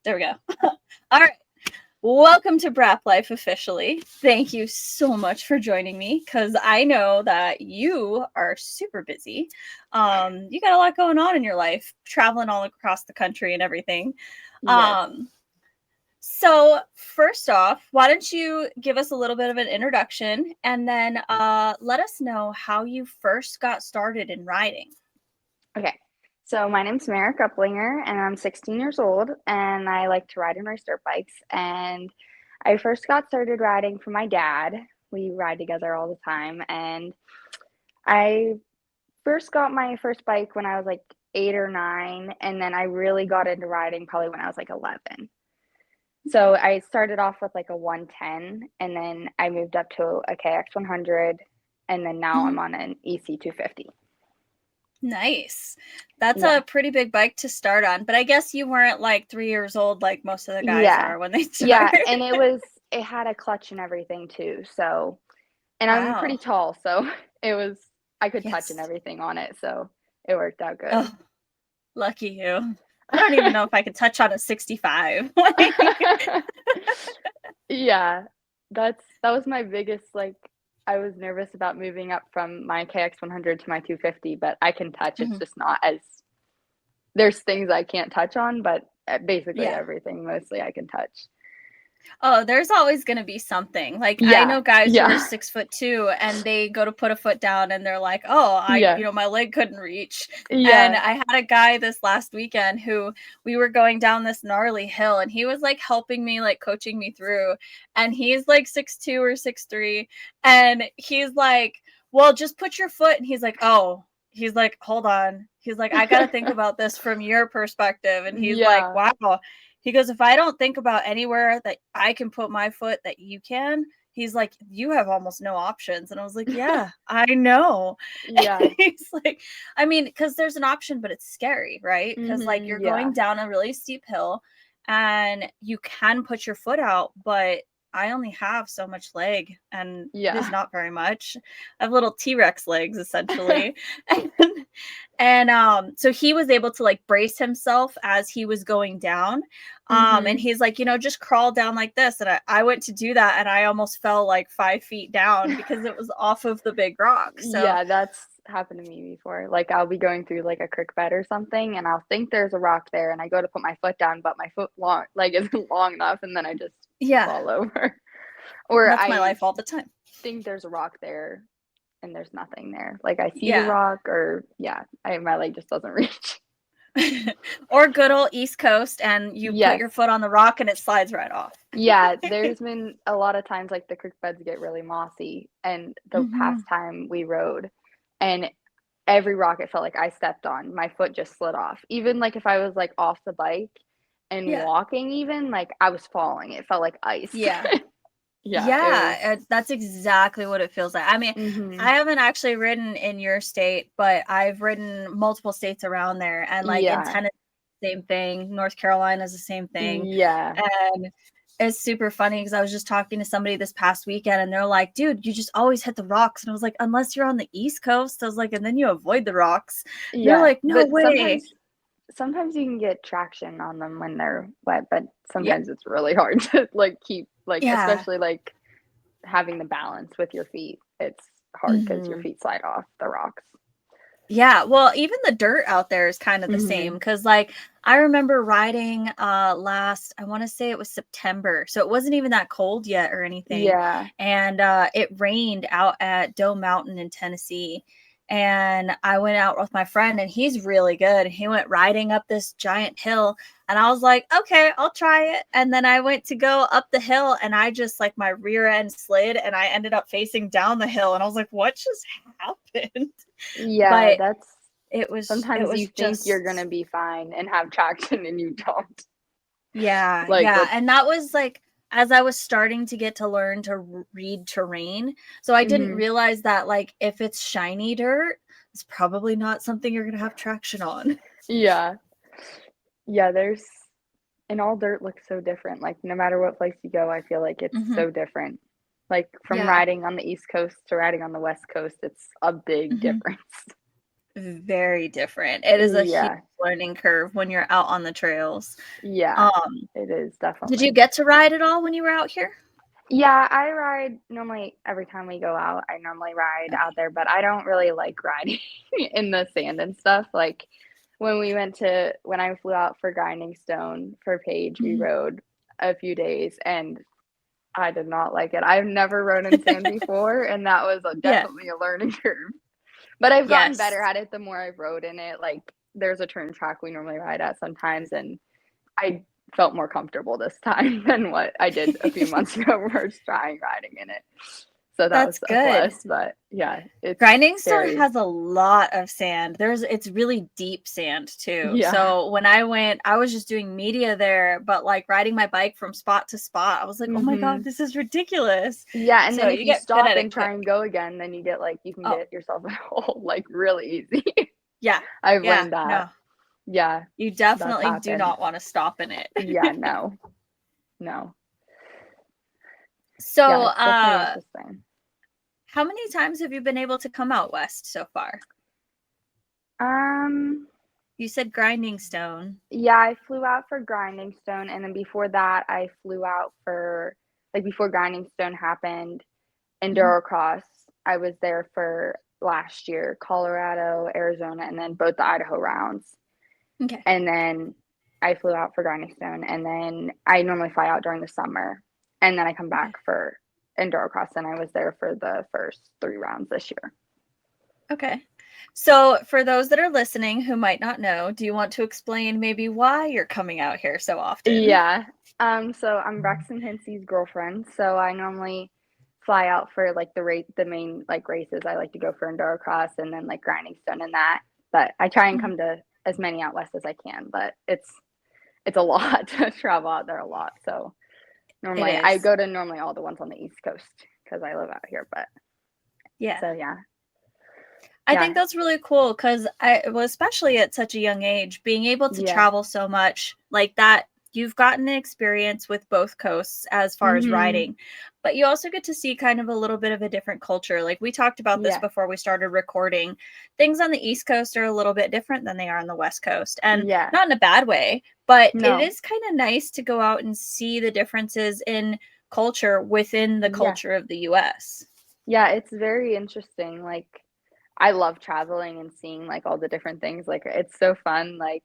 There we go. All right. Welcome to Brap Life officially. Thank you so much for joining me because I know that you are super busy. You got a lot going on in your life, traveling all across the country and everything. Yes. So first off, why don't you give us a little bit of an introduction and then let us know how you first got started in riding. Okay. So my name's Merik Uplinger, and I'm 16 years old, and I like to ride and race dirt bikes. And I first got started riding from my dad. We ride together all the time, and I first got my first bike when I was like 8 or 9, and then I really got into riding probably when I was like 11. So I started off with like a 110, and then I moved up to a KX 100, and then now I'm on an EC 250. Nice. That's Yeah. a pretty big bike to start on, but I guess you weren't like 3 years old like most of the guys Yeah. are when they Yeah, start. and it had a clutch and everything too, so and I'm pretty Wow. tall, so I could touch and Yes. everything on it, so it worked out good. Oh, lucky you. I don't even know if I could touch on a 65. Yeah, that was my biggest, like, I was nervous about moving up from my KX 100 to my 250, but I can touch, it's Mhm. just not as there's things I can't touch on, but, basically Yeah. everything mostly I can touch. Oh, there's always going to be something. Like I Yeah, know guys who are yeah, 6'2" and they go to put a foot down and they're like, "Oh, yeah, my leg couldn't reach." And yeah, I had a guy this last weekend who we were going down this gnarly hill and he was like helping me, like coaching me through. And he's like 6'2" or 6'3", and he's like, "Well, just put your foot." And he's like, "Oh." He's like, "Hold on." He's like, "I got to think about this from your perspective." And he's like, yeah, "Wow." He goes, "If I don't think about anywhere that I can put my foot that you can," he's like, "You have almost no options." And I was like, "Yeah, I know." yeah, He's like, I mean, because there's an option, but it's scary, right? Because like mhm, you're going yeah, down a really steep hill and you can put your foot out, but I only have so much leg and it is yeah. not very much. I have little T-Rex legs essentially. And so he was able to like brace himself as he was going down. And Mhm. he's like, just crawl down like this. And I went to do that and I almost fell like 5 feet down because it was off of the big rock. So Yeah, that's happened to me before. Like, I'll be going through, like, a creek bed or something, and I'll think there's a rock there, and I go to put my foot down, but my foot isn't long enough, and then I just yeah, fall over. Or that's my I life all the time. think there's a rock there, and there's nothing there. Like, I see the Yeah. rock or yeah, my leg just doesn't reach. Or good old East Coast and you put Yes. your foot on the rock and it slides right off. Yeah, there's been a lot of times, like, the creek beds get really mossy, and the past Mhm. time we rode, and every rock it felt like I stepped on, my foot just slid off. Even, like, if I was, like, off the bike and Yeah. walking even, like, I was falling, it felt like ice. Yeah. Yeah, it was Yeah, that's exactly what it feels like. I mean, I mhm. haven't actually ridden in your state, but I've ridden multiple states around there, and like in Yeah. Tennessee, same thing. North Carolina is the same thing, Yeah. and it's super funny because I was just talking to somebody this past weekend, and they're like, "Dude, you just always hit the rocks," and I was like, "Unless you're on the East Coast," I was like, "and then you avoid the rocks." And they're Yeah, like, "No but way." sometimes you can get traction on them when they're wet, but Yeah, sometimes it's really hard to, like, keep like, yeah. especially, like, having the balance with your feet. It's hard because your Mhm. feet slide off the rocks. Yeah, well, even the dirt out there is kind of the same Mhm. because, like, I remember riding last, I want to say it was September, so it wasn't even that cold yet or anything, Yeah. and it rained out at Doe Mountain in Tennessee, and I went out with my friend, and he's really good. He went riding up this giant hill, and I was like, okay, I'll try it. And then I went to go up the hill, and I just like my rear end slid, and I ended up facing down the hill, and I was like, what just happened? Yeah, But that's it sometimes was you think you're just gonna be fine and have traction and you don't. yeah, Like, yeah, that's and that was, like, as I was starting to get to learn to read terrain, so I didn't mhm. realize that, like, if it's shiny dirt, it's probably not something you're gonna have traction on. Yeah. Yeah, there's and all dirt looks so different, like, no matter what place you go, I feel like it's Mhm. so different. Like, from Yeah. riding on the East Coast to riding on the West Coast, it's a big Mhm. difference. very different. It is a huge Yeah. learning curve when you're out on the trails. Yeah. Um, It is did you definitely. get to ride at all when you were out here? Yeah, I ride normally every time we go out, I normally ride Okay. out there, but I don't really like riding in the sand and stuff. Like when I flew out for Grinding Stone for Paige, we Mhm. rode a few days and I did not like it. I've never rode in sand before, and that was Yeah. definitely a learning curve. But I've gotten better Yes. at it the more I've rode in it. Like there's a turn track we normally ride at sometimes, and I felt more comfortable this time than what I did a few months ago first trying riding in it. So that was That's a good. plus, but yeah, it's Grinding Stone scary. has a lot of sand. It's really deep sand too. Yeah. So when I went, I was just doing media there, but like riding my bike from spot to spot, I was like, oh my God, Mhm. this is ridiculous. Yeah, and So then if you you get good stop at it and try quick. and go again, then you can Oh, get yourself a hole like really easy. yeah. I've Yeah. learned that. No, Yeah, you that's definitely do happened. not want to stop in it. Yeah, no. No. Yeah, So, it's definitely interesting. how many times have you been able to come out west so far? Um, You said Grinding Stone. yeah, I flew out for Grinding Stone, and then before that, I flew out for like before Grinding Stone happened, Mhm. Endurocross. I was there for last year, Colorado, Arizona, and then both the Idaho rounds. Okay. And then I flew out for Grinding Stone, and then I normally fly out during the summer, and then I come back Okay. for Endurocross, and I was there for the first 3 rounds this year. Okay. So, for those that are listening who might not know, do you want to explain maybe why you're coming out here so often? Yeah. So I'm Braxton Hinsey's girlfriend. So I normally fly out for like the main like races. I like to go for Endurocross and then like Grinding Stone and that. But I try and Mhm. come to as many out west as I can. But it's a lot to travel out there a lot. So It normally I is. go to normally all the ones on the East Coast because I live out here. But Yeah. so yeah, I think yeah, that's really cool because well, especially at such a young age, being able to yeah. travel so much like that, you've gotten experience with both coasts as far as Mhm. riding, but you also get to see kind of a little bit of a different culture. Like we talked about this Yeah, before we started recording. Things on the East Coast are a little bit different than they are on the West Coast, and yeah. not in a bad way, but it No, is kind of nice to go out and see the differences in culture within the yeah, culture of the US. yeah. It's very interesting. Like I love traveling and seeing like all the different things. Like it's so fun. Like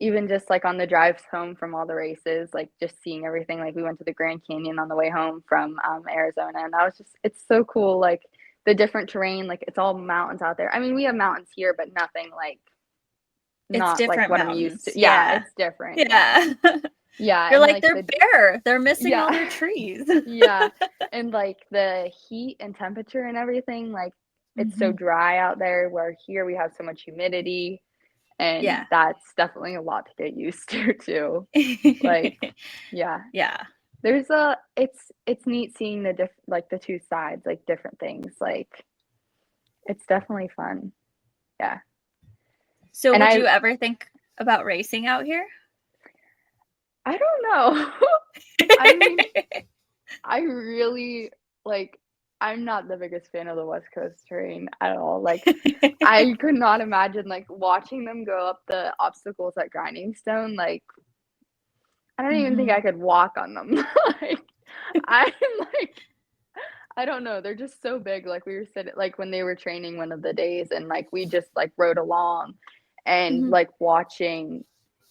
even just like on the drives home from all the races, like just seeing everything. Like we went to the Grand Canyon on the way home from Arizona, and that was just it's so cool. Like the different terrain. Like it's all mountains out there. I mean, we have mountains here, but nothing like It's not like different what I'm used mountains. to. Yeah, Yeah. it's different. Yeah, Yeah. yeah, You're and like, like "They're bare. They're missing all yeah, their trees." yeah, and like the heat and temperature and everything. Like it's so Mhm. dry out there, where here we have so much humidity and Yeah. that's definitely a lot to get used to too. Like, yeah, Yeah. there's a it's neat seeing like the two sides, like different things. Like, it's definitely fun. Yeah, So and would you ever think about racing out here? I don't know. I mean, I really like. I'm not the biggest fan of the West Coast terrain at all. Like, I could not imagine like watching them go up the obstacles at Grinding Stone. Like, I don't even think I Mhm. could walk on them. Like, I'm like, I don't know. They're just so big. Like we were sitting, like when they were training one of the days, and like we just like rode along, and Mhm. like watching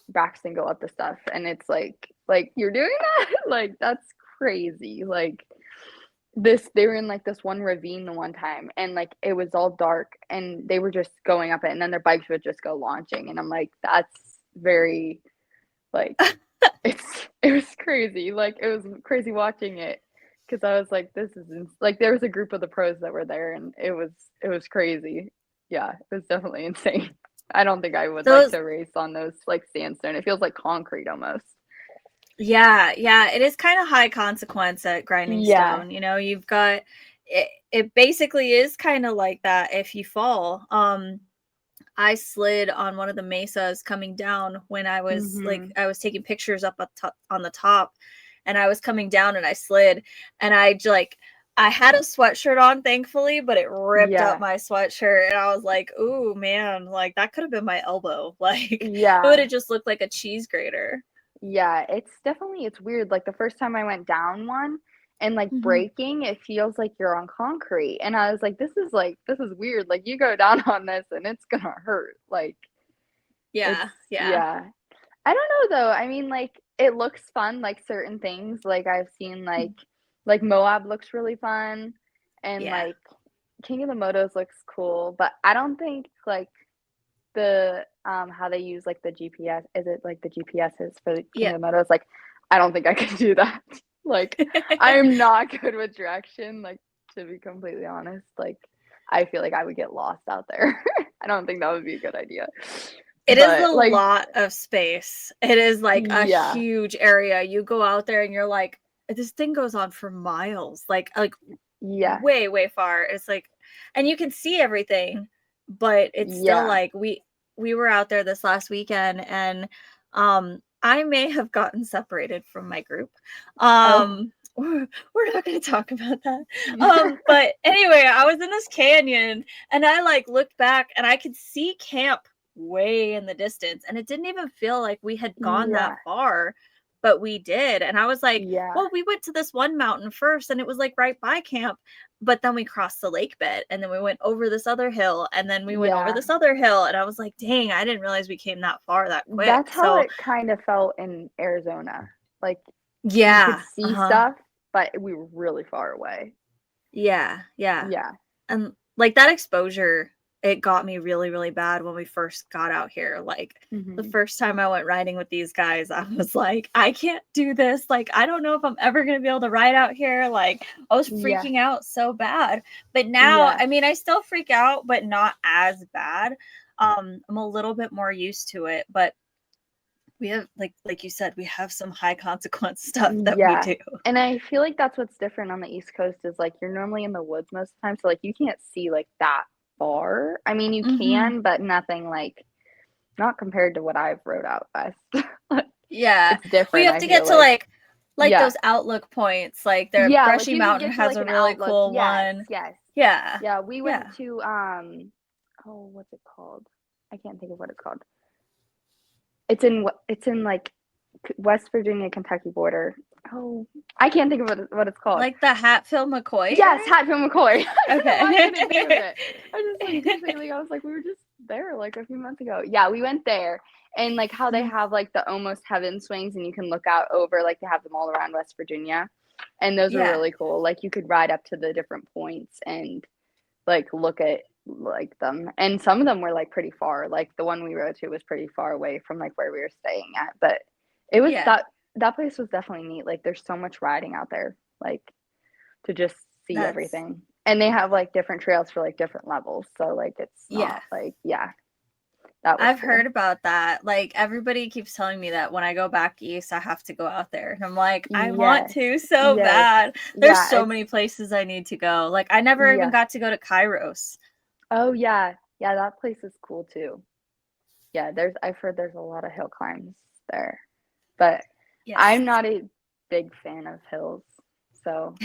Braxton go up the stuff, and it's like you're doing that, like that's crazy. Like they were in like this one ravine the one time, and like it was all dark, and they were just going up it, and then their bikes would just go launching, and I'm like, that's very like it was crazy. Like it was crazy watching it because I was like, this is like there was a group of the pros that were there, and it was crazy. Yeah, it was definitely insane. I don't think I would like Those to race on those like sandstone. It feels like concrete almost. Yeah, yeah, it is kind of high consequence at Grinding Yeah. Stone. You've got it basically is kind of like that if you fall. I slid on one of the mesas coming down when Mhm. I was taking pictures up on the top, and I was coming down and I slid, and I like I had a sweatshirt on, thankfully, but it ripped up Yeah. my sweatshirt, and I was like, "Ooh, man, like that could have been my elbow." Like it would Yeah. have just looked like a cheese grater. Yeah, it's weird. Like the first time I went down one and like Mm-hmm. braking, it feels like you're on concrete. And I was like, this is weird. Like you go down on this and it's gonna hurt. Like it's Yeah, yeah, yeah. I don't know though. I mean, like it looks fun, like certain things. Like I've seen like Moab looks really fun and yeah, like King of the Motos looks cool, but I don't think like the how they use like the GPS, is it like the GPSs for the King yeah. of the Motos? Like I don't think I could do that. Like I am not good with direction, like to be completely honest. Like I feel like I would get lost out there. I don't think that would be a good idea. It is a But like lot of space. It is like a yeah, huge area. You go out there and you're like, this thing goes on for miles, like yeah, way, way far. It's like, and you can see everything, but it's still yeah. like we were out there this last weekend, and I may have gotten separated from my group. Oh. We're not going to talk about that. But anyway, I was in this canyon, and I like looked back, and I could see camp way in the distance, and it didn't even feel like we had gone that Yeah, far, but we did. And I was like, yeah, well, we went to this one mountain first, and it was like right by camp, but then we crossed the lake bed, and then we went over this other hill, and then we went over yeah. this other hill, and I was like, dang, I didn't realize we came that far that That's quick. how So it kind of felt in Arizona. Like you could yeah, see uh-huh, stuff, but we were really far away. yeah, yeah. Yeah. And like that exposure, it got me really, really bad when we first got out here. Like the Mhm. first time I went riding with these guys, I was like, I can't do this. Like, I don't know if I'm ever going to be able to ride out here. Like, I was Yeah. freaking out so bad. But now, Yeah. I mean, I still freak out, but not as bad. I'm a little bit more used to it, but we have like you said, we have some high consequence stuff that we Yeah. do. And I feel like that's what's different on the East Coast is like you're normally in the woods most of the time, so like you can't see like that far. I mean, you Mhm. can, but nothing like not compared to what I've rode out west. Yeah. It's We different, have I to get feel to like. like Yeah. those outlook points. Like their Yeah, like Brushy you can Mountain get to has like a an really outlook. cool Yes, one. yes. Yeah. Yeah, we Yeah. went to oh, what's it called? I can't think of what it's called. It's in like West Virginia, Kentucky border. Oh, I can't think of what it's called. Like the Hatfield McCoy Yes, area? Hatfield McCoy. I don't know why I couldn't think of Okay. it. I just like completely. I was like, we were just there like a few months ago. Yeah, we went there, and like how they Uh-huh. have like the almost heaven swings, and you can look out over like they have them all around West Virginia, and those were Yeah. really cool. Like you could ride up to the different points and like look at like them, and some of them were like pretty far. Like the one we rode to was pretty far away from like where we were staying at, but it was Yeah. that place was definitely neat. Like there's so much riding out there, like to just see That's everything. And they have like different trails for like different levels. So like it's yeah. not like yeah, that was I've heard cool. about that. Like everybody keeps telling me that when I go back east, I have to go out there. And I'm like, I want Yes. to so Yes. bad. There's Yeah, so it's many places I need to go. Like I never even yeah. got to go to Kairos. Oh yeah. Yeah, that place is cool too. Yeah, I've heard there's a lot of hill climbs there. But Yes. I'm not a big fan of hills. So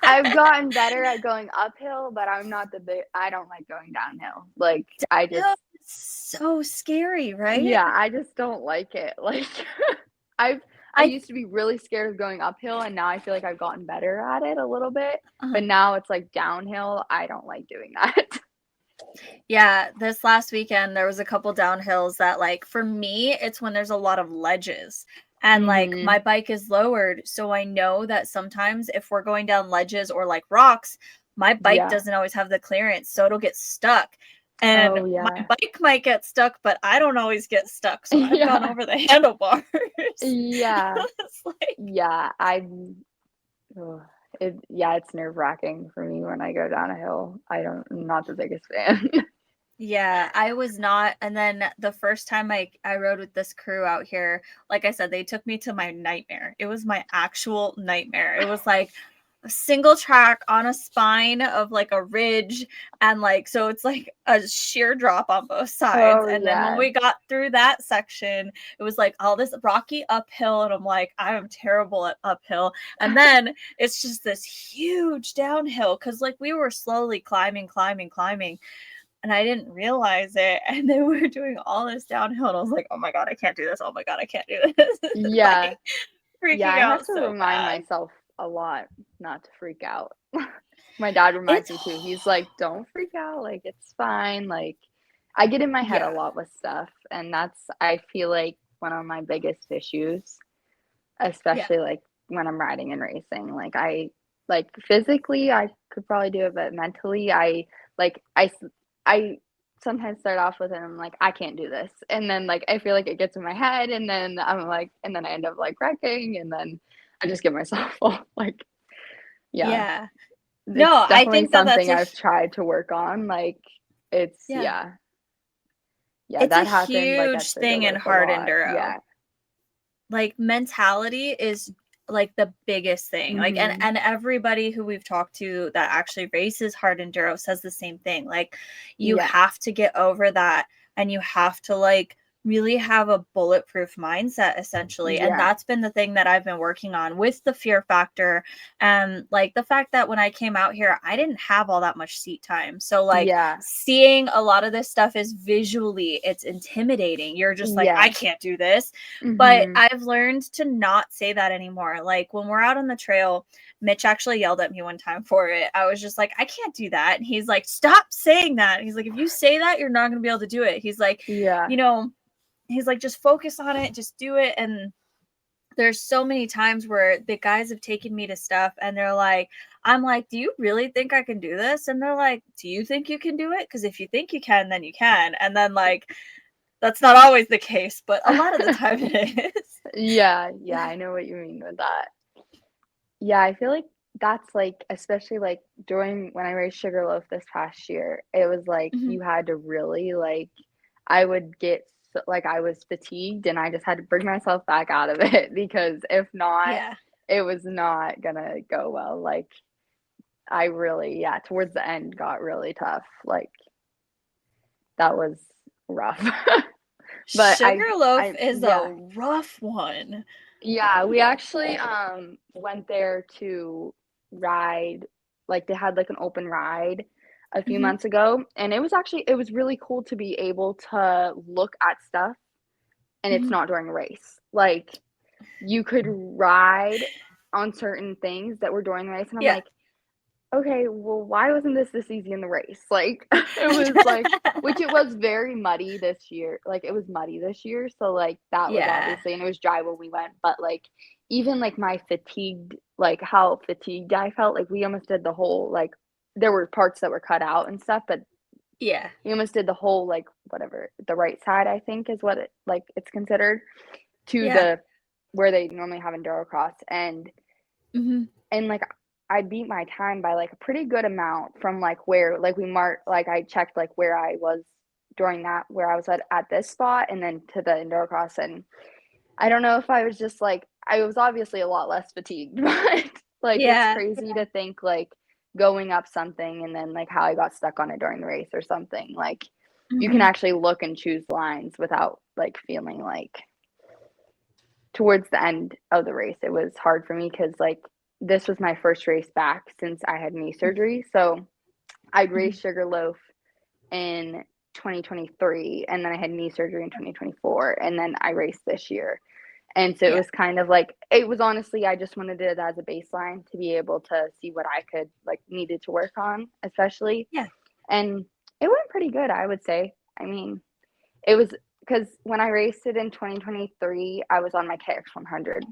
I've gotten better at going uphill, but I'm not the big I don't like going downhill. Like I just No, it's so scary, right? yeah, I just don't like it. Like I've I I used to be really scared of going uphill and now I feel like I've gotten better at it a little bit. uh But now it's like downhill. I don't like doing that. Yeah, this last weekend there was a couple downhills that like for me it's when there's a lot of ledges. And like my Mhm. bike is lowered, so I know that sometimes if we're going down ledges or like rocks, my bike Yeah. doesn't always have the clearance, so it'll get stuck. And Oh my yeah. bike might get stuck, but I don't always get stuck, so I've gone Yeah. over the handlebars. Yeah. It's like Yeah. Ugh, yeah, it's nerve-wracking for me when I go down a hill. I'm not the biggest fan. yeah, I was not. And then the first time I rode with this crew out here, like I said, they took me to my nightmare. It was my actual nightmare. It was like single track on a spine of like a ridge, and like so it's like a sheer drop on both sides. Oh And then when yeah. we got through that section, it was like all this rocky uphill, and I'm like, I am terrible at uphill. And then it's just this huge downhill because like we were slowly climbing, and I didn't realize it. And then we were doing all this downhill, and I was like, oh my god, I can't do this. Oh my god, I can't do this. Yeah. Like Yeah, freaking I have out to so remind bad. myself a lot not to freak out. My dad reminds It's me too. He's like, "Don't freak out, like, it's fine." Like, I get in my head a yeah, lot with stuff, and that's, I feel like, one of my biggest issues, yeah, especially, like, when I'm riding and racing. Like, physically, I could probably do it, but mentally, like, I sometimes start off with it, and I'm like, "I can't do this." And then, like, I feel like it gets in my head, and then I'm like, and then I end up, like, wrecking, and then I just give myself all, like, yeah. yeah. It's No, I definitely think that that's something a I've tried to work on, like, it's yeah. yeah. Yeah, It's a that happened, like, at huge thing in Sugarloaf a hard lot. enduro. Yeah. Like mentality is like the biggest thing. Like Mhm. and everybody who we've talked to that actually races hard enduro says the same thing. Like you Yeah. have to get over that, and you have to like really have a bulletproof mindset essentially. And Yeah. that's been the thing that I've been working on with the fear factor, and like the fact that when I came out here I didn't have all that much seat time. So like Yeah. seeing a lot of this stuff is visually it's intimidating. You're just like, I Yeah. can't do this. But Mhm. I've learned to not say that anymore. Like when we're out on the trail, Mitch actually yelled at me one time for it. I was just like, I can't do that. And he's like, stop saying that. He's like, if you say that, you're not going to be able to do it. He's like, Yeah. you know, he's like, just focus on it, just do it. And there's so many times where the guys have taken me to stuff and they're like, I'm like, do you really think I can do this? And they're like, do you think you can do it? Because if you think you can, then you can. And then like, that's not always the case, but a lot of the time it is. Yeah, yeah, I know what you mean with that. Yeah, I feel like that's, like, especially, like, during when I raced Sugarloaf this past year, it was like Mhm. you had to really, like, I would get like, I was fatigued, and I just had to bring myself back out of it because if not, Yeah. it was not gonna go well. Like, I really, yeah, towards the end got really tough. Like, that was rough. But Sugarloaf is a yeah. rough one. Yeah, we actually, went there to ride, like, they had, like, an open ride a few Mhm. months ago, and it was really cool to be able to look at stuff, and it's Mhm. not during a race. Like, you could ride on certain things that were during the race, and I'm Yeah. like, "Okay, well, why wasn't this easy in the race?" Like, it was like, which it was very muddy this year, like, it was muddy this year, so, like, that was Yeah. obviously, and it was dry when we went, but, like, even, like, my fatigued, like, how fatigued I felt, like, we almost did the whole, like, there were parts that were cut out and stuff, but Yeah. we almost did the whole, like, whatever, the right side, I think is what it, like, it's considered, to Yeah. the where they normally have Endurocross, Mhm. like, I beat my time by, like, a pretty good amount from, like, where, like, we marked, like, I checked, like, where I was during that, where I was at this spot, and then to the Endurocross, and I don't know if I was just, like, I was obviously a lot less fatigued, but, like, it's Yeah. crazy to think, like, going up something and then, like, how I got stuck on it during the race or something, like, you can Mhm. actually look and choose lines without, like, feeling like towards the end of the race, it was hard for me because, like, this was my first race back since I had knee surgery, so I'd Mhm. raced Sugarloaf in 2023, and then I had knee surgery in 2024, and then I raced this year, and so it Yeah. was kind of like it was honestly, I just wanted it as a baseline to be able to see what I could, like, needed to work on, especially, Yeah. and it went pretty good, I would say. I mean, it was because when I raced it in 2023, I was on my KX 100,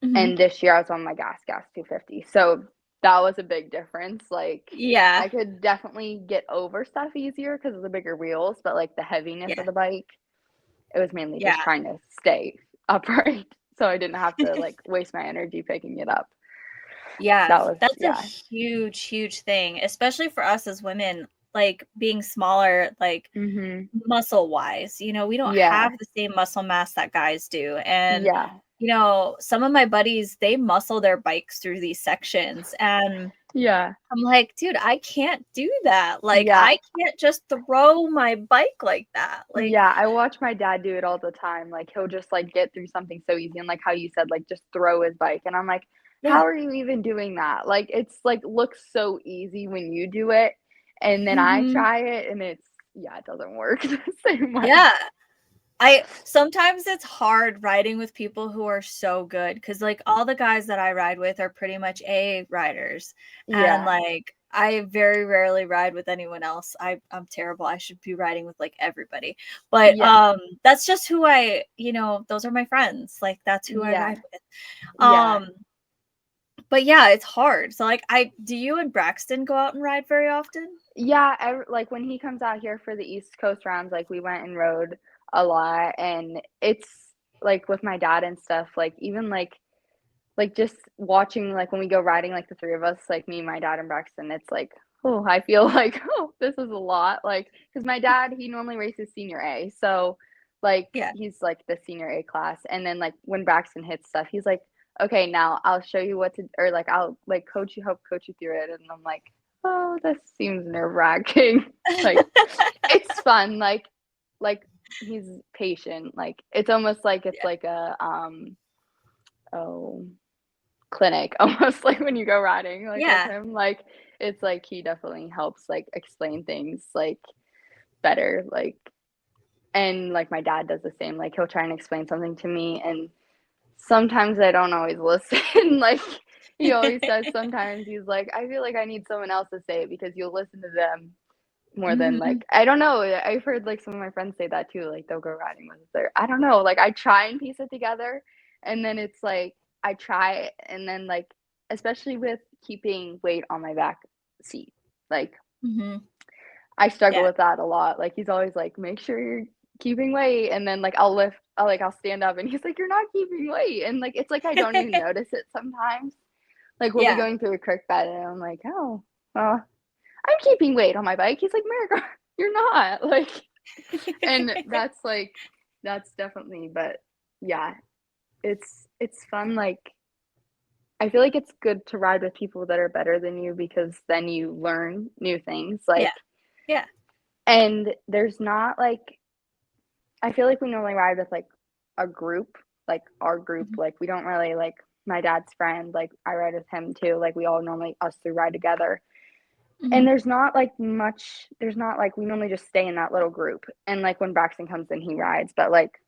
Mhm. and this year I was on my gas 250. So that was a big difference. Like, Yeah. I could definitely get over stuff easier because of the bigger wheels, but like the heaviness Yeah. of the bike, it was mainly just Yeah. trying to stay upright so I didn't have to like waste my energy picking it up. Yeah. That was, That's a yeah. huge, huge thing, especially for us as women, like being smaller, like Mhm. muscle wise. You know, we don't Yeah. have the same muscle mass that guys do. And Yeah. some of my buddies, they muscle their bikes through these sections, and Yeah. I'm like, dude, I can't do that. Like, Yeah. I can't just throw my bike like that. Like, Yeah, I watch my dad do it all the time. Like, he'll just, like, get through something so easy and, like, how you said, like, just throw his bike, and I'm like, yeah. "How are you even doing that?" Like, it's, like, looks so easy when you do it, and then I Mhm. try it, and it doesn't work the same way. Yeah. I sometimes it's hard riding with people who are so good because, like, all the guys that I ride with are pretty much A riders, and, Yeah. like, I very rarely ride with anyone else. I'm terrible. I should be riding with, like, everybody, but, Yeah. that's just who those are my friends, like, that's who I Yeah. ride with. Yeah. But yeah, it's hard. So, like, I do you and Braxton go out and ride very often? Yeah, like, when he comes out here for the East Coast rounds, like, we went and rode a lot, and it's like, with my dad and stuff, like, even, like, just watching, like, when we go riding, like, the 3 of us, like, me, my dad, and Braxton, it's like, "Oh, I feel like, oh, this is a lot," like, because my dad, he normally races senior A, so, like, Yeah. he's, like, the senior A class, and then, like, when Braxton hits stuff, he's like, "Okay, now I'll show you what to," or, like, "I'll, like, help coach you through it," and I'm like, "Oh, this seems nerve-wracking." Like, it's fun, like, he's patient, like, it's almost like it's Yeah. like a, oh, clinic almost like when you go riding, like, with Yeah. him, like, it's like he definitely helps, like, explain things, like, better, like and, like, my dad does the same, like, he'll try and explain something to me, and sometimes I don't always listen, like, he always says sometimes, he's like, "I feel like I need someone else to say it because you'll listen to them more than, Mhm. like," I don't know, I've heard, like, some of my friends say that too, like, they'll go riding with their I don't know, like, I try and piece it together, and then it's like, I try it, and then, like, especially with keeping weight on my back seat, like, Mhm. I struggle Yeah. with that a lot, like, he's always like, "Make sure you're keeping weight," and then, like, I'll stand up, and he's like, "You're not keeping weight," and, like, it's like I don't even notice it sometimes, like, we'll be Yeah. going through a creek bed, and I'm like, "Oh, well, I'm keeping weight on my bike." He's like, "Merik, you're not," like, and that's definitely but, yeah, it's fun, like, I feel like it's good to ride with people that are better than you because then you learn new things, Yeah. like Yeah. and there's not, like I feel like we normally ride with, like, a group, like, our group, Mhm. like, we don't really like, my dad's friend, like, I ride with him too, like, we all normally us 3 ride together. And Mhm. there's not like we normally just stay in that little group, and, like, when Braxton comes in, he rides, but, like,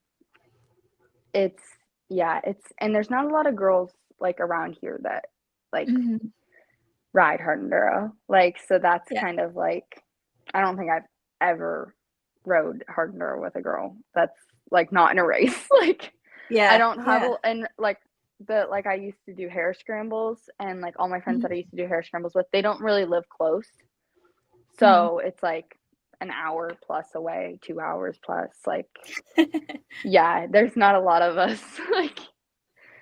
it's yeah, it's and there's not a lot of girls, like, around here that, like, Mhm. ride hard enduro, like, so that's Yeah. kind of, like I don't think I've ever rode hard enduro with a girl that's, like, not in a race, like, I Yeah. don't have Yeah. a and, like, I used to do hair scrambles, and, like, all my friends that I Mhm. used to do hair scrambles with, they don't really live close. Mhm. So, it's like an hour plus away, 2 hours plus, like yeah, there's not a lot of us, like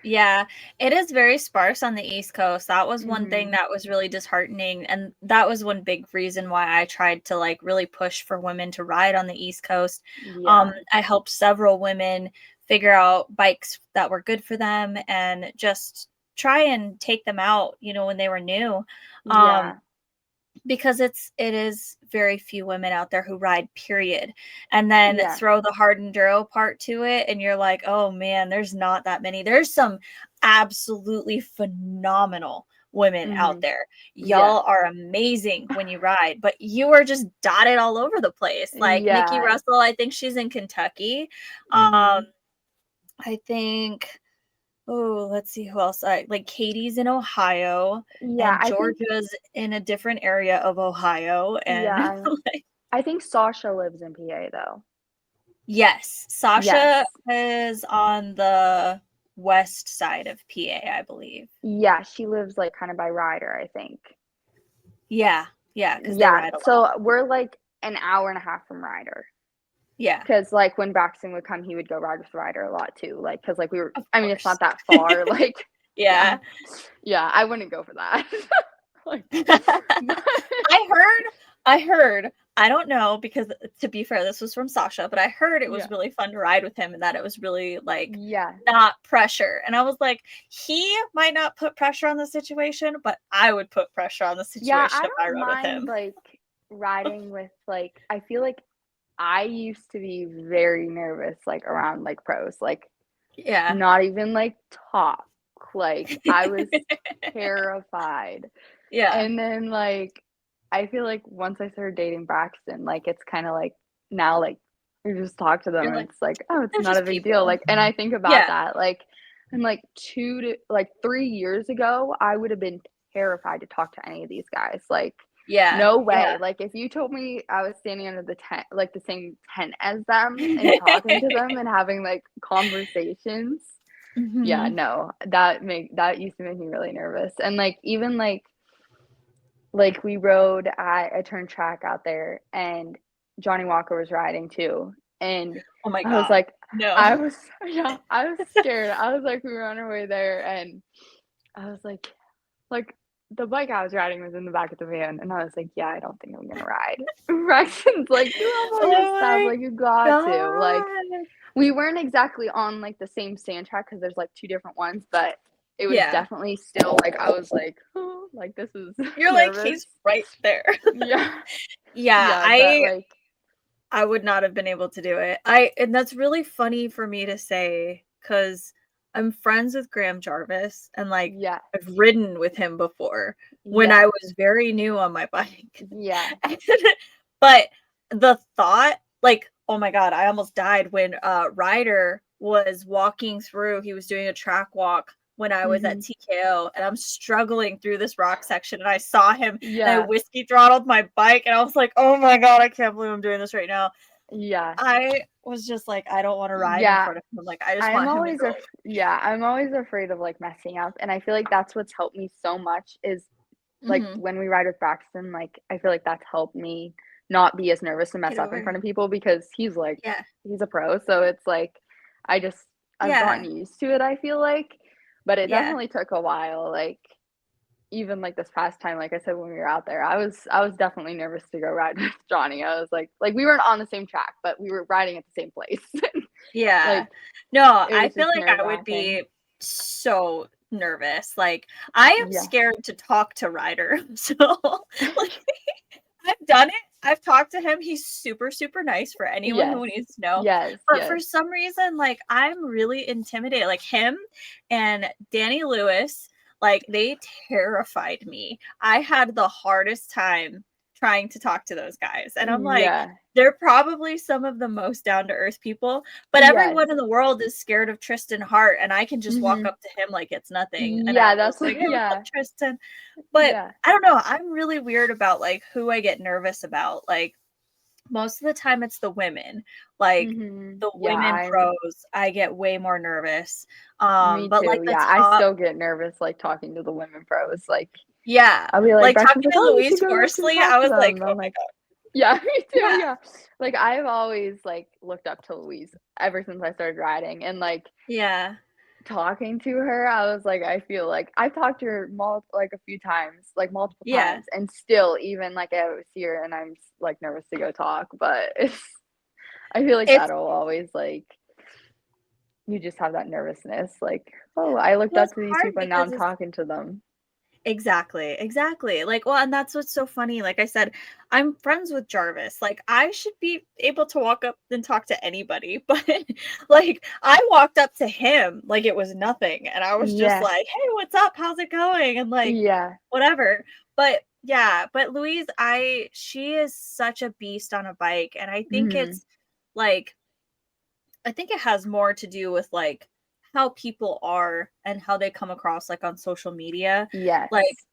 Yeah, it is very sparse on the East Coast. That was one thing mhm, that was really disheartening, and that was one big reason why I tried to, like, really push for women to ride on the East Coast. yeah, I helped several women figure out bikes that were good for them and just try and take them out, when they were new. Um, yeah, because it is very few women out there who ride, period, and then yeah, throw the hard enduro part to it, and you're like, "Oh, man, there's not that many." There's some absolutely phenomenal women out mhm, there. yeah, Y'all are amazing when you ride, but you are just dotted all over the place. Like, Nikki yeah, Russell, I think she's in Kentucky. mhm, I think Oh, let's see who else like, Katie's in Ohio, yeah, and Georgia's in a different area of Ohio, and, yeah, like I think Sasha lives in PA though. Yes, Sasha Yes, is on the west side of PA, I believe. yeah, she lives, like, kinda by Ryder, I think. Yeah, yeah, because they Yeah, ride a lot. so we're, like, an hour and a half from Ryder. Yeah, 'Cause, like, when Braxton would come, he would go ride with Ryder a lot too, like, 'cause, like, we were of I mean, it's course. not that far, like yeah. Yeah. Yeah, I wouldn't go for that. Like, but I heard I don't know, because to be fair, this was from Sasha, but I heard it was Yeah. really fun to ride with him and that it was really like Yeah. not pressure. And I was like, he might not put pressure on the situation, but I would put pressure on the Yeah, situation I if I don't rode with mind him. like riding with like I feel like I used to be very nervous like around like pros, like Yeah. not even like talk. Like I was terrified. Yeah. And then like I feel like once I started dating Braxton, like it's kind of like now like you just talk to them You're and like, it's like, oh, it's they're not a just big deal. people. Like and I think about Yeah. that like and like 3 years ago, I would have been terrified to talk to any of these guys. Like Yeah. no way. Yeah. Like if you told me I was standing under the tent, like the same tent as them and talking to them and having like conversations, yeah, Hmm. no, that used to make me really nervous. And like even like we rode at a turn track out there and Johnny Walker was riding too. And Oh my I was God. like, I No. was, yeah, I was scared. I was like, we were on our way there and I was like the bike I was riding was in the back of the van. And I was like, yeah, I don't think I'm going to ride. Braxton's like, you have all your Oh stuff. my Like, you got to. Like, God. we weren't exactly on like the same sand track because there's like two different ones, but it was Yeah. definitely still like I was like, oh, like this is You're like, nervous. he's right there. Yeah. Yeah, Yeah, but like I would not have been able to do it. And that's really funny for me to say because I'm friends with Graham Jarvis and like yeah, I've ridden with him before when I yeah, was very new on my bike. yeah, But the thought, like, oh my God, I almost died when Ryder was walking through, he was doing a track walk when I was at mhm, TKO and I'm struggling through this rock section and I saw him and I yeah, whiskey throttled my bike and I was like, "Oh my God, I can't believe I'm doing this right now." yeah, I was just like, I don't wanna ride in yeah. front of him, like, I just want him to go. I'm always afraid of like messing up, and I feel like that's what's helped me so much is like Mhm. when we ride with Braxton, like I feel like that's helped me not be as nervous to Get mess up in over. front of people because he's like Yeah. he's a pro, so it's like I just I've gotten Yeah. used to it, I feel like, but it Yeah. definitely took a while, like even like this past time, like I said, when we were out there, I was definitely nervous to go ride with Johnny. I was like we weren't on the same track, but we were riding at the same place. Yeah. Like No, it I was feel just like I nerve would wracking. be so nervous, like, I am Yeah. scared to talk to Ryder, so, like, I've done it. I've talked to him. He's super, super nice for anyone Yes. who needs to know. Yes. But for Yes. some reason, like, I'm really intimidated. Like him and Danny Lewis, like, they terrified me. I had the hardest time trying to talk to those guys. And I'm like, Yeah. they're probably some of the most down to earth people, but Yes. everyone in the world is scared of Tristan Hart, and I can just walk Mhm. up to him like it's nothing. And Yeah, I'm that's just like, what hey, what's up, yeah. Tristan? But Yeah. I don't know, I'm really weird about, like, who I get nervous about, like, most of the time it's the women, like, Mhm. the Yeah, women I'm pros, I get way more nervous, me but, like, too. the Yeah, I top still get nervous like talking to the women pros. Like yeah, I'll be like, like, Braxton's talking like, to "Oh, you should Louise go up and Horsley, I talk to was like, them." "Oh I'm my like, God." "Yeah, me too." Yeah, Yeah. Like I've always like looked up to Louise ever since I started riding and like yeah, talking to her, I was like, I feel like I've talked to her like a few times, like multiple yeah. times, and still even like I see her and I'm like nervous to go talk, but it's I feel like It's that'll always like you just have that nervousness, like, oh, I looked well, up it's to these hard people and now because I'm it's talking to them. exactly, exactly. Like, well, and that's what's so funny. Like I said, I'm friends with Jarvis. Like, I should be able to walk up and talk to anybody, but like, I walked up to him like it was nothing, and I was just Yeah, like, "Hey, what's up? How's it going?" And like, yeah, whatever. But yeah, but Louise, she is such a beast on a bike, and mhm, like, I think it has more to do with like how people are and how they come across like on social media. Like yes,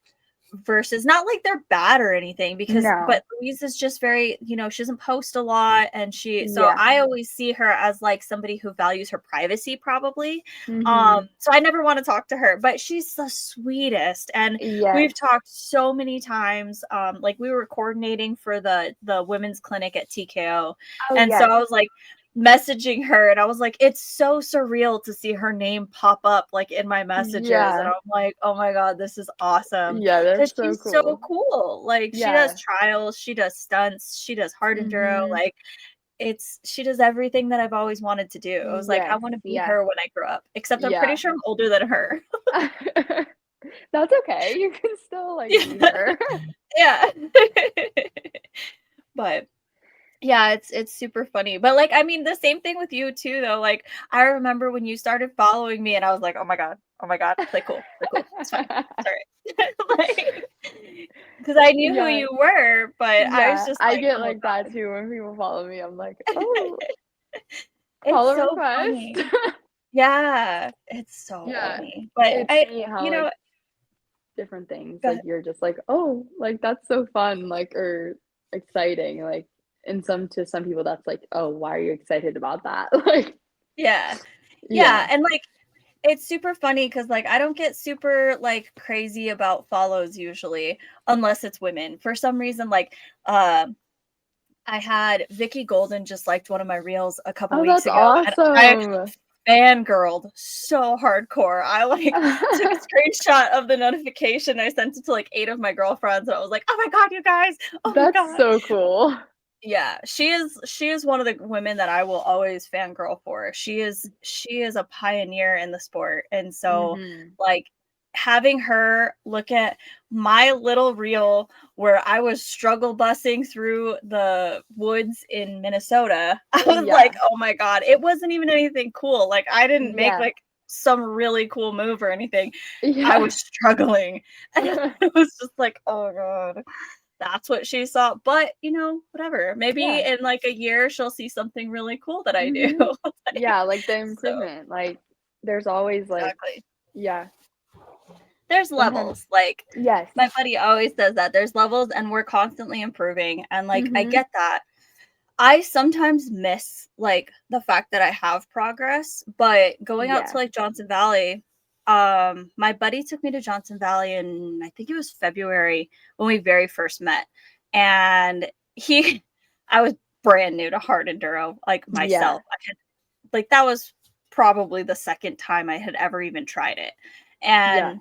versus not like they're bad or anything because no, but Louise is just very, she doesn't post a lot and so yeah, I always see her as like somebody who values her privacy probably. mhm, So I never want to talk to her, but she's the sweetest and we've yes, talked so many times. Like we were coordinating for the women's clinic at TKO. oh And so yes, I was like messaging her, and I was like, it's so surreal to see her name pop up like in my messages, and Yeah. I'm like, oh my god, this is awesome Yeah, because that's so she's so cool. cool. Like she does Yeah. trials, she does stunts, she does hard enduro. Mhm. Like she does everything that I've always wanted to do. I was like, I Yes, want to be yeah. her when I grow up. Except I'm pretty Yeah. sure I'm older than her. That's okay. You can still, like, be Yeah. her. Yeah. But yeah, it's super funny. But, like, I mean, the same thing with you too, though. Like, I remember when you started following me and I was like, oh my god, play cool. It's fine. It's all right." Like, because I knew who Yeah. you were, but I was Yeah, just I like, get "Oh like that god." too when people follow me. I'm like, "Oh, It's follow so request." funny. Yeah, it's so Yeah. funny. But It's I neat how, you like, know different things, go like, ahead. you're just like, "Oh, like, that's so fun," like, or exciting, like, and to some people that's like, "Oh, why are you excited about that?" Like, Yeah. Yeah, yeah. and, like, it's super funny because like, I don't get super, like, crazy about follows usually, unless it's women. For some reason, like, I had Vicky Golden just liked one of my reels a couple Oh, weeks that's ago, and I awesome. fangirled so hardcore. I, like, took a screenshot of the notification, I sent it to, like, 8 of my girlfriends, and I was like, "Oh my god, you guys! Oh my That's god." so cool. Yeah, she is one of the women that I will always fangirl for. She is a pioneer in the sport, and so, Mhm. like, having her look at my little reel where I was struggle busing through the woods in Minnesota, I was like, Yeah. "Oh my god." It wasn't even anything cool, like, I didn't make, Yeah. like, some really cool move or anything. I Yeah. was struggling, and it was just like, "Oh god." That's what she saw, but, whatever. Maybe Yeah. in, like, a year, she'll see something really cool that I do. Mhm. Like, Yeah, like the so improvement, like, there's always, like, exactly. yeah, There's sometimes levels, like, yes. my buddy always says that, there's levels, and we're constantly improving, and, like, I Mhm. get that. I sometimes miss, like, the fact that I have progress, but going out to, Yeah. like, Johnson Valley, my buddy took me to Johnson Valley in I think it was February when we very first met, and he I was brand new to hard enduro, like, Yeah. myself. I had like, that was probably the 2nd time I had ever even tried it, Yeah. and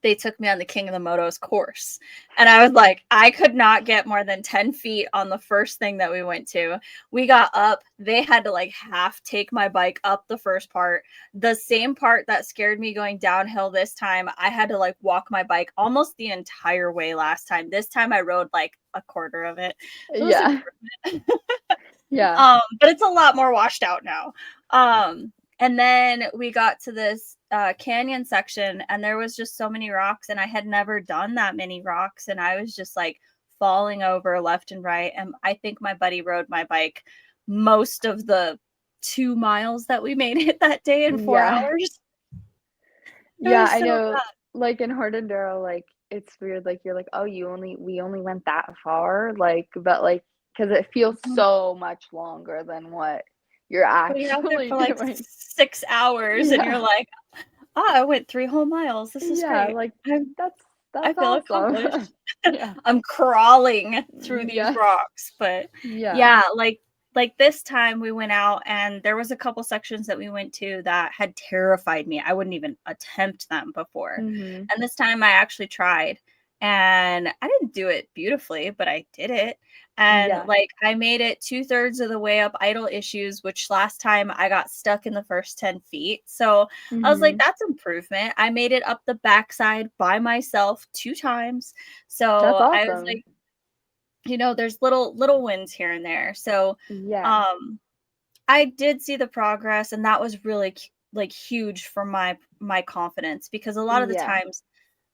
they took me on the King of the Motos course. And I was like, I could not get more than 10 feet on the first thing that we went to. We got up, they had to like half take my bike up the first part. The same part that scared me going downhill this time, I had to like walk my bike almost the entire way last time. This time I rode like a quarter of it. So it was Yeah. improvement. Yeah. But it's a lot more washed out now. And then we got to this canyon section, and there was just so many rocks, and I had never done that many rocks, and I was just like falling over left and right. And I think my buddy rode my bike most of the 2 miles that we made it that day in four Yeah. hours. It Yeah, was I so know, bad. like, in hard enduro, like, it's weird, like, you're like, "Oh, we only went that far?" Like, but, like, because it feels Mhm. so much longer than what you're But you're out there actually for like doing. 6 hours, and you're Yeah. like, oh, I went 3 whole miles. This is Yeah, great. like, that's I that's feel awesome. accomplished. Yeah. I'm crawling through these Yes. rocks, but Yeah. yeah, like this time we went out and there was a couple sections that we went to that had terrified me. I wouldn't even attempt them before. Mhm. And this time I actually tried and I didn't do it beautifully, but I did it. And Yeah. like I made it 2/3 of the way up idle issues, which last time I got stuck in the first 10 feet. So I was like, Mhm. that's improvement. I made it up the backside by myself 2 times. That's So I was awesome. like, there's little wins here and there. So Yeah. um I did see the progress, and that was really like huge for my confidence because a lot of the Yeah. times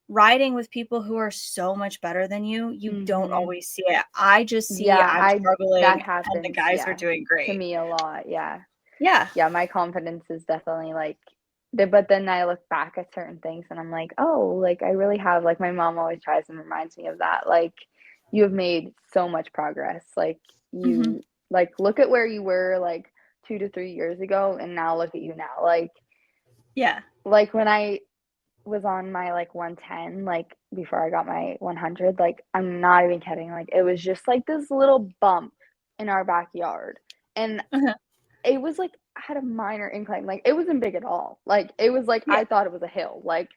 riding with people who are so much better than you don't Mhm. always see it. I just see Yeah, I'm I that struggling and the happens, guys are yeah, doing to great. me a lot, yeah. Yeah. Yeah, my confidence is definitely, like but then I look back at certain things and I'm like, "Oh, like, I really have," like, my mom always tries and reminds me of that, like, "You have made so much progress." Like, Mhm. look at where you were, like, 2 to 3 years ago, and now look at you now, Yeah. when I was on my, like, 110, like, before I got my 100, like, I'm not even kidding, like, it was just, like, this little bump in our backyard, and Uh-huh. it was like I had a minor incline, like it wasn't big at all. Like it was like Yeah. I thought it was a hill. Like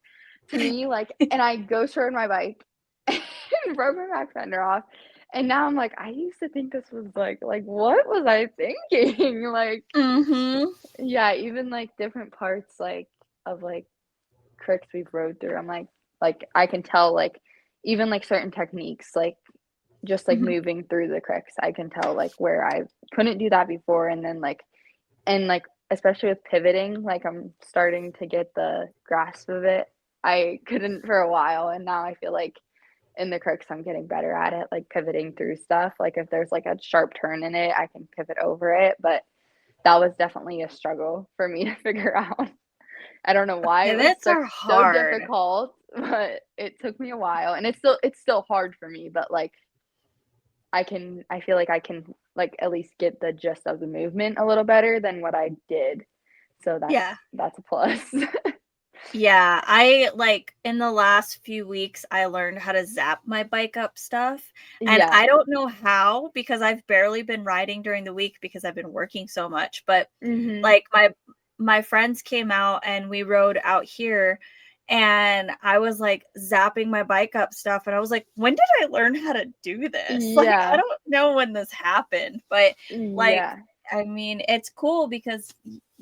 to me, like, and I ghost rode my bike and broke my back fender off. And now I'm like, I used to think this was like what was I thinking? Like, Mhm. yeah, even like different parts like of like cricks we've rode through. I'm like I can tell like even like certain techniques, like just like Mhm. moving through the cricks, I can tell like where I couldn't do that before, and then like and like especially with pivoting, like I'm starting to get the grasp of it. I couldn't for a while, and now I feel like in the crooks I'm getting better at it, like pivoting through stuff. Like if there's like a sharp turn in it, I can pivot over it. But that was definitely a struggle for me to figure out. I don't know why it was Pivots so are so hard. difficult, but it took me a while, and it's still hard for me. But like I feel like I can like at least get the gist of the movement a little better than what I did. So Yeah. that's a plus. Yeah, I like in the last few weeks I learned how to zap my bike up stuff, and Yeah. I don't know how because I've barely been riding during the week because I've been working so much, but Mhm. like my friends came out and we rode out here and I was like zapping my bike up stuff and I was like, when did I learn how to do this? Like I Yeah. don't know when this happened, but like Yeah. I mean, it's cool because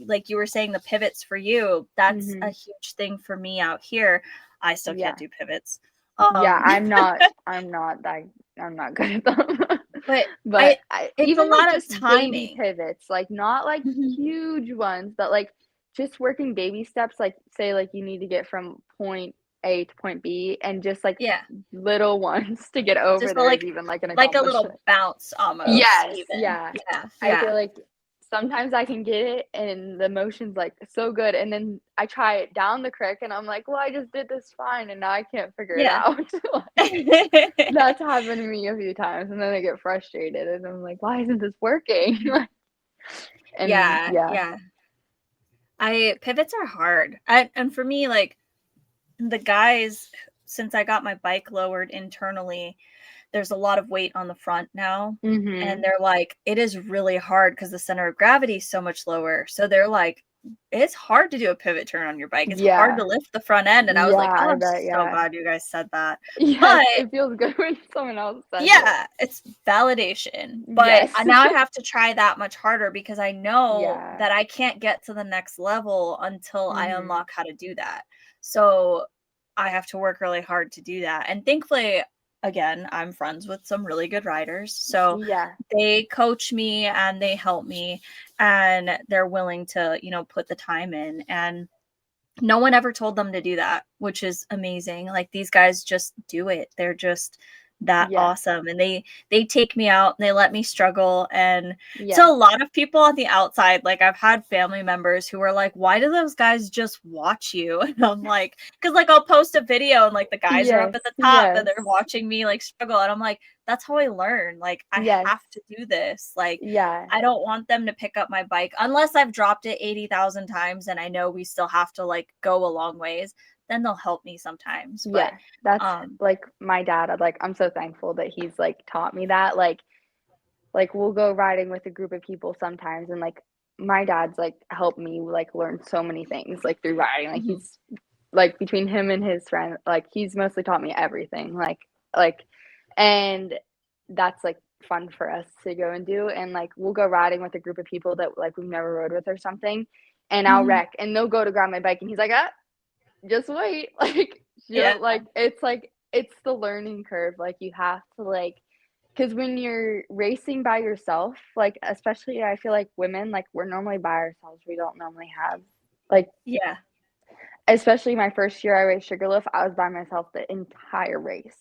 like you were saying the pivots for you, that's a Mhm. huge thing for me out here. I still can't Yeah. do pivots. Yeah, Um I'm not good at them. but But I I it's a even like lot of just baby timing. pivots, like not like Mhm. huge ones, but like just working baby steps, like say like you need to get from point A to point B and just like Yeah. little ones to get over Just a, there is even like an like a little accomplishment. bounce almost Yes, even. yeah. Yeah, I feel yeah, like sometimes I can get it and the motion's like so good, and then I try it down the creek and I'm like, well, I just did this fine and now I can't figure it yeah. out. Like, that's happened to me a few times, and then I get frustrated and I'm like, why isn't this working? And Yeah, yeah. yeah. I pivots are hard. And for me, like the guys, since I got my bike lowered internally, there's a lot of weight on the front now. And Mhm. they're like, it is really hard because the center of gravity is so much lower. So they're like, it's hard to do a pivot turn on your bike. It's hard Yeah. to lift the front end. And I was Yeah, like, oh, I I'm bet, so yeah. glad you guys said that. Yes, But it feels good when someone else says it. yeah, it's validation, but Yes. now I have to try that much harder because I know Yeah. that I can't get to the next level until I Mhm. unlock how to do that. So, I have to work really hard to do that, and thankfully, again, I'm friends with some really good riders, so Yeah. they coach me and they help me, and they're willing to, put the time in, and no one ever told them to do that, which is amazing. Like these guys just do it. They're just that Yeah. awesome and they take me out and they let me struggle and Yeah. so a lot of people on the outside like I've had family members who are like why do those guys just watch you and I'm like cuz like I'll post a video and like the guys are up Yes. at the top and they're Yes. watching me like struggle and I'm like that's how I learn. Like I Yes. have to do this. Like Yeah. I don't want them to pick up my bike unless I've dropped it 80,000 times and I know we still have to like go a long ways, then they'll help me sometimes. But Yeah. That's um like my dad, I'm so thankful that he's like taught me that. Like we'll go riding with a group of people sometimes, and like my dad's like helped me like learn so many things like through riding. Like mhm, he's like between him and his friend, like he's mostly taught me everything. Like and that's like fun for us to go and do. And like we'll go riding with a group of people that like we've never rode with or something, and I'll mhm, wreck and they'll go to grab my bike and he's like, ah, just wait. yeah, It's the learning curve. Like you have to like because when you're racing by yourself, like especially I feel like women, like we're normally by ourselves. We don't normally have like yeah, especially my first year I raced Sugarloaf, I was by myself the entire race.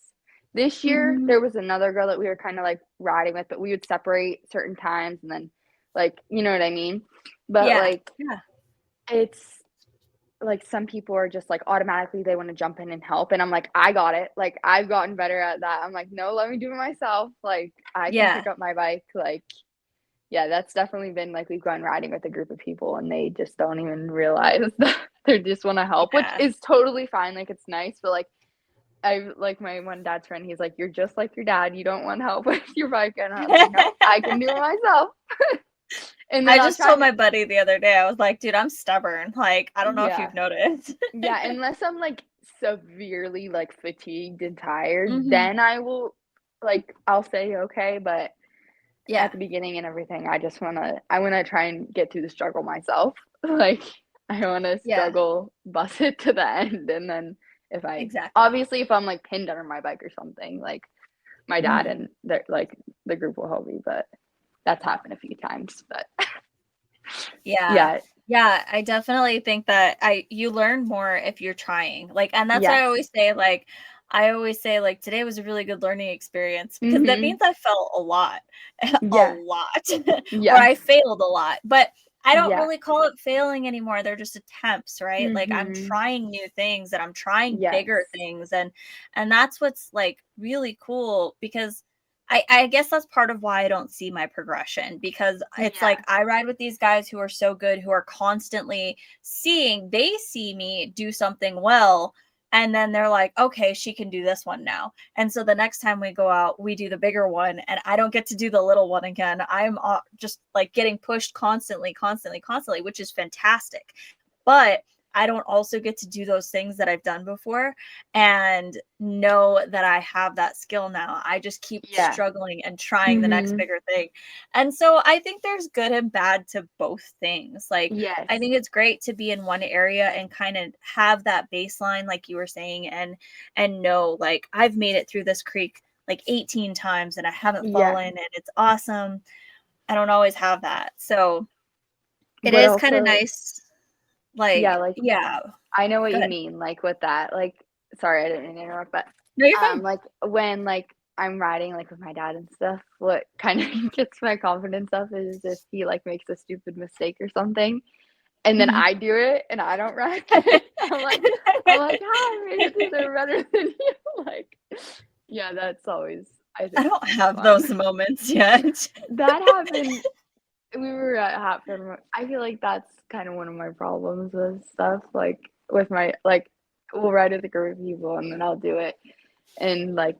This year mhm, there was another girl that we were kind of like riding with, but we would separate certain times and then like you know what I mean? But yeah, like yeah, it's like some people are just like automatically they want to jump in and help, and I'm like I got it, like I've gotten better at that. I'm like no, let me do it myself, like I can yeah, pick up my bike. Like yeah, that's definitely been like we've gone riding with a group of people and they just don't even realize that they just want to help, which yeah. is totally fine, like it's nice. But like I like my one dad's friend, he's like, you're just like your dad, you don't want help with your bike, and I was like no, I can do it myself. And I then I'll just try told to, my buddy the other day, I was like, dude, I'm stubborn. Like, I don't know if yeah. you've noticed. Yeah, unless I'm, like, severely, like, fatigued and tired, Hmm. then I will like, I'll say, "Okay," but at Yeah. the beginning and everything, I wanna try and get through the struggle myself. Like, I wanna Yeah. struggle, bust it to the end, and then if I Exactly. obviously, if I'm, like, pinned under my bike or something, like, my dad Hmm. and the group will help me, but that's happened a few times, but Yeah. yeah. Yeah, I definitely think that you learn more if you're trying. Like, and that's what Yes. I always say like today was a really good learning experience because that means Mhm. I felt a lot. A Yeah. lot. Or Yeah. I failed a lot. But I don't Yeah. really call it failing anymore. They're just attempts, right? Like I'm Mhm. trying new things and I'm trying bigger Yes. things and that's what's like really cool because I guess that's part of why I don't see my progression because it's like Yeah. I ride with these guys who are so good, who are constantly they see me do something well. And then they're like, okay, she can do this one now. And so the next time we go out, we do the bigger one, and I don't get to do the little one again. I'm just like getting pushed constantly, constantly, constantly, which is fantastic. But I don't also get to do those things that I've done before and know that I have that skill now. I just keep Yeah. struggling and trying the next Mhm. bigger thing. And so I think there's good and bad to both things. Like, I Yes. think it's great to be in one area and kind of have that baseline, like you were saying, and know, like, I've made it through this creek like 18 times and I haven't Yeah. fallen and it's awesome. I don't always have that. So it But is kind of also nice. yeah, Like, like, yeah, I know what you good. mean, like, with that, like sorry, I didn't mean to interrupt, but, No, you're fine. like, when, like, I'm riding, like, with my dad and stuff, what kinda Mhm. gets my confidence up is if he, like, makes a stupid mistake or something, and then Mhm. I do it and I don't wreck. I'm like, "How I made it through there better than you." Like, yeah, that's always, I I think, don't have fun. those moments yet. That happened we were at Hatfield. I feel like that's kind of one of my problems with stuff, like, with my like, we'll ride with a group of people, and then I'll do it, and, like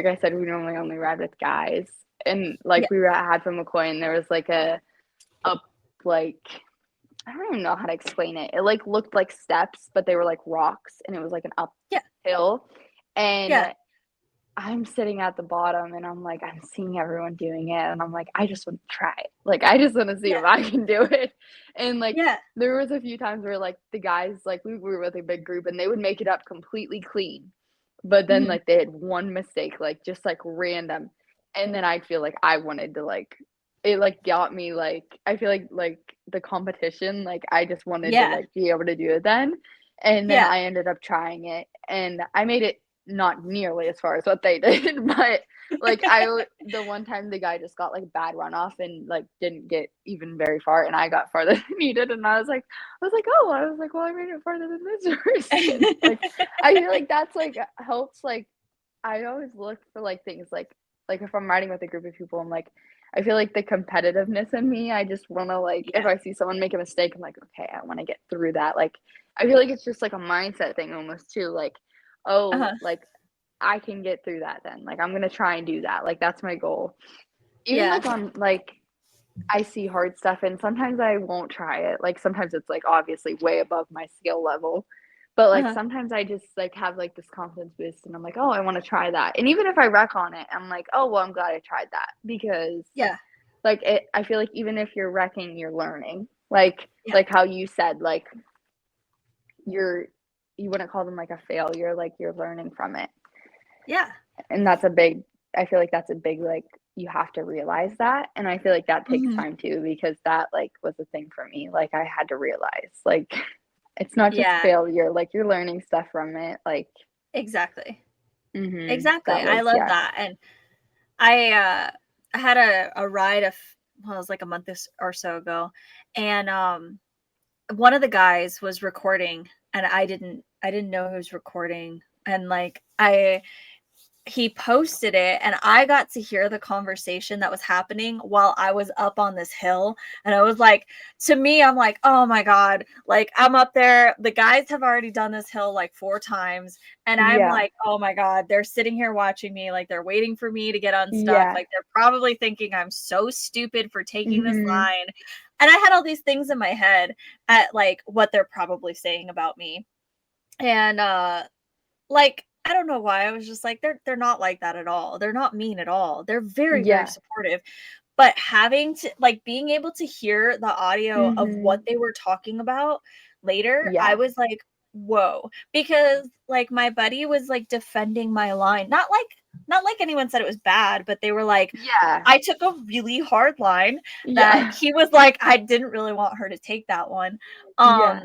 I said, we normally only ride with guys, and, Yeah, like, we were at Hatfield McCoy, and there was, like, a like, I don't even know how to explain it. It, like, looked like steps, but they were, like, rocks, and it was, like, an yeah, uphill, yeah, and I'm sitting at the bottom and I'm like, I'm seeing everyone doing it, and I'm like, I just want to try it. Like, I just want to see yeah, if I can do it. And like, yeah, there was a few times where like the guys, like we were with a big group and they would make it up completely clean. But then mhm, like they had one mistake, like just like random. And then I'd feel like I wanted to like it like got me like I feel like the competition, like I just wanted to yeah, like be able to do it then. And then yeah, I ended up trying it and I made it not nearly as far as what they did, but, like, the one time the guy just got, like, bad runoff and, like, didn't get even very far, and I got farther than he did, and "Oh," I was like, "Well, I made it farther than this person." Like, I feel like that's, like, helps, like I always look for, like, things like, if I'm riding with a group of people, I'm like I feel like the competitiveness in me, I just wanna, like if yeah, I see someone make a mistake, I'm like, "Okay, I wanna get through that." Like, I feel like it's just, like, a mindset thing almost too, like, "Oh, uh-huh, like, I can get through that then. Like, I'm gonna try and do that." Like, that's my goal. Even, yeah, like, on like, I see hard stuff and sometimes I won't try it. Like, sometimes it's, like, obviously way above my skill level. But, like, uh-huh, sometimes I just, like, have, like, this confidence boost and I'm like, "Oh, I wanna try that." And even if I wreck on it, I'm like, "Oh, well, I'm glad I tried that." Because, yeah, like, I feel like even if you're wrecking, you're learning. yeah, Like how you said, like, you're you wouldn't call them, like, a failure, like, you're learning from it. yeah, And that's a big I feel like that's a big, like, you have to realize that, and I feel like that takes mhm, time too because that, like, was a thing for me, like, I had to realize, like, it's not just yeah, failure, like, you're learning stuff from it, like exactly, that exactly, I was love yeah. that, and I had a ride well, it was like a month or so ago, and, one of the guys was recording, and I didn't know he was recording, and, like, he posted it and I got to hear the conversation that was happening while I was up on this hill. And I was like, to me, I'm like, oh my God, like I'm up there. The guys have already done this hill like 4 times. And I'm Yeah. like, oh my God, they're sitting here watching me. Like they're waiting for me to get unstuck. Yeah. Like they're probably thinking I'm so stupid for taking this Mhm. line. And I had all these things in my head at like what they're probably saying about me. And like I don't know why I was just like they're not like that at all. They're not mean at all. They're very, very Yeah. supportive. But having to like being able to hear the audio of what Mhm. they were talking about later, I Yeah. was like, "Whoa." Because like my buddy was like defending my line. Not like anyone said it was bad, but they were like, Yeah. I took a really hard line that Yeah. he was like, I didn't really want her to take that one. Yeah.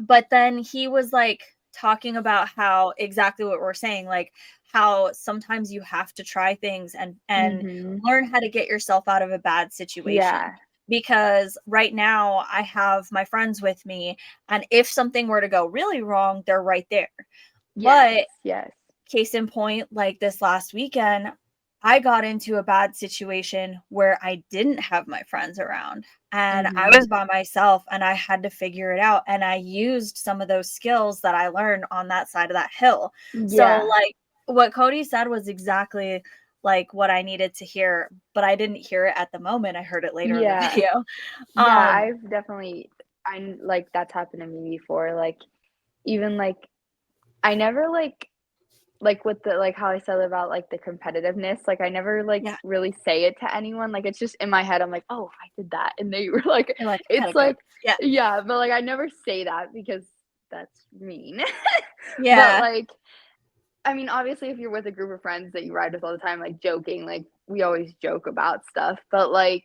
But then he was like talking about how exactly what we're saying, like how sometimes you have to try things and Mhm. learn how to get yourself out of a bad situation. Yeah. Because right now I have my friends with me, and if something were to go really wrong, they're right there. Yes. But Yes. case in point, like this last weekend, I got into a bad situation where I didn't have my friends around and I Mhm. was by myself and I had to figure it out. And I used some of those skills that I learned on that side of that hill. So, Yeah. like, what Cody said was exactly like what I needed to hear, but I didn't hear it at the moment. I heard it later in the Yeah. video. Yeah, Um, I've definitely I like that's happened to me before. Like even like I never like with the like how I said about like the competitiveness, like I never like yeah, really say it to anyone. Like it's just in my head. I'm like, "Oh, I did that." And they were like you're like, I it's gotta go. like Yeah. yeah, but like I never say that because that's mean. But Yeah. like I mean, obviously if you're with a group of friends that you ride with all the time, like joking, like we always joke about stuff, but like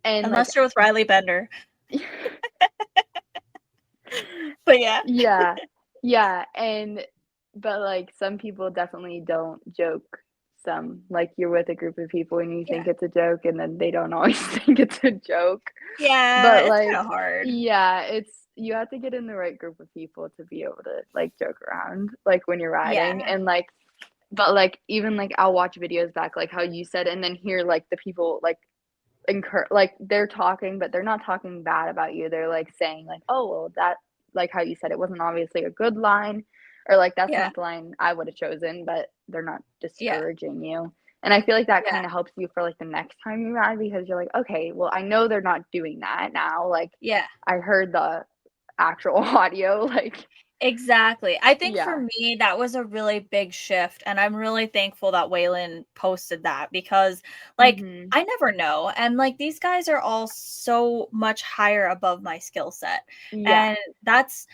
and like Unless you're with Riley Bender. But yeah. yeah. Yeah, and but, like, some people definitely don't joke some. Like, you're with a group of people and you Yeah. think it's a joke, and then they don't always think it's a joke. Yeah, But, it's like kinda hard. yeah, it's you have to get in the right group of people to be able to, like, joke around, like, when you're riding, Yeah. and, like but, like, even, like, I'll watch videos back, like how you said, and then hear, like, the people, like, they're talking, but they're not talking bad about you. They're, like, saying, like, "Oh, well, that" like how you said, "It wasn't obviously a good line," or, like, "That's Yeah. not the line I would have chosen," but they're not Yeah. discouraging you. And I feel like that Yeah. kinda helps you for, like, the next time you ride because you're like, "Okay, well, I know they're not doing that now." Like, Yeah. I heard the actual audio, like Exactly. I think for yeah. me, that was a really big shift, and I'm really thankful that Waylon posted that because, like, Mhm. I never know, and, like, these guys are all so much higher above my skill set, Yeah. and that's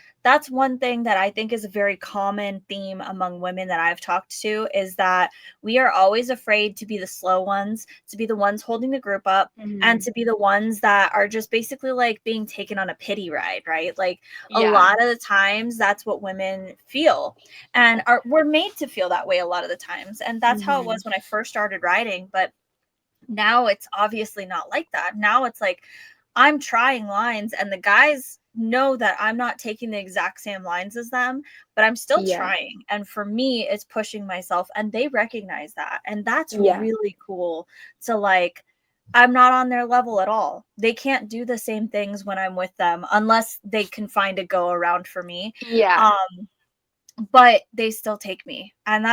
one thing that I think is a very common theme among women that I've talked to is that we are always afraid to be the slow ones, to be the ones holding the group up, and Mhm. to be the ones that are just basically, like, being taken on a pity ride, right? Like, a Yeah. lot of the times that's what women feel and are we're made to feel that way a lot of the times, and that's how it was Mhm. when I first started riding. But now it's obviously not like that. Now it's like I'm trying lines and the guys know that I'm not taking the exact same lines as them, but I'm still Yeah. trying. And for me, it's pushing myself and they recognize that. And that's Yeah. really cool to like I'm not on their level at all. They can't do the same things when I'm with them unless they can find a go around for me. Yeah. Um but they still take me, and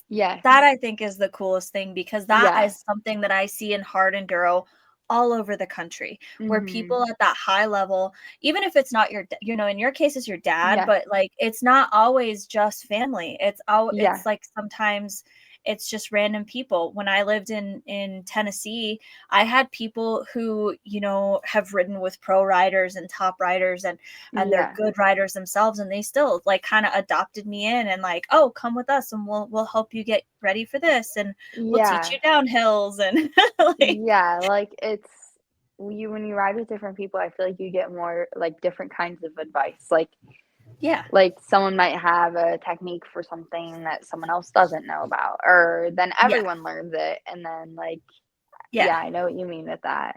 Yes. that I think is the coolest thing because that Yeah. is something that I see in hard enduro all over the country, where Mhm. people at that high level, even if it's not in your case, it's your dad, Yeah. but, like, it's not always just family. Yeah. It's, like, sometimes it's just random people. When I lived in Tennessee, I had people who, have ridden with pro riders and top riders and they're Yeah. good riders themselves and they still like kind of adopted me in and like, oh, come with us and we'll help you get ready for this and we'll teach you Yeah. downhills and like Yeah, like, it's when you ride with different people, I feel like you get more, like, different kinds of advice, yeah, someone might have a technique for something that someone else doesn't know about, or then yeah, everyone learns it, and then, like yeah. yeah, I know what you mean with that.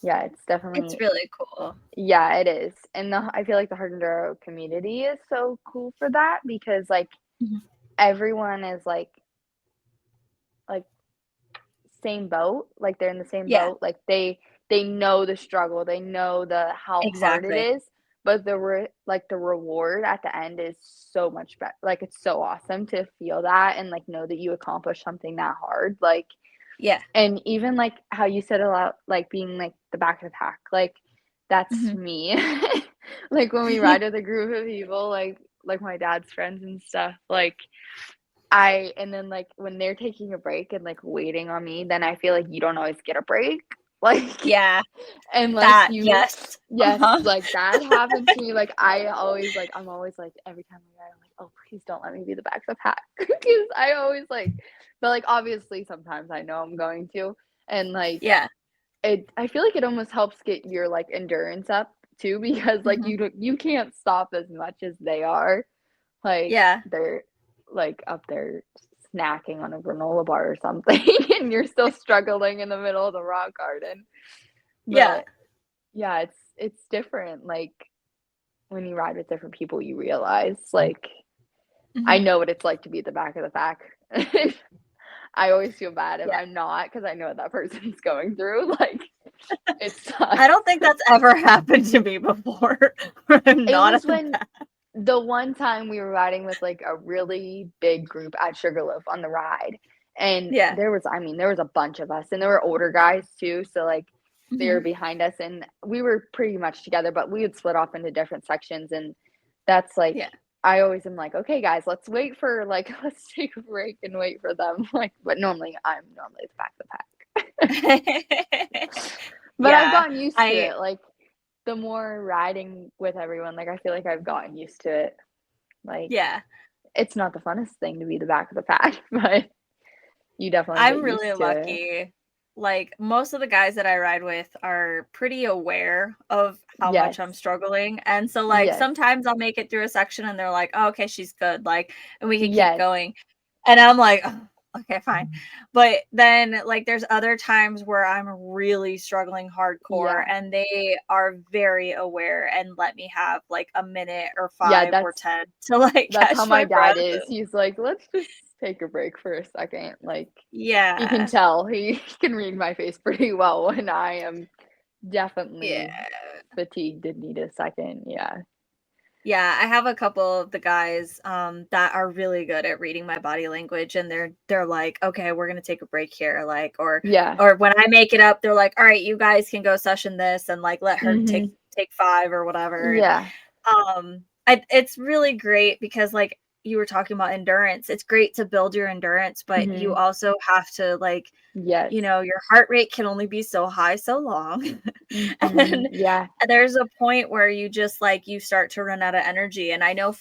Yeah, it's It's definitely really cool. yeah, it is, and I feel like the hard enduro community is so cool for that because, like, Mhm. everyone is, like same boat, like, they're in the same Yeah, boat, like, they know the struggle, they know the how hard it exactly. is, but the reward at the end is so much better. Like, it's so awesome to feel that and, like, know that you accomplished something that hard, like Yeah, and even, like, how you said about, like, being, like, the back of the pack. Like, that's Mhm. me. Like, when we ride with a group of people, like my dad's friends and stuff, like, and then, like, when they're taking a break and, like, waiting on me, then I feel like you don't always get a break. Like, Yeah, unless that you yes. yes, Uh-huh. like, that happens to me, like, I'm always like, every time we ride, I'm like, "Oh, please don't let me be the back of the pack," because I always, like but, like, obviously, sometimes I know I'm going to, and, like, Yeah. I feel like it almost helps get your, like, endurance up too because, like, Mhm. you can't stop as much as they are. Like, Yeah. they're, like, up there snacking on a granola bar or something, and you're still struggling in the middle of the rock garden. Yeah. But, yeah, it's different, like, when you ride with different people, you realize, like, I Mhm. know what it's like to be at the back of the pack. I always feel bad if Yeah. I'm not because I know what that person's going through, like, it I sucks. don't think that's ever happened to me before where I'm It not was at the when back. the one time we were riding with, like, a really big group at Sugarloaf on the ride, and Yeah. there was a bunch of us, and there were older guys too, so, like, they were Mhm. behind us, and we were pretty much together, but we would split off into different sections, and that's, like Yeah. I always am like, "Okay, guys, let's wait for, like let's take a break and wait for them," like, but normally, I'm normally at the back of the pack. But I've Yeah. gotten used to I it, like, the more riding with everyone, like, I feel like I've gotten used to it. Like, yeah. it's not the funnest thing to be the back of the pack, but you definitely I'm get really used to it. lucky. Like, most of the guys that I ride with are pretty aware of how much Yes. I'm struggling, and so, like, Yes. sometimes I'll make it through a section and they're like, "Oh, okay, she's good," like, and we can keep Yes. going, and I'm like, "Oh, okay, fine." But then, like, there's other times where I'm really struggling hardcore, Yeah. and they are very aware and let me have, like, a minute or Yeah, 5 or 10 to, like, that's how catch my my breath dad is. and He's like, "Let's just take a break for a second." Like, you can yeah. tell he can read my face pretty well when I am Yeah. definitely fatigued and need a second. Yeah. Yeah, I have a couple of the guys, that are really good at reading my body language, and they're like, "Okay, we're gonna take a break here," like, Yeah. or when I make it up, they're like, "All right, you guys can go session this and, like, let her take Mhm. take 5 or whatever," and, Yeah. it's really great because, like, you were talking about endurance, it's great to build your endurance, but you Mhm. also have to, like, Yes. your heart rate can only be so high so long. Mhm. And Yeah. there's a point where you just like you start to run out of energy. And I know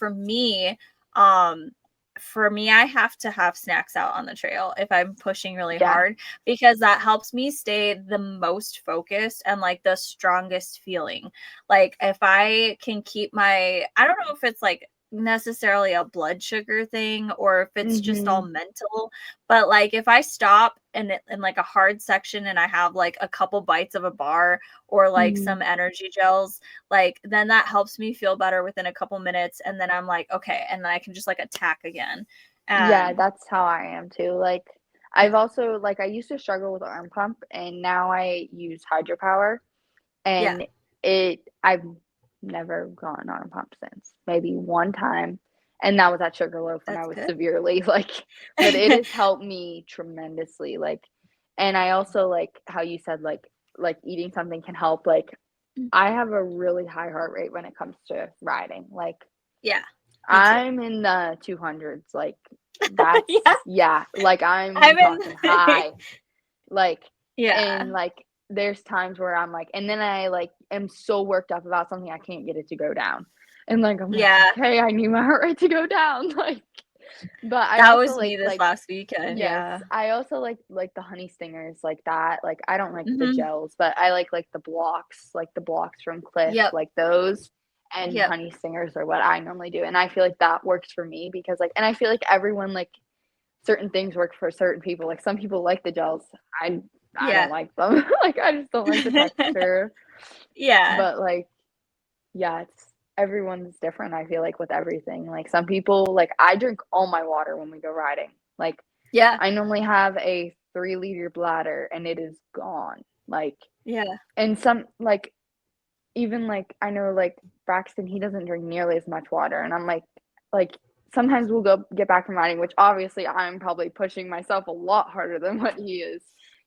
um, for me, I have to have snacks out on the trail if I'm pushing really Yeah. hard because that helps me stay the most focused and like the strongest feeling. Like if I can keep I don't know if it's like necessarily a blood sugar thing or if it's just all Mhm. mental, but, like, if I stop in, like, a hard section and I have, like, a couple bites of a bar or, like, Mhm. some energy gels, like, then that helps me feel better within a couple minutes, and then I'm like, "Okay," and then I can just, like, attack again. Yeah, Um, that's how I am too. Like, I've yeah, also like I used to struggle with arm pump and now I use hydropower yeah, and I've never gone on a pump since. Maybe one time and that was at Sugarloaf when I that's was good. severely like but it has helped me tremendously. Like and I also like how you said like eating something can help. Like Mm, I have a really high heart rate when it comes to riding. Like yeah, me too. I'm in the 200s, like, that's Yeah, yeah, like, I'm I'm talking in high, like and, Yeah, like, there's times where I'm like and then I, like, am so worked up about something I can't get it to go down, and, like, I'm like, yeah, "Okay, I need my heart rate to go down," like but I that also was me this last weekend, yes, yeah. I also like the honey stingers like that, like, I don't like the Mhm. gels, but I like the blocks from Cliff, Yep, like those, and yep, honey stingers are what I normally do, and I feel like that works for me because, like and I feel like everyone, like certain things work for certain people, like, some people like the gels, I yeah. don't like them, like, I just don't like the texture, Yeah, but, like, yeah, it's everyone's different, I feel like, with everything, like, some people like, I drink all my water when we go riding, like, yeah, I normally have a 3-liter bladder and it is gone, like yeah. and some like, even, like, I know, like, Braxton, he doesn't drink nearly as much water, and I'm like, sometimes we'll go get back from riding, which obviously I'm probably pushing myself a lot harder than what he is,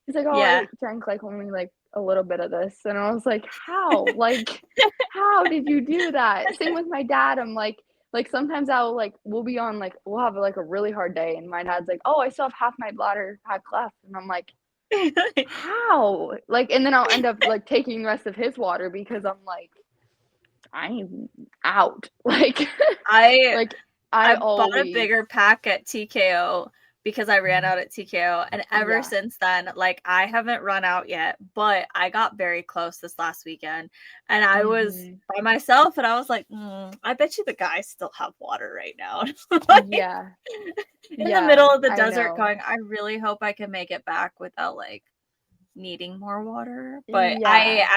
He's like, "Oh, Yeah. I drank, like, only, like, a little bit of this," and I was like, "How? Like, how did you do that?" Same with my dad, I'm like, sometimes I'll, like we'll be on, like we'll have, like, a really hard day, and my dad's like, "Oh, I still have half my bladder pack left," and I'm like, "How?" Like, and then I'll end up, like, taking the rest of his water because I'm like, "I'm out." I Like, I I bought a always bigger pack at TKO because I ran out at TKO, and ever yeah. since then, like, I haven't run out yet, but I got very close this last weekend, and I was Mhm. by myself, and I was like, I bet you the guys still have water right now." Like, Yeah. in the Yeah, middle of the I desert know. going, "I really hope I can make it back without, like, needing more water," but Yeah. I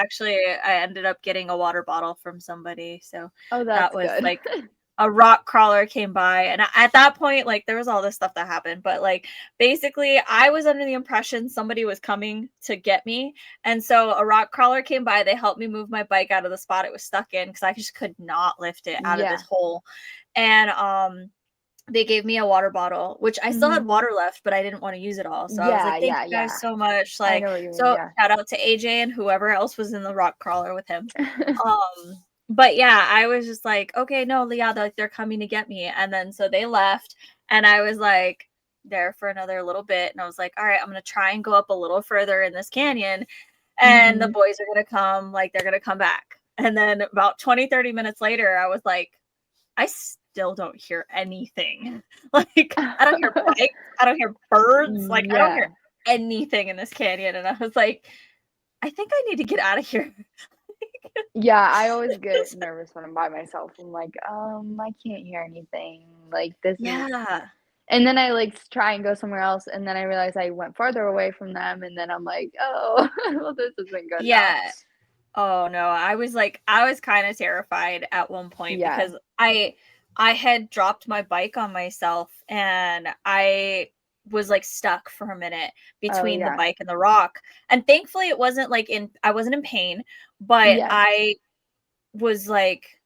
ended up getting a water bottle from somebody, so Oh, that that's was, good. like a rock crawler came by, and at that point, like, there was all this stuff that happened, but, like, basically, I was under the impression somebody was coming to get me, and so a rock crawler came by, they helped me move my bike out of the spot it was stuck in because I just could not lift it out of this Yeah. hole, and, they gave me a water bottle, which I still had Mhm. water left, but I didn't wanna use it all, so I was Yeah, like, "Thank yeah, you guys yeah. so much," I like, know what you mean, so yeah. shout out to AJ and whoever else was in the rock crawler with him. But yeah, I was just like, "Okay, no, Leah, they're coming to get me," and then so they left, and I was, like, there for another little bit, and I was like, "Alright, I'm gonna try and go up a little further in this canyon, and the Mhm. boys are gonna come, like, they're gonna come back." And then about 20, 30 minutes later, I was like, I still don't hear anything. Like, I don't hear bikes, I don't hear birds, like, I don't hear Yeah. anything in this canyon, and I was like, "I think I need to get out of here." Yeah, I always get This nervous when I'm by myself. I'm like, I can't hear anything, like, this is" Yeah. and then I, like, try and go somewhere else, and then I realize I went farther away from them, and then I'm like, "Oh, well, this isn't good now." Yeah. Oh, no, I was kinda terrified at one point Yeah. because I had dropped my bike on myself, and I was, like, stuck for a minute Oh, between the yeah. bike and the rock, and thankfully, I wasn't in pain, but Yeah. I was, like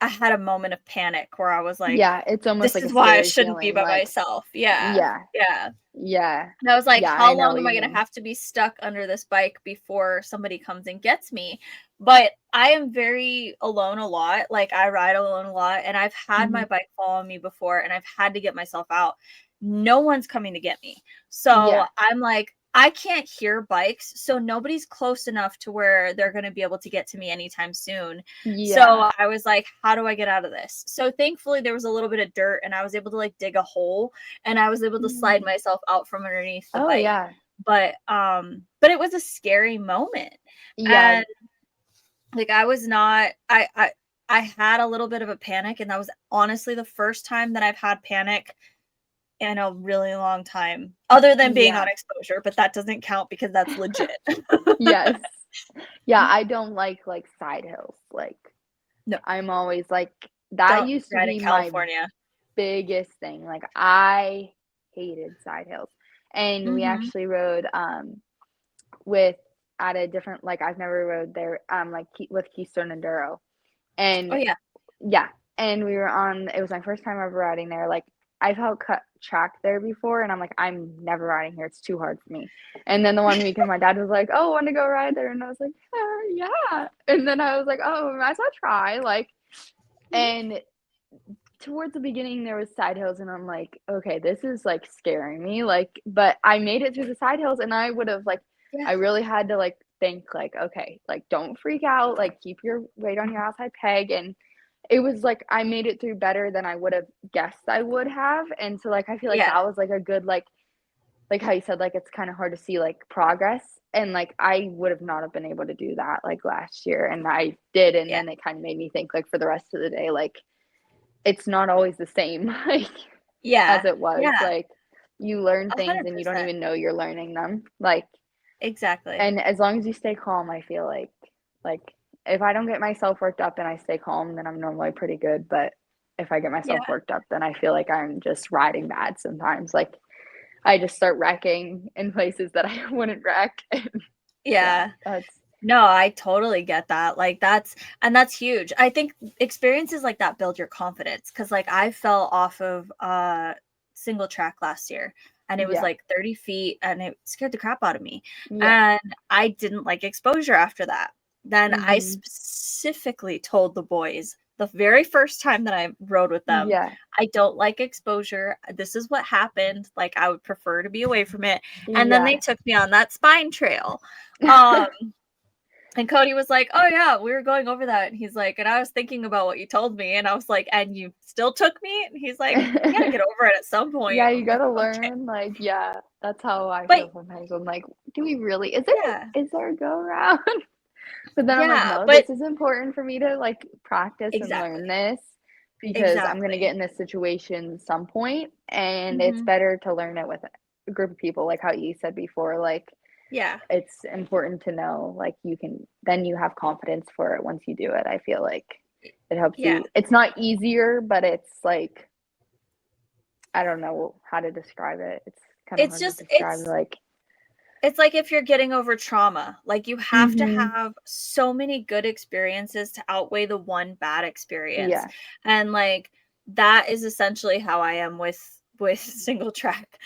I had a moment of panic where I was like, Yeah, it's almost "This like a is why I scary shouldn't be feeling, by like myself." Yeah, yeah, yeah. yeah, And I was like, yeah, I "How know long what am you I gonna mean. have to be stuck under this bike before somebody comes and gets me?" But I am very alone a lot, like, I ride alone a lot, and I've had my Mhm. bike fall on me before, and I've had to get myself out. No one's coming to get me. So, Yeah. I'm like, I can't hear bikes, so nobody's close enough to where they're gonna be able to get to me anytime soon. Yeah. So, I was like, "How do I get out of this?" So, thankfully, there was a little bit of dirt, and I was able to, like, dig a hole, and I was able to slide Mm. myself out from underneath the Oh, bike. yeah. But it was a scary moment, Yeah. and, like, I was not I had a little bit of a panic, and that was honestly the first time that I've had panic in a really long time, other than being on Yeah. exposure, but that doesn't count because that's legit. Yes. Yeah, I don't like, side hills, like, No, I'm always like that don't used to ride in be my California. biggest thing, like, I hated side hills, and we Mhm. actually rode, with at a different like, I've never rode there, like, with Keystone Enduro, Oh, and yeah. yeah, and we were on it was my first time ever riding there, like, I've held cut track there before, and I'm like, "I'm never riding here, it's too hard for me." And then the one weekend, my dad was like, "Oh, wanna go ride there?" And I was like, yeah." And then I was like, "Oh, we might as well try," like and towards the beginning, there was side hills, and I'm like, "Okay, this is, like, scaring me," like, but I made it through the side hills, and I would've, like Yeah. I really had to, like, think, like, "Okay, like, don't freak out, like, keep your weight on your outside peg," and it was like I made it through better than I would've guessed I would have, and so, like, I feel like Yeah. that was, like, a good, like how you said, like, it's kinda hard to see, like, progress, and, like, I would've not have been able to do that, like, last year, and I did, and Yeah. then it kinda made me think, like, for the rest of the day, like, it's not always the same, like, as Yeah. it was, Yeah. like, you learn things and you don't 100%. even know you're learning them, like Exactly. and as long as you stay calm, I feel like, if I don't get myself worked up and I stay calm, then I'm normally pretty good, but if I get myself Yeah. worked up, then I feel like I'm just riding bad sometimes, like, I just start wrecking in places that I wouldn't wreck, and yeah, Yeah. that's No, I totally get that. Like that's huge. I think experiences like that build your confidence because like I fell off of single track last year. and it was Yeah. like 30 feet, and it scared the crap out of me. Yeah. And I didn't like exposure after that. Then I Mhm. specifically told the boys the very first time that I rode with them, Yeah. I don't like exposure. This is what happened. Like, I would prefer to be away from it. And then they Yeah. took me on that spine trail. Um, and Cody was like, "Oh yeah, we were going over that." And he's like, "And I was thinking about what you told me." And I was like, "And you still took me?" And he's like, "You gotta get over it at some point." Yeah, you I'm like, gotta "Okay." learn, like, yeah, that's how I But feel sometimes. I'm like, "Do we really yeah, is there a go around?" But then I'm like, yeah, "No, but this is important for me to, like, practice and learn exactly, this because I'm gonna get exactly. in this situation some point, and it's Hmm. better to learn it with a group of people," like how you said before, like, Yeah, it's important to know, like, you can then you have confidence for it once you do it, I feel like it helps yeah. you it's not easier, but it's like I don't know how to describe it. It's kinda It's hard to just describe, like it's like if you're getting over trauma, like you have to mhm. have so many good experiences to outweigh the one bad experience. Yeah. And like that is essentially how I am with single track.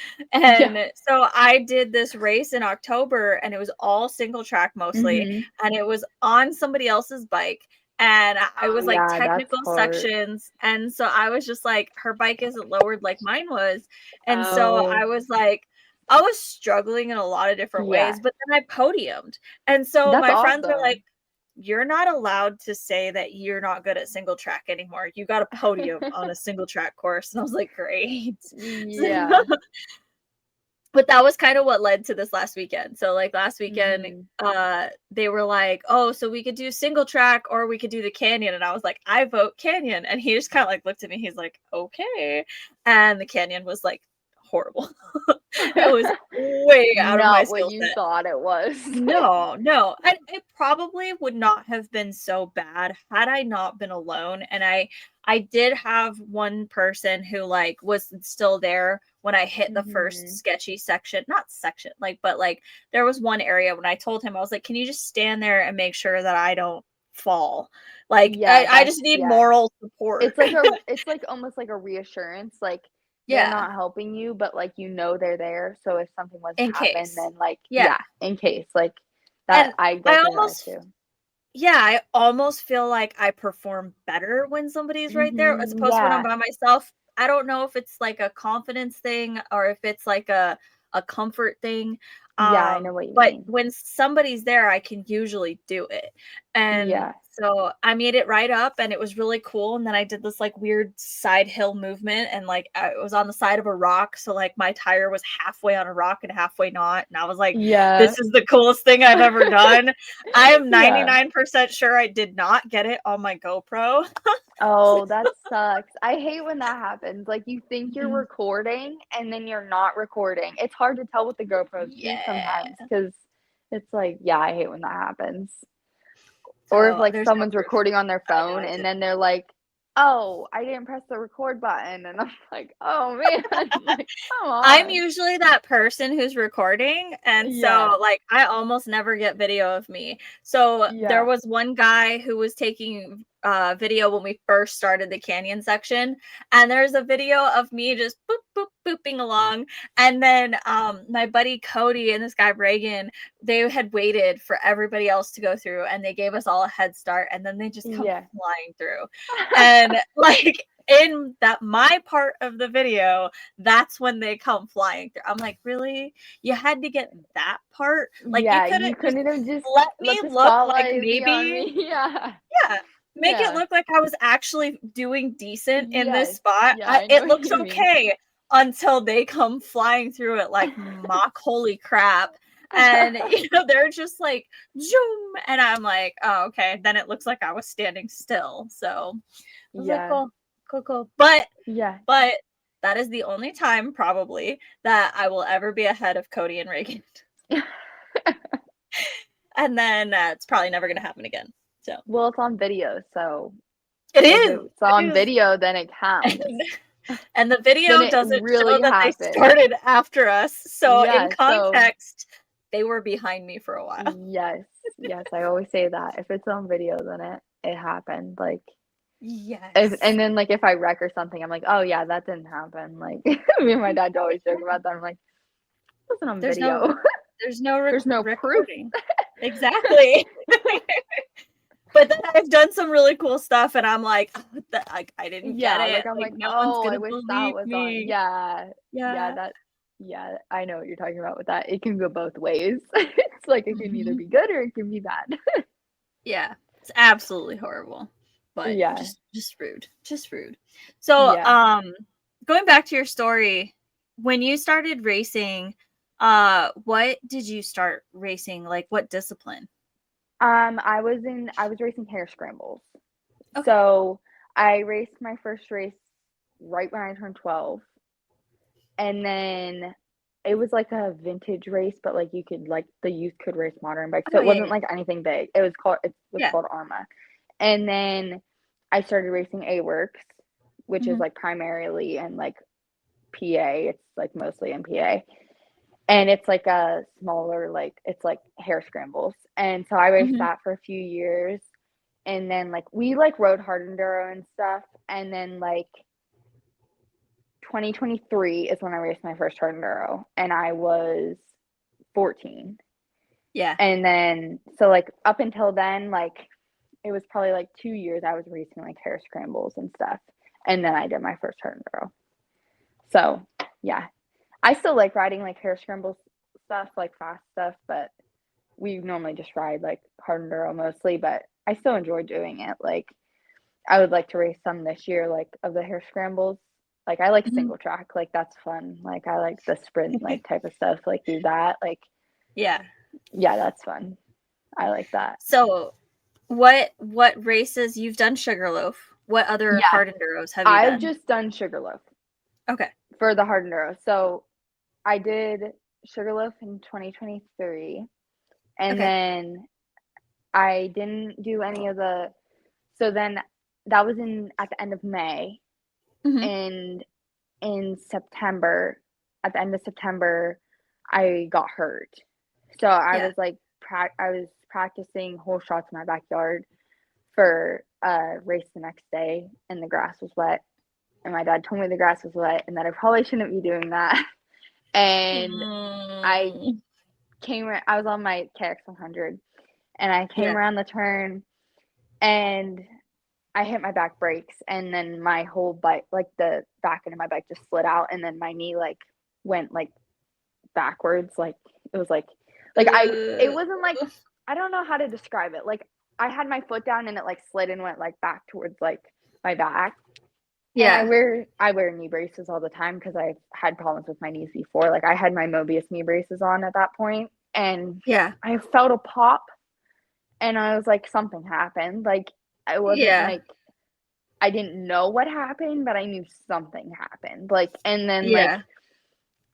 Yeah. And so I did this race in October, and it was all single track mostly, Mhm. and it was on somebody else's bike. And I Oh, was like yeah, that's technical hard. sections. And so I was just like, her bike isn't lowered like mine was. And so Oh, I was like, I was struggling in a lot of different yeah. ways, but then I podiumed. And so That's my friends were like, awesome. "You're not allowed to say that you're not good at single track anymore. You got a podium on a single track course." And I was like, "Great." So, Yeah. but that was kind of what led to this last weekend. So like last weekend, Mhm. they were like, "Oh, so we could do single track or we could do the canyon." And I was like, "I vote canyon." And he just kind of like looked at me. He's like, "Okay." And the canyon was like horrible. It was way out of my Not what skill you set. thought it was. No, no, and it probably would not have been so bad had I not been alone, and I did have one person who, like, was still there when I hit the first Mhm. sketchy section, not section, like, but, like, there was one area when I told him, I was like, "Can you just stand there and make sure that I don't fall?" Like, Yeah, I that's just need yeah. moral support. It's like almost like a reassurance, like, they're Yeah, not helping you, but, like, you know they're there, so if something was to in happen, case. then, like Yeah, yeah, in case, like, that and I go I through that almost too. Yeah, I almost feel like I perform better when somebody's right there as Mhm, opposed to when I'm yeah. by myself. I don't know if it's like a confidence thing or if it's like a comfort thing. Yeah, I know what you But mean. when somebody's there, I can usually do it. And Yeah. so I made it right up, and it was really cool. And then I did this like weird side hill movement, and like I was on the side of a rock. So like my tire was halfway on a rock and halfway not. And I was like, Yeah. this is the coolest thing I've ever done. I am Yeah. 99% sure I did not get it on my GoPro. Oh, that sucks. I hate when that happens, like, you think you're Mhm. recording, and then you're not recording. It's hard to tell with the GoPros too sometimes Yeah. because it's like yeah, I hate when that happens. Or if, So like, there's no someone's proof. recording on their I know phone I and did. then they're like, "Oh, I didn't press the record button," and I'm like, "Oh, man." Like, "Come I'm on." usually that person who's recording, and Yeah. so, like, I almost never get video of me. So, there Yeah. was one guy who was taking, video when we first started the canyon section, and there's a video of me just boop, boop, booping along, and then, my buddy Cody and this guy Reagan, they had waited for everybody else to go through, and they gave us all a head start, and then they just come Yeah. flying through. And, like, in that my part of the video, that's when they come flying through. I'm like, "Really? You had to get that part? Like, you Yeah, you couldn't just couldn't have just let let me the look like spotlight be on maybe." me. Yeah. Yeah, make it Yeah. look like I was actually doing decent in this Yes. spot. Yeah, I know It what looks you mean. okay until they come flying through it like mock holy crap. And, they're just like, "Zoom," and I'm like, "Oh, okay." Then it looks like I was standing still. So, I was like, Yeah. "Cool, cool, cool." Yeah. But that is the only time probably that I will ever be ahead of Cody and Reagan. And then it's probably never gonna happen again. So Well, it's on video, so it if is. it's It on is. video, then it counts. And and the Then video it doesn't show really that they happened. started after us. So in Yeah, so context, they were behind me for a while. yes, yes, I always say that. If it's on video, then it happened, like, if Yes. and then, like, if I wreck or something, I'm like, "Oh, yeah, that didn't happen," like, me and my dad always joke about that, I'm like, wasn't on There's video. no There's no proof. recording. Exactly. But then I've done some really cool stuff, and I'm like, I didn't get it. Like I'm Like, like, no one's oh, I gonna wish that believe was on. me. Yeah, Yeah. I know what you're talking about with that. It can go both ways. It's like it can either be good or it can be bad. Yeah. It's absolutely horrible. But Yeah. just rude. Just rude. So, Yeah. going back to your story, when you started racing, what did you start racing? Like what discipline? I was racing hair scrambles. Okay. So I raced my first race right when I turned 12. And then it was like a vintage race, but like you could like the youth could race modern bikes. So Oh it yeah, wasn't yeah. like anything big. It was Yeah. called Arma. And then I started racing A Works, which is Mhm. like primarily in like PA. It's like mostly in PA. And it's like a smaller, like it's like hair scrambles. And so I raced Mhm. that for a few years. And then like we like rode hard enduro and stuff. And then like 2023 is when I raced my first hard enduro, and I was 14. Yeah. And then so like up until then, like it was probably like 2 years I was racing like hair scrambles and stuff. And then I did my first hard enduro. So yeah. I still like riding like hair scrambles stuff, like fast stuff, but we normally just ride like hard enduro mostly, but I still enjoy doing it. Like I would like to race some this year, like of the hair scrambles. Like I like Mhm. single track, like that's fun. Like I like the sprint like type of stuff, like do that. Like Yeah. yeah, that's fun. I like that. So, what races you've done Sugarloaf? What other Yeah, hard enduros have you I've done? just done Sugarloaf Okay. for the hard enduro. So I did Sugarloaf in 2023, and Okay. then I didn't do any of the. So then that was in at the end of May, Mhm. and in September, at the end of September, I got hurt. So I Yeah. was like, I was practicing hole shots in my backyard for a race the next day, and the grass was wet. And my dad told me the grass was wet and that I probably shouldn't be doing that. And I Mm. I was on my KX 100, and I came Yeah. around the turn and I hit my back brakes, and then my whole bike, like the back end of my bike, just slid out, and then my knee like went like backwards. Like it was it wasn't like, I don't know how to describe it. Like I had my foot down and it like slid and went like back towards like my back. And Yeah. I wear knee braces all the time because I've had problems with my knees before. Like I had my Mobius knee braces on at that point, and Yeah. I felt a pop, and I was like, something happened. Like I wasn't Yeah. like, I didn't know what happened, but I knew something happened. Like, and then like Yeah.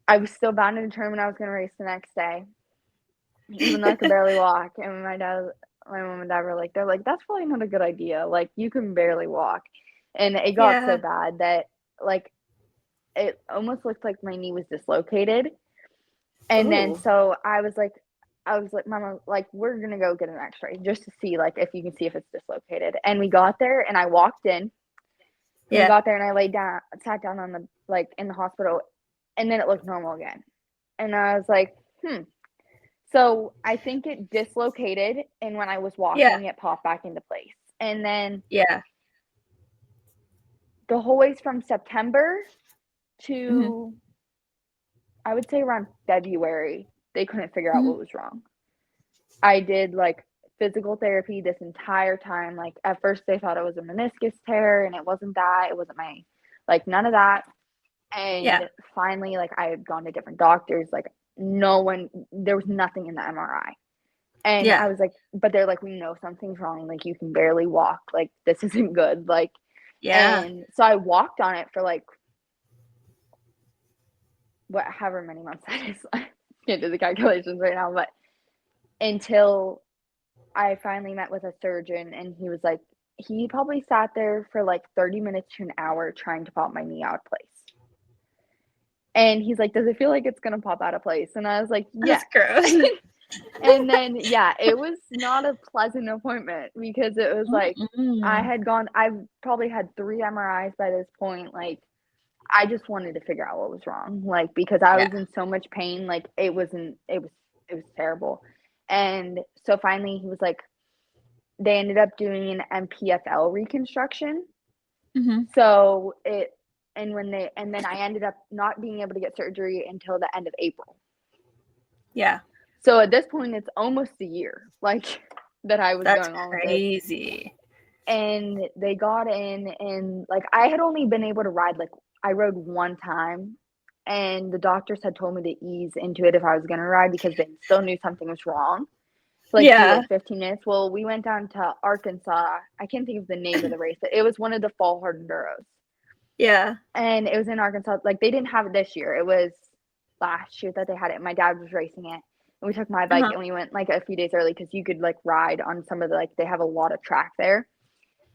I was still bound and determined I was going to race the next day, even though I could barely walk. And my mom and dad were like, they're like, that's probably not a good idea. Like, you can barely walk. And it got so Yeah. bad that like it almost looked like my knee was dislocated. And then Ooh. so I was like, Mama, like, we're gonna go get an X-ray just to see, like, if you can see if it's dislocated. And we got there, and I walked in, and we Yeah. got there, and I sat down on the like in the hospital, and then it looked normal again. And I was like, So I think it dislocated, and when I was Yeah. walking, it popped back into place. And then Yeah. the whole ways from September Mhm. to, I would say, around February, they couldn't figure out Mhm. what was wrong. I did like physical therapy this entire time. Like at first they thought it was a meniscus tear, and it wasn't that. It wasn't my, like, none of that. Yeah. And finally, like, I had gone to different doctors. Like there was nothing in the MRI. And Yeah. I was like, but they're like, we know something's wrong. Like you can barely walk. Like this isn't good. Like, Yeah. and so I walked on it for like however many months that is. I can't do the calculations right now, but until I finally met with a surgeon, and he was like, he probably sat there for like 30 minutes to an hour trying to pop my knee out of place. And he's like, does it feel like it's going to pop out of place? And I was like, That's yes. gross. And then, yeah, it was not a pleasant appointment because it was like, Mm-mm. I probably had 3 MRIs by this point. Like, I just wanted to figure out what was wrong, like, because I Yeah. was in so much pain, like, it was terrible. And so finally he was like, they ended up doing an MPFL reconstruction. Mhm. So and then I ended up not being able to get surgery until the end of April. Yeah. So at this point, it's almost a year, like, that I was That's going on with this. crazy. And they got in, and like, I had only been able to ride, like, I rode one time, and the doctors had told me to ease into it if I was going to ride because they still knew something was wrong. To, like, do Yeah. like 15 minutes. Well, we went down to Arkansas. I can't think of the name of the race, but it was one of the fall hard enduros. Yeah. And it was in Arkansas. Like, they didn't have it this year. It was last year that they had it. My dad was racing it. And we took my bike Uh-huh. and we went like a few days early because you could like ride on some of the, like, they have a lot of track there.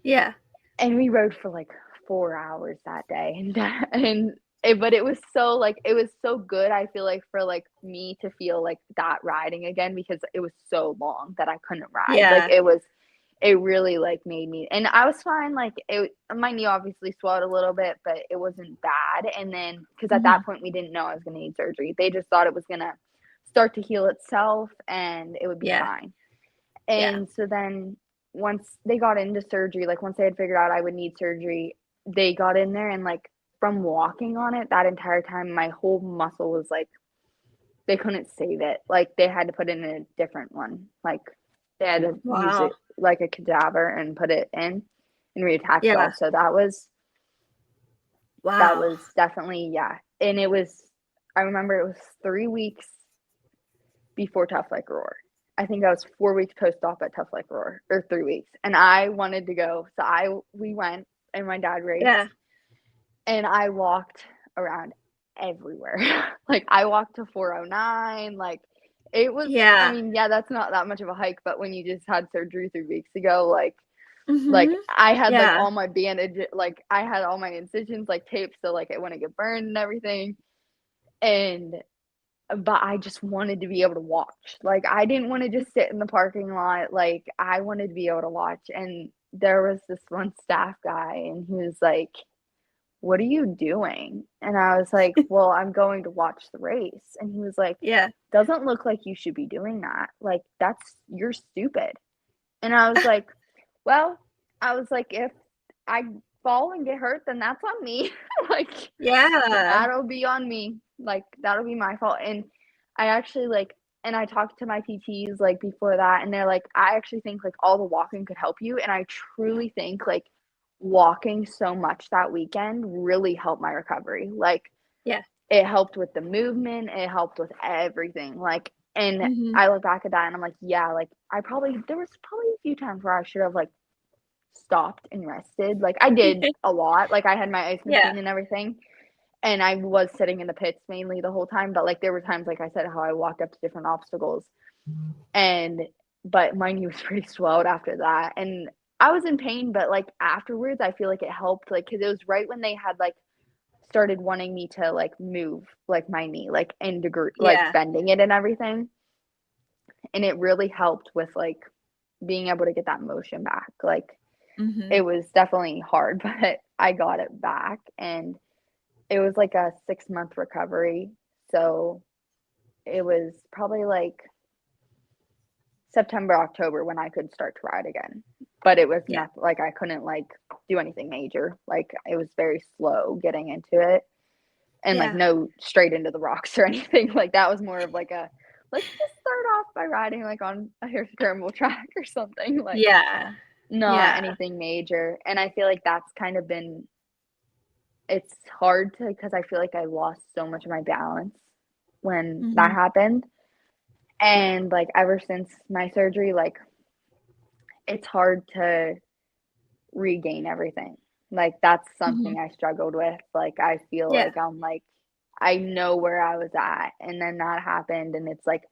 Yeah. And we rode for like 4 hours that day. But it was so, like, it was so good. I feel like for like me to feel like that riding again because it was so long that I couldn't ride. Like, Yeah. it really like made me, and I was fine. Like, my knee obviously swelled a little bit, but it wasn't bad. And then, because at Mhm. that point we didn't know I was going to need surgery. They just thought it was going to start to heal itself and it would be Yeah. fine. Yeah. And so then once they got into surgery, like once they had figured out I would need surgery, they got in there, and like from walking on it that entire time, my whole muscle was like, they couldn't save it. Like, they had to put in a different one. Like, they had to use Wow. it like a cadaver and put it in and reattach it all. Yeah. So that Wow. was definitely, yeah. And it was, I remember it was 3 weeks before Tough Like Roar. I think I was 4 weeks post-op at Tough Like Roar, or 3 weeks. And I wanted to go. So we went, and my dad Yeah. raced, and I walked around everywhere. Like, I walked to 409. Like, it was, I Yeah. mean, yeah, that's not that much of a hike, but when you just had surgery 3 weeks ago, like Mhm. I had like Yeah. all my bandage, like I had all my incisions like taped so like it wouldn't get burned and everything. And but I just wanted to be able to watch. Like, I didn't want to just sit in the parking lot. Like, I wanted to be able to watch. And there was this one staff guy, and he was like, "What are you doing?" And I was like, "Well, I'm going to watch the race." And he was like, Yeah. "Doesn't look like you should be doing that. Like, you're stupid." And I was like, "Well," I was like, "if I fall and get hurt, then that's on me." Like, Yeah. that'll be on me. Like, that'll be my fault. And I actually, like, and I talked to my PTs like before that, and they're like, I actually think like all the walking could help you. And I truly think like walking so much that weekend really helped my recovery. Like, Yeah. it helped with the movement, it helped with everything. Like, and Mhm. I look back at that and I'm like, yeah, like, there was probably a few times where I should have like stopped and rested. Like, I did a lot. Like, I had my ice Yeah. machine and everything, and I was sitting in the pits mainly the whole time. But like, there were times, like I said, how I walked up to different obstacles, and but my knee was pretty swelled after that, and I was in pain. But like afterwards, I feel like it helped, like, because it was right when they had like started wanting me to like move like my knee, like in degree, like Yeah. bending it and everything, and it really helped with like being able to get that motion back. Like, it Mhm. was definitely hard, but I got it back, and it was like a 6 month recovery. So it was probably like September, October when I could start to ride again. But it was Yeah. nothing, like, I couldn't like do anything major. Like, it was very slow getting into it, and like Yeah. no straight into the rocks or anything. Like, that was more of like a, let's just start off by riding like on a hair scramble track or something. Like, Yeah. not Yeah. anything major. And I feel like that's kind of been, it's hard to, because I feel like I lost so much of my balance when that Mhm. happened. And like ever since my surgery, like, it's hard to regain everything. Like, that's Mhm. something I struggled with. Like, I feel Yeah. like I'm like, I know where I was at, and then that happened, and it's like,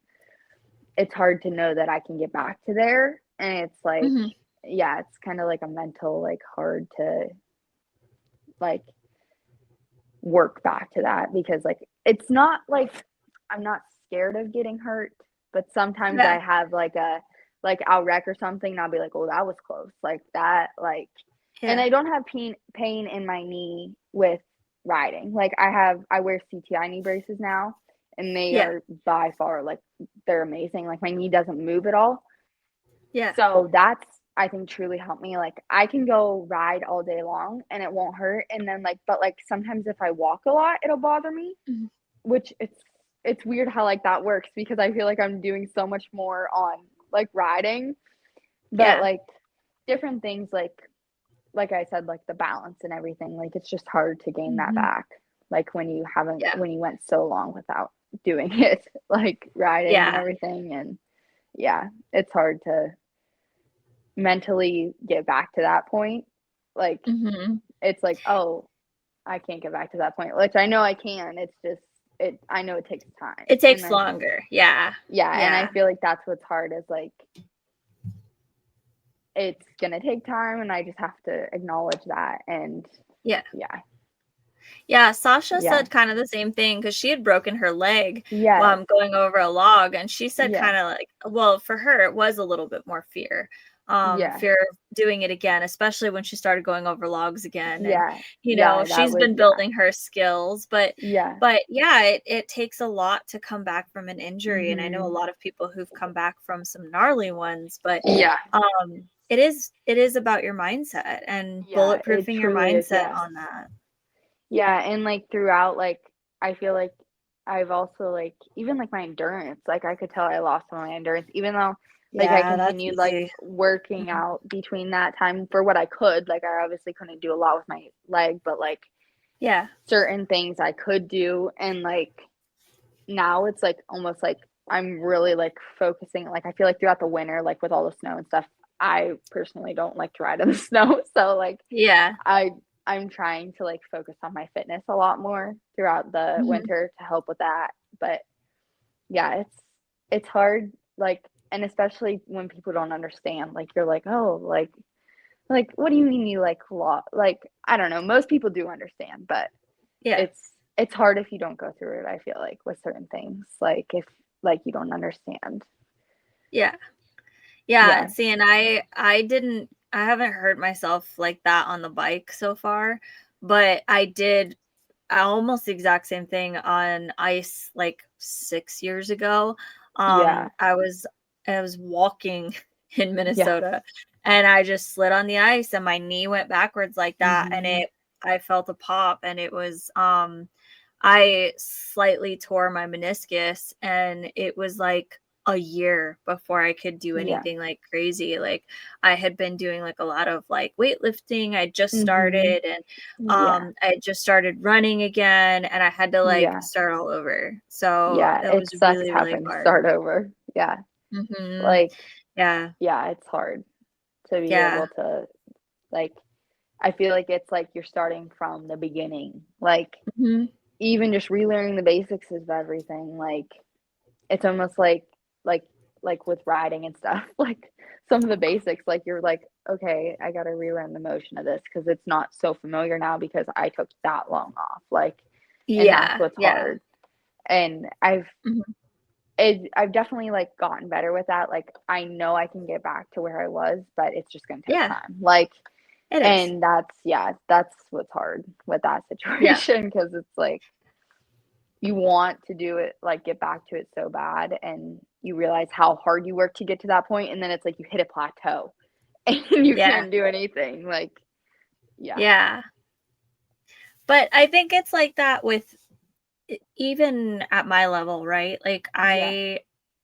it's hard to know that I can get back to there. And it's like, Mhm. yeah, it's kind of like a mental, like, hard to like work back to that, because like, it's not like I'm not scared of getting hurt, but sometimes Yeah. I have like a, like, I'll wreck or something and I'll be like, "Oh, that was close." Like that, like, and Yeah. I don't have pain in my knee with riding. Like I wear CTI knee braces now, and they Yeah. are by far like they're amazing. Like my knee doesn't move at all. Yeah. So that's, I think, truly helped me. Like I can go ride all day long and it won't hurt. And then like, but like sometimes if I walk a lot, it'll bother me, Mhm. which it's weird how like that works because I feel like I'm doing so much more on like riding, but Yeah. like different things like I said, like the balance and everything, like it's just hard to gain that Mhm. back. Like when you haven't, Yeah. when you went so long without doing it, like riding and Yeah. everything. And yeah, it's hard to mentally get back to that point. Like Mhm. it's like, oh, I can't get back to that point, which I know I can. It's just, I know it takes time. It And takes I, longer. Yeah. yeah, and I Yeah. feel like that's what's hard is like, it's gonna take time and I just have to acknowledge that. And Yeah. yeah, Yeah, Sasha yeah, said kind of the same thing because she had broken her leg yes, going over a log, and she said yes, kind of like, well, for her it was a little bit more fear, yeah, fear of doing it again, especially when she started going over logs again, and yeah, yeah, that she's was, been yeah, building her skills, but yeah, yeah, it takes a lot to come back from an injury, and I know a mhm, lot of people who've come back from some gnarly ones, but yeah, it is about your mindset and yeah, it bulletproofing your truly is, mindset yes. on that. Yeah, and, like, throughout, like, I feel like I've also, like even, like, my endurance, like, I could tell I lost some of my endurance even though, like, I Yeah, that's continued, like, easy. working Mhm. out between that time for what I could, like, I obviously couldn't do a lot with my leg, but, like, Yeah. certain things I could do, and, like, now it's, like, almost like I'm really, like, focusing like, I feel like throughout the winter, like, with all the snow and stuff, I personally don't like to ride in the snow, so, like, Yeah. I I'm trying to, like, focus on my fitness a lot more throughout the Mhm. winter to help with that, but, yeah, it's hard, like and especially when people don't understand, like, you're like, "Oh," like, "What do you mean you, like, like, I don't know, most people do understand, but Yeah. it's hard if you don't go through it, I feel like, with certain things, like, if, like, you don't understand. Yeah. Yeah, Yeah, see, and I haven't hurt myself like that on the bike so far, but I did almost the exact same thing on ice like 6 years ago. yeah, I was walking in yeah, Minnesota, and I just slid on the ice and my knee went backwards like that, and mhm, I felt a pop, and it was, I slightly tore my meniscus, and it was like a year before I could do yeah, anything like crazy. Like I had been doing like a lot of like weightlifting. I just mhm, started, and yeah, I just started running again, and I had to like yeah. start all over. So Yeah, that it was sucks really, really having to hard. start over. Yeah, Mhm. like, Yeah. yeah, it's hard to be Yeah. able to, like I feel like it's like you're starting from the beginning. Like, Mhm. even just relearning the basics of everything, like, it's almost like like with riding and stuff, like, some of the basics, like, you're like, "Okay, I gotta relearn the motion of this because it's not so familiar now because I took that long off," like, and that's Yeah. what's Yeah. hard. And Mhm. I've definitely, like, gotten better with that, like, I know I can get back to where I was, but it's just gonna take Yeah. time, like It is. and that's yeah, that's what's hard with that Yeah. situation because it's like, you want to do it like, get back to it so bad, and you realize how hard you worked to get to that point, and then it's like you hit a plateau, and you Yeah. can't do anything, like yeah, Yeah. But I think it's like that with even at my level, right? Like yeah,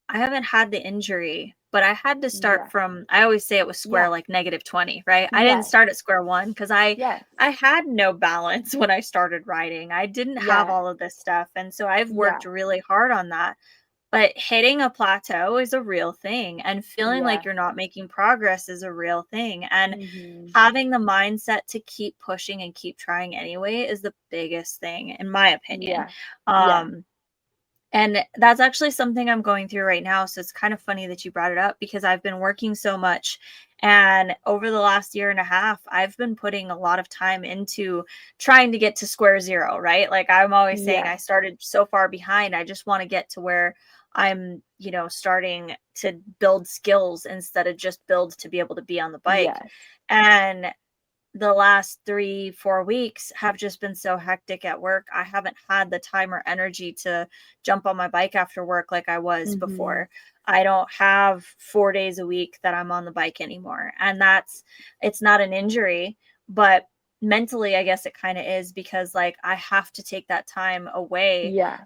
I haven't had the injury, but I had to start yeah, from I always say it was square yeah, like -20, right? I didn't yes, start at square one because yes, I had no balance when I started riding. I didn't have yeah, all of this stuff. And so I've yeah, worked really hard on that. But hitting a plateau is a real thing, and feeling like yeah, you're not making progress is a real thing. And mhm, having the mindset to keep pushing and keep trying anyway is the biggest thing, in my opinion. yeah, yeah, Um, and that's actually something I'm going through right now. So it's kind of funny that you brought it up because I've been working so much. And over the last year and a half, I've been putting a lot of time into trying to get to square zero, right? Like I'm always saying, yeah, I started so far behind. I just want to get to where I'm, starting to build skills instead of just build to be able to be on the bike. yes, And the last 3-4 weeks have just been so hectic at work. I haven't had the time or energy to jump on my bike after work like I was Mhm. before. I don't have 4 days a week that I'm on the bike anymore. And it's not an injury, but mentally I guess it kind of is, because like I have to take that time away Yeah.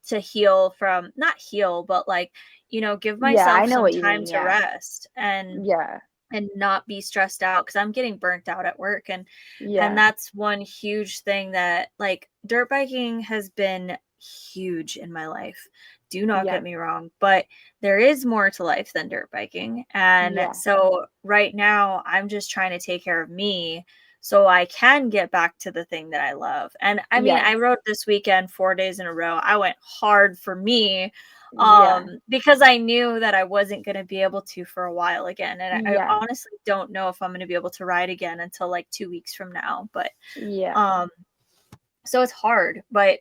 to heal from, not heal, but like, give Yeah, I myself know some what you time mean, to yeah. rest Yeah. and not be stressed out, because I'm getting burnt out at work. And Yeah. that's one huge thing that, like, dirt biking has been huge in my life. Do not Yeah. get me wrong, but there is more to life than dirt biking. And Yeah. so right now I'm just trying to take care of me so I can get back to the thing that I love. And I mean, Yes. I rode this weekend 4 days in a row. I went hard for me, Yeah. because I knew that I wasn't going to be able to for a while again. And I Yeah. honestly don't know if I'm going to be able to ride again until like 2 weeks from now. But, Yeah. um, so it's hard, but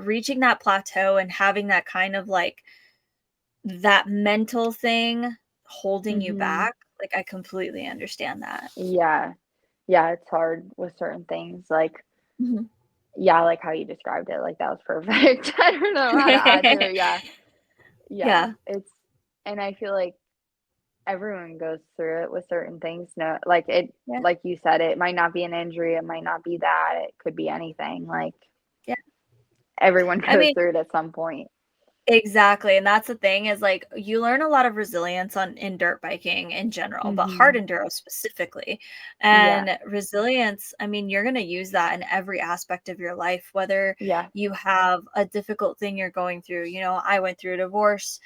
reaching that plateau and having that kind of like that mental thing holding you Mhm. back, like I completely understand that. Yeah. Yeah, it's hard with certain things, like, Mhm. yeah, like how you described it, like, that was perfect. I don't know how to add to it, yeah. Yeah, Yeah. it's and I feel like everyone goes through it with certain things, no like, it Yeah. like you said, it might not be an injury, it might not be that, it could be anything, like, Yeah. everyone I goes mean, through it at some point. exactly, and that's the thing, is like you learn a lot of resilience on in dirt biking in general, but hard Mhm. enduro specifically. Yeah. And resilience, I mean, you're going to use that in every aspect of your life, whether Yeah. you have a difficult thing you're going through. I went through a divorce,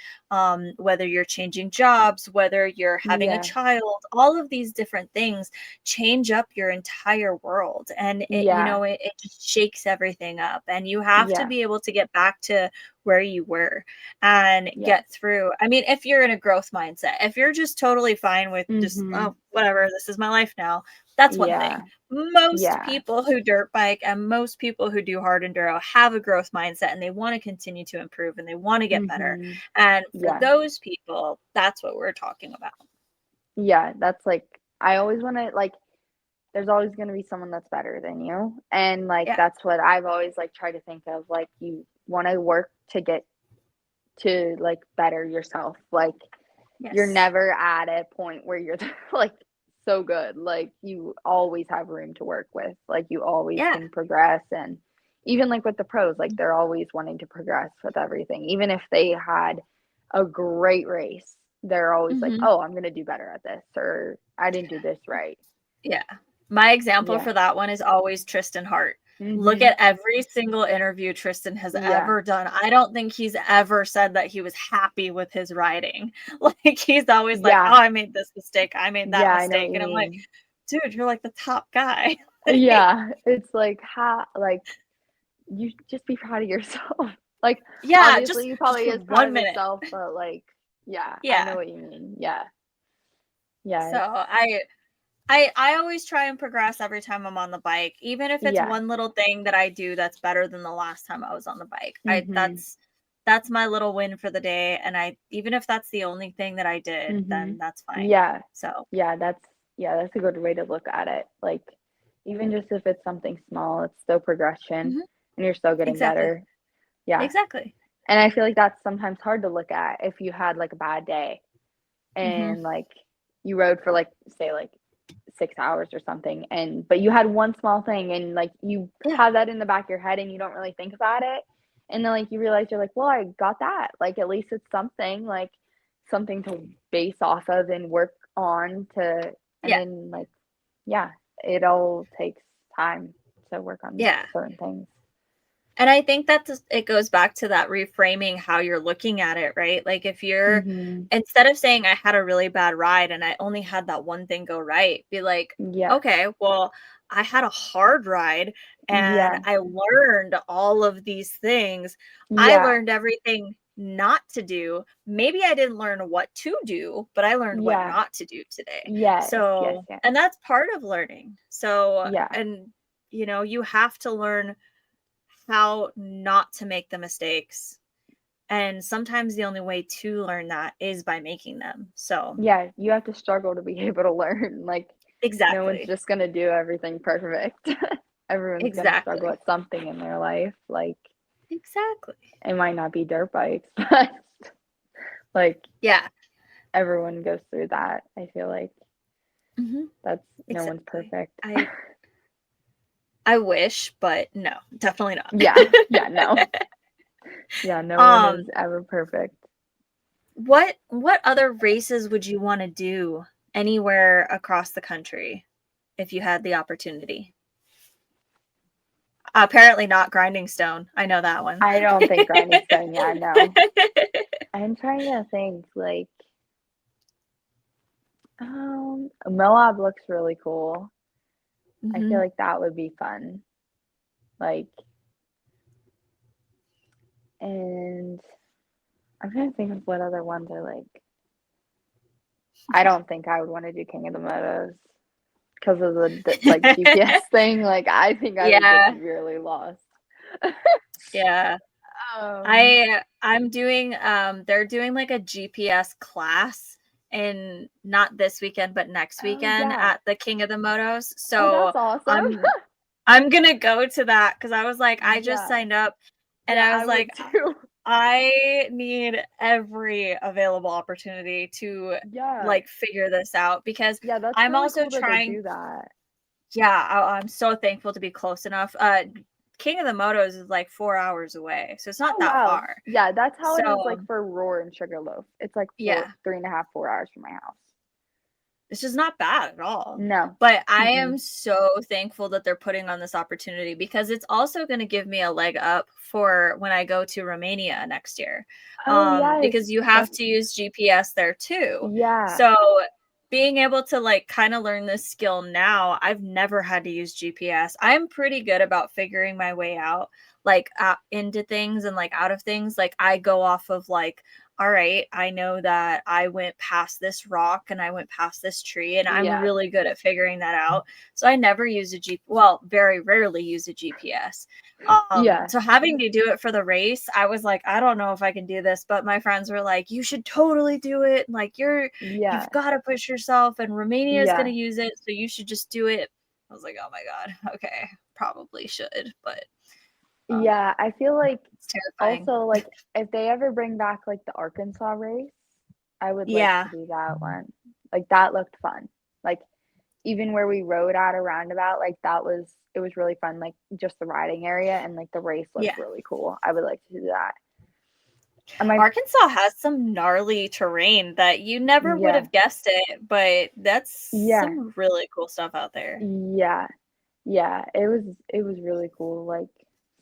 whether you're changing jobs, whether you're having a Yeah. child, all of these different things change up your entire world, and Yeah. it just shakes everything up, and you have to Yeah. be able to get back to where you were and Yes. get through. I mean, if you're in a growth mindset, if you're just totally fine with just, Mhm. oh, whatever, this is my life now, that's one thing. Yeah. Most Yeah. people who dirt bike and most people who do hard enduro have a growth mindset, and they want to continue to improve and they want to get better. Mhm. And for Yeah. those people, that's what we're talking about. Yeah, that's like I always wanna like there's always gonna be someone that's better than you, and, like, Yeah. that's what I've always, like, tried to think of, like, you wanna work to get to, like, better yourself, like, you're Yes. never at a point where you're, like, so good, like, you always have room to work with, like, you always Yeah. can progress, and even, like, with the pros, like, they're always wanting to progress with everything, even if they had a great race, they're always like, Hmm. "Oh, I'm gonna do better at this," or, "I didn't do this right." Yeah. My example Yeah. for that one is always Tristan Hart. Look Mhm. at every single interview Tristan has Yeah. ever done. I don't think he's ever said that he was happy with his writing. Like, he's always like, "Oh, Yeah. I made this mistake. I made that Yeah, I know what mistake." you And I'm like, mean. "Dude, you're like the top guy." Like, Yeah, it's like, how like, you just be proud of yourself. Like, yeah, obviously, he just probably for is proud 1 of minute. himself, but, like, yeah, I know Yeah. what you mean. Yeah. Yeah, So, it's I always try and progress every time I'm on the bike, even if it's yeah. one little thing that I do that's better than the last time I was on the bike. I Mhm. that's my little win for the day, and I even if that's the only thing that I did, then Mhm. that's fine. Yeah. So, Yeah, that's a good way to look at it. Like, even just if it's something small, it's still progression, mhm, and you're still getting exactly. better. Yeah. Exactly. And I feel like that's sometimes hard to look at if you had, like, a bad day Mhm. and, like, you rode for, like, say, like, 6 hours or something, and but you had one small thing and, like, you Yeah. have that in the back of your head and you don't really think about it, and then, like, you realize you're like, "Well, I got that." Like, at least it's something, like, something to base off of and work on to and Yeah. then, like, yeah, it all takes time to work on Yeah. certain things. And I think that just it goes back to that reframing how you're looking at it, right? Like, if you're, Mhm. instead of saying I had a really bad ride and I only had that one thing go right, be like, Yeah. okay, well, I had a hard ride and Yeah. I learned all of these things. I Yeah. learned everything not to do. Maybe I didn't learn what to do, but I learned what Yeah. not to do today. Yes, yes, So, yes. and that's part of learning. So, Yeah. and you have to learn how not to make the mistakes. And sometimes the only way to learn that is by making them. So, Yeah, you have to struggle to be able to learn, like, No one's Exactly. just gonna do everything perfect. Everyone's gonna struggle Exactly. at something in their life. Like, Exactly. it might not be dirt bikes, but like Yeah. everyone goes through that. I feel like Hmm. that's no one's Exactly. perfect. I wish, but no, definitely not. Yeah, yeah, no. Yeah, no one is um, ever perfect. what other races would you want to do anywhere across the country if you had the opportunity? Apparently not Grinding Stone. I know that one. I don't think grinding stone, yeah, no. I'm trying to think, like, Moab looks really cool. I feel Hmm. like that would be fun. Like, and I'm trying to think of what other ones are like. I don't think I would want to do King of the Motos because of the like GPS thing. Like, I think I would get Yeah, severely lost. yeah. Um, I'm doing they're doing like a GPS class in not this weekend but next oh weekend yeah. at the King of the Motos. Oh, So that's awesome. I'm gonna go to that because I was like, I just Yeah. signed up and Yeah, I was I like, would too. I need every available opportunity to Yeah. like figure this out because Yeah, that's I'm really also cool that they trying. do that. Yeah, I'm so thankful to be close enough. King of the Motos is like 4 hours away, so it's not Oh that wow. far. Yeah, that's how it is like So for Roar and Sugarloaf. It's like yeah, 3.5, 4 hours from my house. it's just not bad at all. No. But I Mm-mm. am so thankful that they're putting on this opportunity because it's also going to give me a leg up for when I go to Romania next year. Oh yes. Because you have That's to use GPS there too. yeah. So being able to like kind of learn this skill now, I've never had to use GPS. I'm pretty good about figuring my way out, like into things and like out of things. Like I go off of like, all right, I know that I went past this rock and I went past this tree, and I'm Yeah. really good at figuring that out. So I never use well, very rarely use a GPS. Yeah. So having to do it for the race, I was like, I don't know if I can do this, but my friends were like, you should totally do it. Like Yeah. you've got to push yourself, and Romania is going to Yeah. use it, so you should just do it. I was like, oh my God, okay, probably should, but um, Yeah. I feel like it's terrifying. also like if they ever bring back like the Arkansas race, I would like to Yeah. do that one. Like that looked fun. Like even where we rode at a roundabout, like that was it was really fun. Like just the riding area and like the race looked Yeah. really cool. I would like to do that. And my Arkansas has some gnarly terrain that you never would yeah, have guessed it, but that's yeah, some really cool stuff out there. yeah, yeah. It was really cool. Like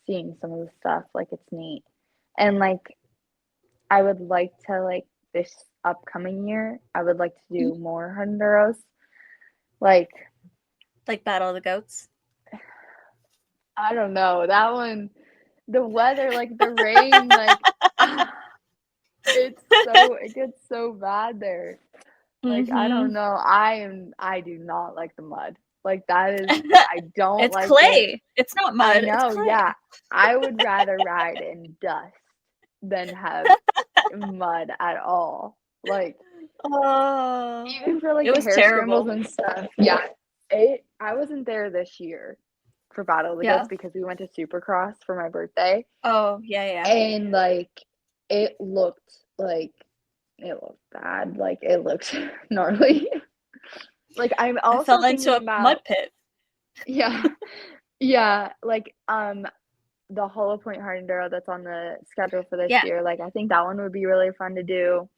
seeing some of the stuff. Like it's neat. And like I would like to like this upcoming year, I would like to Mhm. do more Honduras. Like Like Battle of the Goats. I don't know that one. The weather, like the rain, like it gets so bad there. Like, I don't Mhm. know. I do not like the mud. Like that is I don't It's like it. clay. It's not I mud, it's know, yeah. clay. I would rather ride in dust than have mud at all. Like Oh, even for like it the was hair scrambles terrible. and stuff. Yeah. I wasn't there this year for Battle of the Goats Yeah. because we went to Supercross for my birthday. Oh, yeah, yeah. And like it looked like it looked bad. Like it looked gnarly. Like I'm I also fell into thinking a mud about pit. yeah, yeah, like the Hollow Point Hard Enduro that's on the schedule for this Yeah. year. Like I think that one would be really fun to do.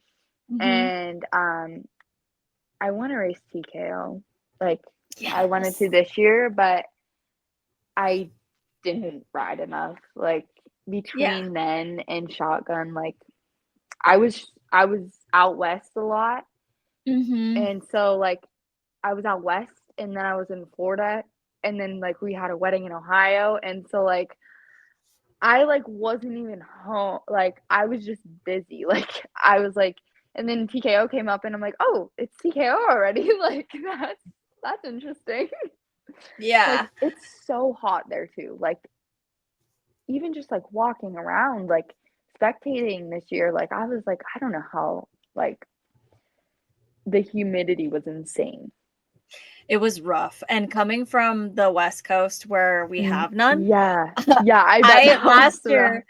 Mhm. And I want to race TKO. Like I wanted to Yes. this year, but I didn't ride enough. Like Yeah. between then and shotgun, like I was out west a lot. Mhm. And so like I was out west and then I was in Florida and then like we had a wedding in Ohio and so like I like wasn't even home. Like I was just busy. Like I was like and then TKO came up and I'm like, "Oh, it's TKO already." Like that's interesting. Yeah. Like it's so hot there too. Like even just like walking around like spectating this year like I was like I don't know how like the humidity was insane. It was rough. And coming from the West Coast where we have none, Yeah. Yeah, I bet I that was rough.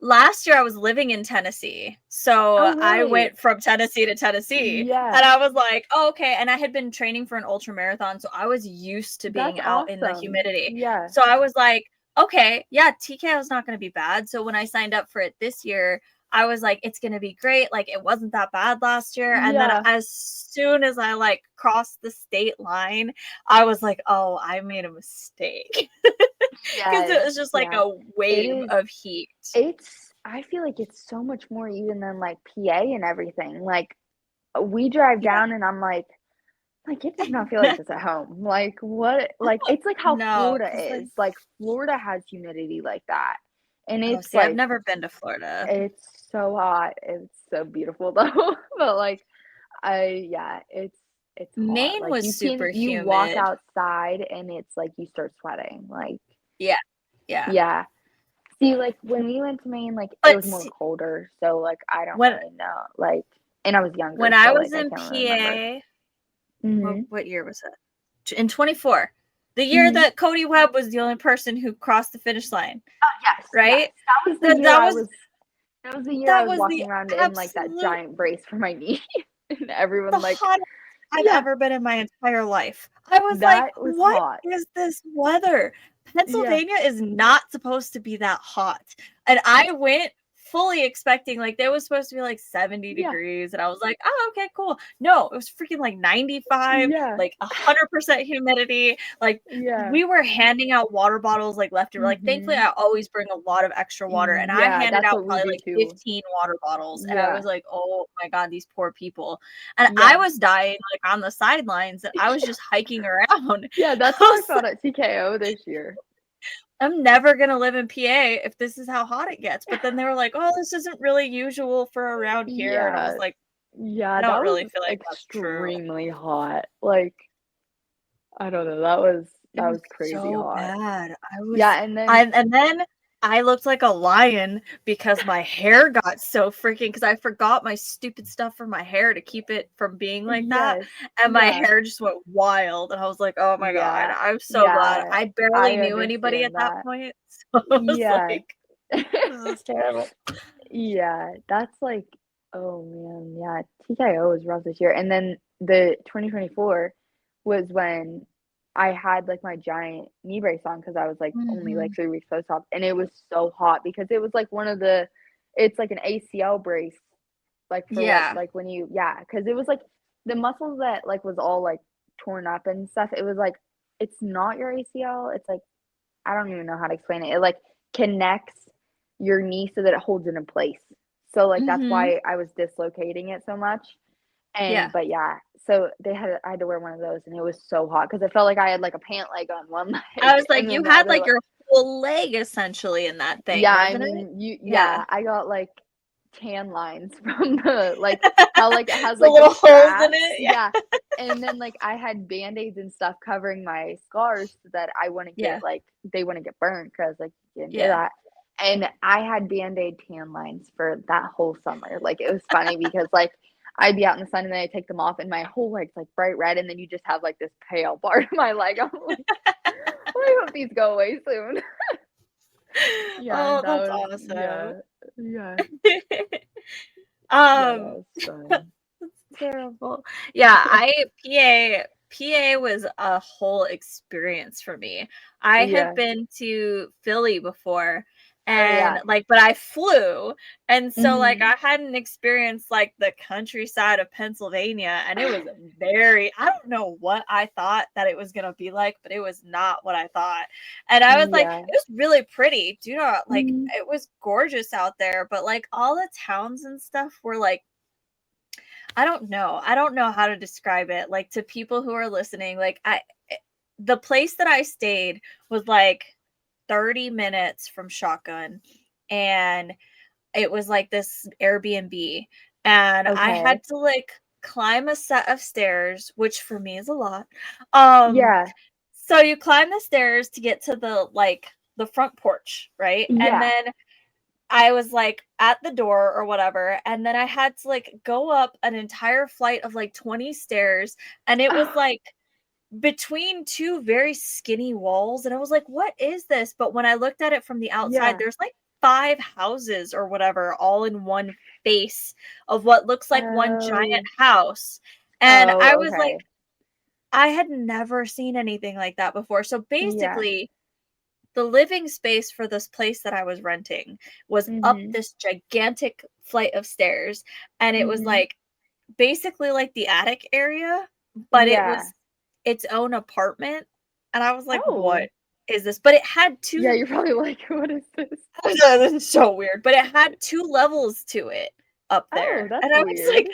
last year I was living in Tennessee. So Oh, I really? went from Tennessee to Tennessee Yeah. and I was like, oh, okay. And I had been training for an ultra marathon. So I was used to being That's out in the awesome. humidity. Yeah. So I was like, okay, yeah, TKO is not going to be bad. So when I signed up for it this year, I was like, it's going to be great. Like it wasn't that bad last year. And then Yeah. as soon as I like crossed the state line, I was like, oh, I made a mistake. Because it Yes. was just like Yeah. a It wave is of heat. I feel like it's so much more even than, like, PA and everything. Like, we drive Yeah. down and I'm like, it does not feel like this at home. Like, what like, it's like how No, Florida because like is. Like, Florida has humidity like that, and oh, it's see, I've like never been to Florida. it's so hot. It's so beautiful though, but, like, it's hot. Maine Like, was super you walk humid. outside and it's like you start sweating, like Yeah, yeah. yeah. See, like, when we went to Maine, like, it But was more see, colder, so, like, I don't when really know, like and I was when younger, I so, was like, I in can't really remember. PA, Mhm. what year was it? In 24, the year Mhm. that Cody Webb was the only person who crossed the finish line, Oh, yes, right? yes. That was the That year that I was was that was the year I that was was the walking around in, like, that absolute giant brace for my knee, and the everyone, like hottest I've yeah, ever been in my entire life. I was like, that was "What hot. is this weather? Yeah, Pennsylvania is not supposed to be that hot." And I went fully expecting like there was supposed to be like 70 yeah, degrees and I was like, "Oh, okay, cool." No, it was freaking like 95, yeah, like 100% humidity. Like yeah. we were handing out water bottles like left and right. Like thankfully Mhm. I always bring a lot of extra water and I Yeah, handed that's out what we probably do like too. 15 water bottles and I was Yeah, like, "Oh my god, these poor people." And I yeah. was dying, like, on the sidelines, and I was just hiking around. Yeah, I that's how I was felt like, at TKO this year. "I'm never gonna live in PA if this is how hot it gets," but then they were like, "Oh, this isn't really usual for around here," and I was Yeah, like, "I yeah, don't that was really feel like that's true." extremely hot, like, I don't know, It that was was crazy so hot. bad. Yeah, and then And then I looked like a lion because my hair got so freaking because I forgot my stupid stuff for my hair to keep it from being like that, yes, and my yeah, hair just went wild, and I was like, "Oh my god." yeah, I'm so glad. yeah, I barely I knew anybody at understand that that. point, so I was Yeah. like, "This is terrible." Yeah, that's like oh man, yeah, TKO was rough this year, and then the 2024 was when I had, like, my giant knee brace on because I was, like, only, like, Mhm. 3 weeks post-op, and it was so hot because it was, like, one of the it's like an ACL brace, like, for what Yeah. like, when you yeah, because it was, like, the muscles that, like, was all, like, torn up and stuff, it was, like it's not your ACL, it's, like I don't even know how to explain it. It, like, connects your knee so that it holds it in place. So, like, that's Mhm. why I was dislocating it so much, and Yeah. but, yeah, so I had to wear one of those, and it was so hot because I felt like I had, like, a pant leg on one I leg, was like, and "You then the had, other like, le your whole leg essentially in that thing, yeah, I wasn't it?" mean, you Yeah. yeah, I got, like, tan lines from the like, how, like, it has, The like, the little holes in straps it, yeah. yeah, and then, like, I had Band-Aids and stuff covering my scars so that I wouldn't Yeah. get, like they wouldn't get burned because like, you can't do Yeah. that, and I had Band-Aid tan lines for that whole summer, like, it was funny because, like, I'd be out in the sun and then I take them off and my whole leg's, like, bright red, and then you just have, like, this pale part of my leg. I'm like, "I hope these go away soon." Yeah, Oh, that that's was awesome. yeah, yeah. Yeah, that Um, was fun. terrible. Yeah, PA was a whole experience for me. I had Yeah. been to Philly before Oh, and yeah. like but I flew and so like Mhm. I hadn't experienced like the countryside of Pennsylvania and it was very I don't know what I thought that it was going to be like, but it was not what I thought. And I was like Yeah. it was really pretty. Do not like Mhm. it was gorgeous out there, but like all the towns and stuff were like I don't know. I don't know how to describe it. Like to people who are listening, like the place that I stayed was like 30 minutes from Shotgun and it was like this Airbnb and I Okay. had to like climb a set of stairs, which for me is a lot. Um Yeah. so you climb the stairs to get to the like the front porch, right? And Yeah. then I was, like, at the door or whatever, and then I had to, like, go up an entire flight of, like, 20 stairs, and it was, like between two very skinny walls, and I was like, "What is this?" But when I looked at it from the outside, Yeah. there's like 5 houses or whatever all in one face of what looks like one giant Oh. house. And I Oh, was like, okay. I had never seen anything like that before. So Yeah. basically, the living space for this place that I was renting was up Mhm. this gigantic flight of stairs, and it was Mhm. like basically like the attic area, but it Yeah. was its own apartment, and I was like, "What Oh. is this?" But it had Yeah, 2 you're probably like, "What is this?" this is so weird, but it had 2 levels to it up Oh, there, that's and I was weird. like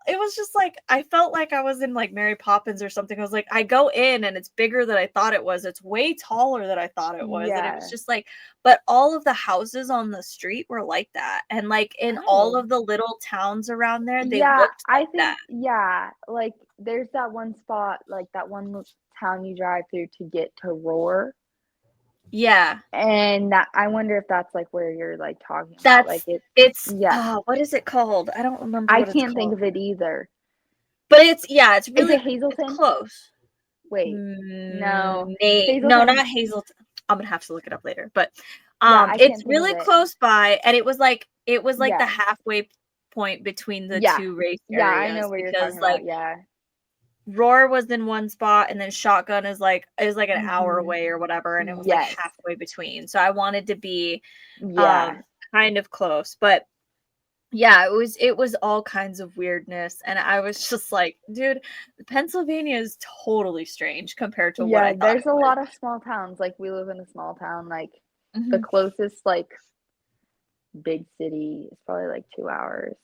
it was just like I felt like I was in, like, Mary Poppins or something. I was like, I go in and it's bigger than I thought it was, it's way taller than I thought it was, and it was Yeah. just like but all of the houses on the street were like that, and, like, in all Oh. of the little towns around there, they Yeah, looked I like that. think yeah, like, there's that one spot, like, that one town you drive through to get to Roar, Yeah. and that I wonder if that's, like, where you're, like, talking about, like, That's it's yeah. what is it called? I don't remember I what it's can't think called. of it either. But it's yeah, Is it it's Hazleton? close. Wait, no. No, Hazleton not Hazelton. I'm gonna have to look it up later, but, yeah, I it's can't think of really it. close by, and it was like the Yes. halfway point between the Yeah. 2 race Yeah, I know areas where you're because, talking about, like, yeah. Roar was in one spot, and then Shotgun is like an hour Mhm. away or whatever, and it was, like, Yes. halfway between, so I wanted to be, Yeah. um, kind of close, but yeah, it was all kinds of weirdness, and I was just like, "Dude, Pennsylvania is totally strange compared to what Yeah, I thought there's it a was." lot of small towns, like, we live in a small town, like, the Mhm. closest, like, big city is probably, like, 2 hours,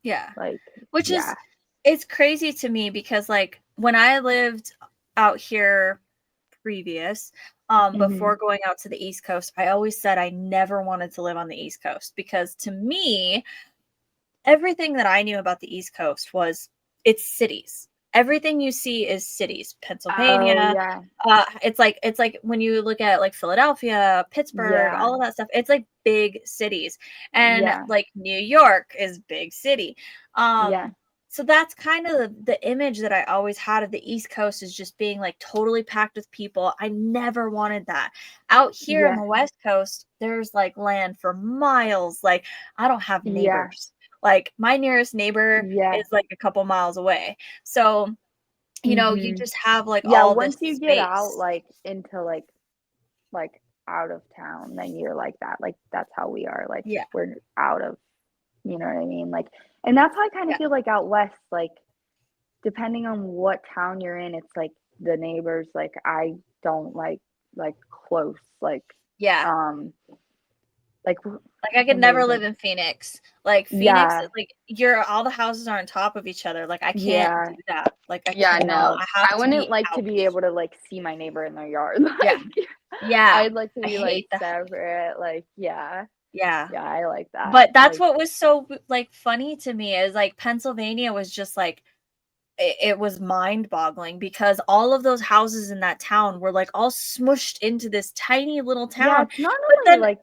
Yeah. like Which yeah. is it's crazy to me because, like, when I lived out here previous, Mhm. before going out to the East Coast, I always said I never wanted to live on the East Coast because to me, everything that I knew about the East Coast was it's cities. Everything you see is cities. Oh, Pennsylvania, yeah. it's like when you look at like Philadelphia, Pittsburgh, Yeah. all of that stuff. It's like big cities. And Yeah. like New York is big city. Yeah. So that's kind of the image that I always had of the East Coast is just being like totally packed with people. I never wanted that. Out here in Yeah. the West Coast, there's like land for miles. Like I don't have Yeah. neighbors. Like, my nearest neighbor Yeah. is, like, a couple miles away. So, you Mhm. just have, like, Yeah, all this once you get out, space. like, into, like, out of town, then you're like that, like, that's how we are, like, Yeah, we're out of you know what I mean? Like and that's how I kinda yeah, feel like out west, like, depending on what town you're in, it's like the neighbors, like, I don't like close, yeah. um, like, Like, I could when never there's, live like in Phoenix. Like, Phoenix, yeah, like, you're all the houses are on top of each other. Like, I can't yeah, do that. Like, I yeah, cannot. no. I have I to wouldn't be like to out. be able to, like, see my neighbor in their yard, Yeah, like, yeah. I'd like to I be, like, hate that. separate, like, yeah. Yeah. Yeah, I like that, But that's like what was so, like, funny to me is, like, Pennsylvania was just, like it was mind-boggling because all of those houses in that town were, like, all smushed into this tiny little yeah, town, it's not but normally, then like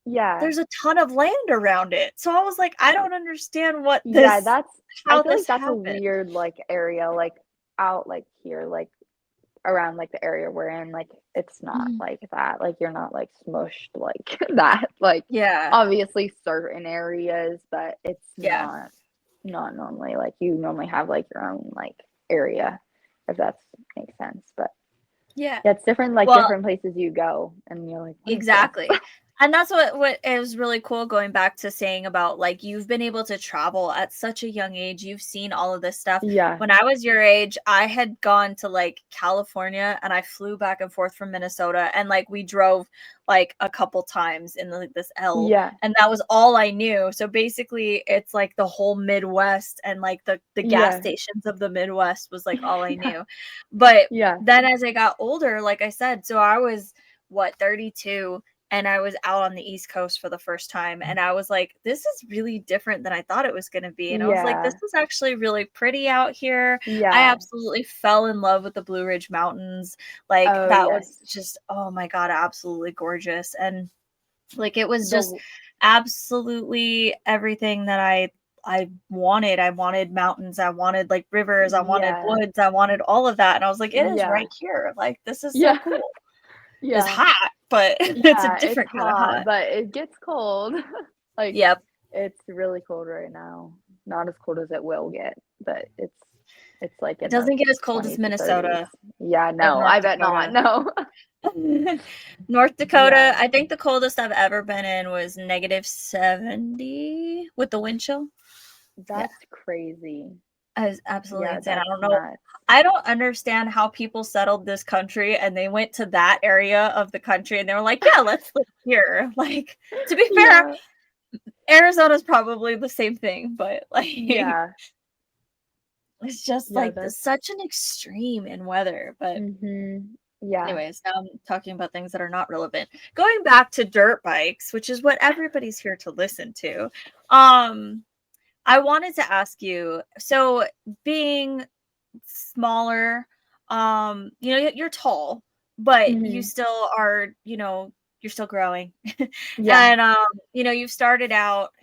yeah. there's a ton of land around it. So I was like, "I don't understand Yeah, that's I how feel this like that's a happened." weird, like, area, like, out, like, here, like, around, like, the area we're in, like, it's not Mhm. like that, like, you're not, like, smushed like that, like, Yeah, obviously certain areas, but it's yeah, not normally, like, you normally have, like, your own, like, area, if that makes sense, but yeah. yeah, it's different, like, Well, different places you go, and you're like, "What is this?" exactly. And that's what is really cool going back to saying about, like, you've been able to travel at such a young age, you've seen all of this stuff. Yeah, When I was your age, I had gone to, like, California, and I flew back and forth from Minnesota, and, like, we drove, like, a couple times in, like, this L, yeah, and that was all I knew. So, basically, it's, like, the whole Midwest and, like, the gas yeah, stations of the Midwest was, like, all I knew. But yeah, then as I got older, like I said, so I was, what, 32, and I was out on the East Coast for the first time, and I was like, "This is really different than I thought it was gonna be," and I was like, "This yeah, is actually really pretty out here." I yeah. absolutely fell in love with the Blue Ridge Mountains, like, Oh, that yes. was just, oh my god, absolutely gorgeous, and, like, it was just The absolutely everything that I wanted mountains, I wanted like rivers, I wanted Yeah. woods, I wanted all of that, and I was like, it is Yeah. right here. Like this is so Yeah. cool. It's Yeah. hot, but it's a Yeah, it's different kind of hot, hot. but it gets cold. Like, Yep. it's really cold right now. Not as cold as it will get, but it's like It in the doesn't get as cold as 20s to 30s. Minnesota Yeah, or no, North I bet not. Dakota. No. North Dakota, Yeah. I think the coldest I've ever been in was -70 with the wind chill. Yeah, That's crazy. it was absolutely Yeah, insane. I that's don't know. nuts. I don't understand how people settled this country and they went to that area of the country and they were like, yeah, let's live here. Like, to be fair, Yeah. Arizona's probably the same thing, but like, Yeah. it's just Yeah, like that's such an extreme in weather. But Yeah. anyways, now I'm talking about things that are not relevant. Going back to dirt bikes, which is what everybody's here to listen to. I wanted to ask you, so being smaller, you're tall, but you Mhm. still are, you're still growing. Yeah. And you've started out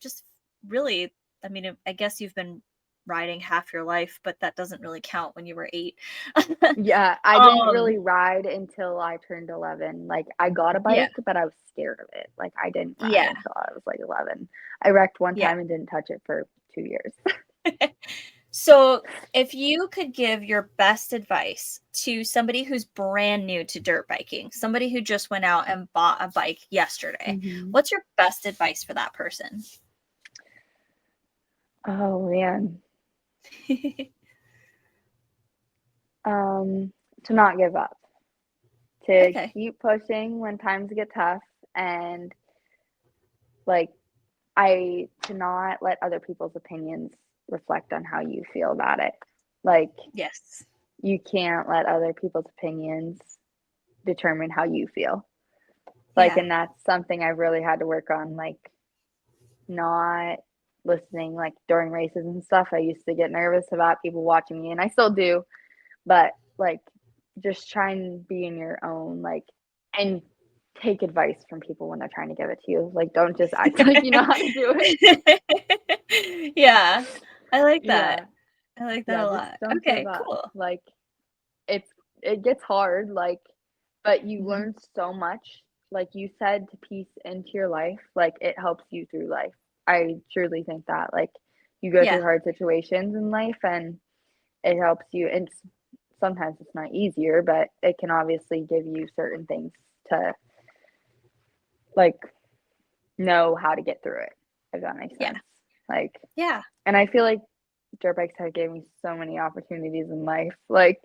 just really, I mean, I guess you've been riding half your life, but that doesn't really count when you were 8. Yeah, I didn't um really ride until I turned 11. Like, I got a yeah, bike, but I was scared of it. Like, I didn't ride yeah, until I was, like, 11. I wrecked one yeah. time and didn't touch it for 2 years. So, if you could give your best advice to somebody who's brand new to dirt biking, somebody who just went out and bought a bike yesterday, Mhm. what's your best advice for that person? Oh, man. Um, to not give up, to Okay. keep pushing when times get tough, and, like, I to not let other people's opinions reflect on how you feel about it. Like, Yes. you can't let other people's opinions determine how you feel. Like, Yeah. and that's something I've really had to work on, like, not listening, like, during races and stuff. I used to get nervous about people watching me, and I still do, but, like, just try and be in your own, like, and take advice from people when they're trying to give it to you. Like, don't just act like you know how to do it. Yeah. I like that. Yeah. I like that Yeah, a just lot. don't give Okay, up. cool. Like, it's it gets hard, like, but you Mhm. learn so much, like you said, to piece into your life, like, it helps you through life. I truly think that, like, you go through Yeah. hard situations in life and it helps you, and sometimes it's not easier, but it can obviously give you certain things to, like, know how to get through it, if that makes Yeah. sense. Like, Yeah. and I feel like dirt bikes have given me so many opportunities in life. Like,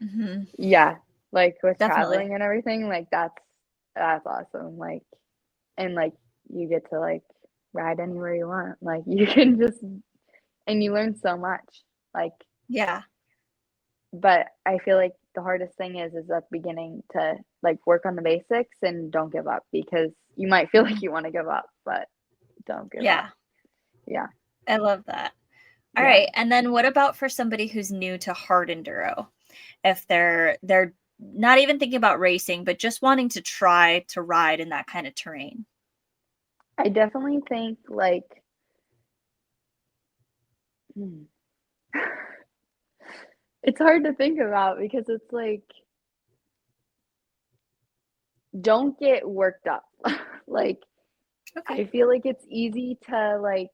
Mhm. yeah, like with Definitely. traveling and everything, like that's awesome. Like, and like you get to like ride anywhere you want. Like, you can just, and you learn so much. Like, Yeah. but I feel like the hardest thing is at the beginning to like work on the basics and don't give up, because you might feel like Mhm. you want to give up, but don't give up. Yeah. Yeah. I love that. All Yeah. right. And then what about for somebody who's new to hard enduro? If they're not even thinking about racing, but just wanting to try to ride in that kind of terrain. I definitely think like hmm, it's hard to think about because it's like don't get worked up. Like, I Okay. feel like it's easy to like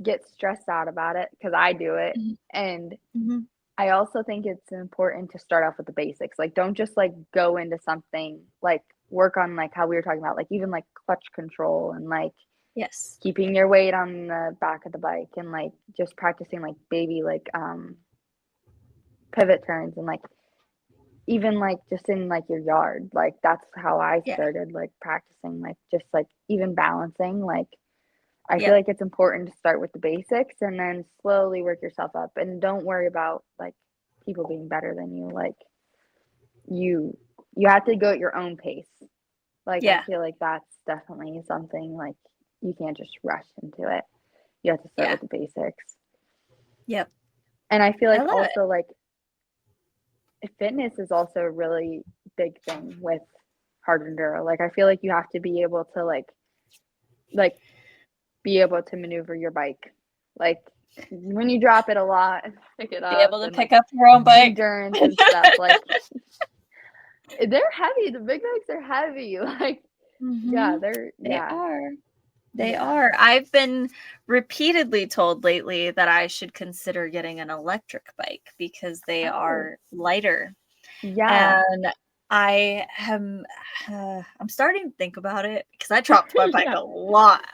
get stressed out about it because I do it. Mhm. And Mhm. I also think it's important to start off with the basics. Like, don't just like go into something like work on like how we were talking about, like even like clutch control and like Yes. keeping your weight on the back of the bike and like just practicing like baby like pivot turns and like even like just in like your yard. Like, that's how I Yeah. started like practicing like just like even balancing. Like, I feel Yep. like it's important to start with the basics and then slowly work yourself up, and don't worry about like people being better than you. Like, you you have to go at your own pace. Like, I Yeah. feel like that's definitely something like you can't just rush into it. You have to start Yeah. with the basics. Yep. And I feel I like love it. also like fitness is also a really big thing with hard enduro. Like, I feel like you have to be able to like be able to maneuver your bike. Like when you drop it a lot and pick it Be up able to and pick like up your own bike. endurance and stuff, like they're heavy. The big bikes are heavy. Like, yeah, They are. They yeah. are. I've been repeatedly told lately that I should consider getting an electric bike because they Oh, are lighter. yeah. And I am I'm starting to think about it because I dropped my bike Yeah. a lot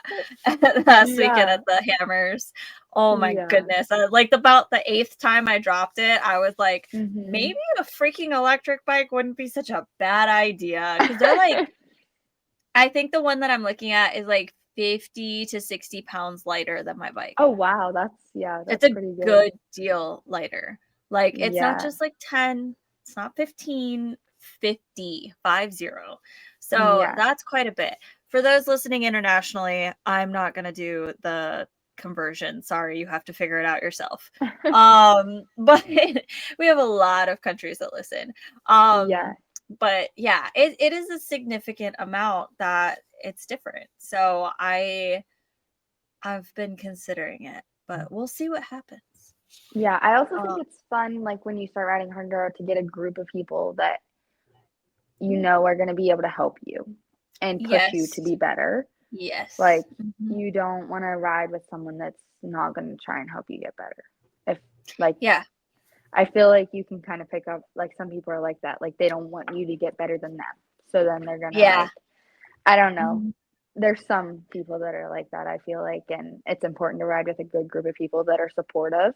last weekend Yeah. at the Hammers. Oh my Yeah. goodness. Like about the 8th time I dropped it, I was like, Mhm. maybe a freaking electric bike wouldn't be such a bad idea because they're like, I think the one that I'm looking at is like 50 to 60 pounds lighter than my bike. Oh, wow, It's that's a pretty good. good deal lighter. Like, it's not Yeah. just like 10, it's not 15, 50, 50. So Yeah. that's quite a bit. For those listening internationally, I'm not gonna do the conversion. Sorry, you have to figure it out yourself. But we have a lot of countries that listen. Yeah. But yeah, it is a significant amount that it's different. So I've been considering it, but we'll see what happens. Yeah, I also think Uh, it's fun, like, when you start riding hard enduro to get a group of people that you know are gonna be able to help you and push you to yes. be better. Yes. Like, Mhm. you don't wanna ride with someone that's not gonna try and help you get better. If like, Yeah. I feel like you can kinda pick up like, some people are like that, like, they don't want you to get better than them. So then they're gonna, Yeah. like I don't know. Mhm. There's some people that are like that, I feel like, and it's important to ride with a good group of people that are supportive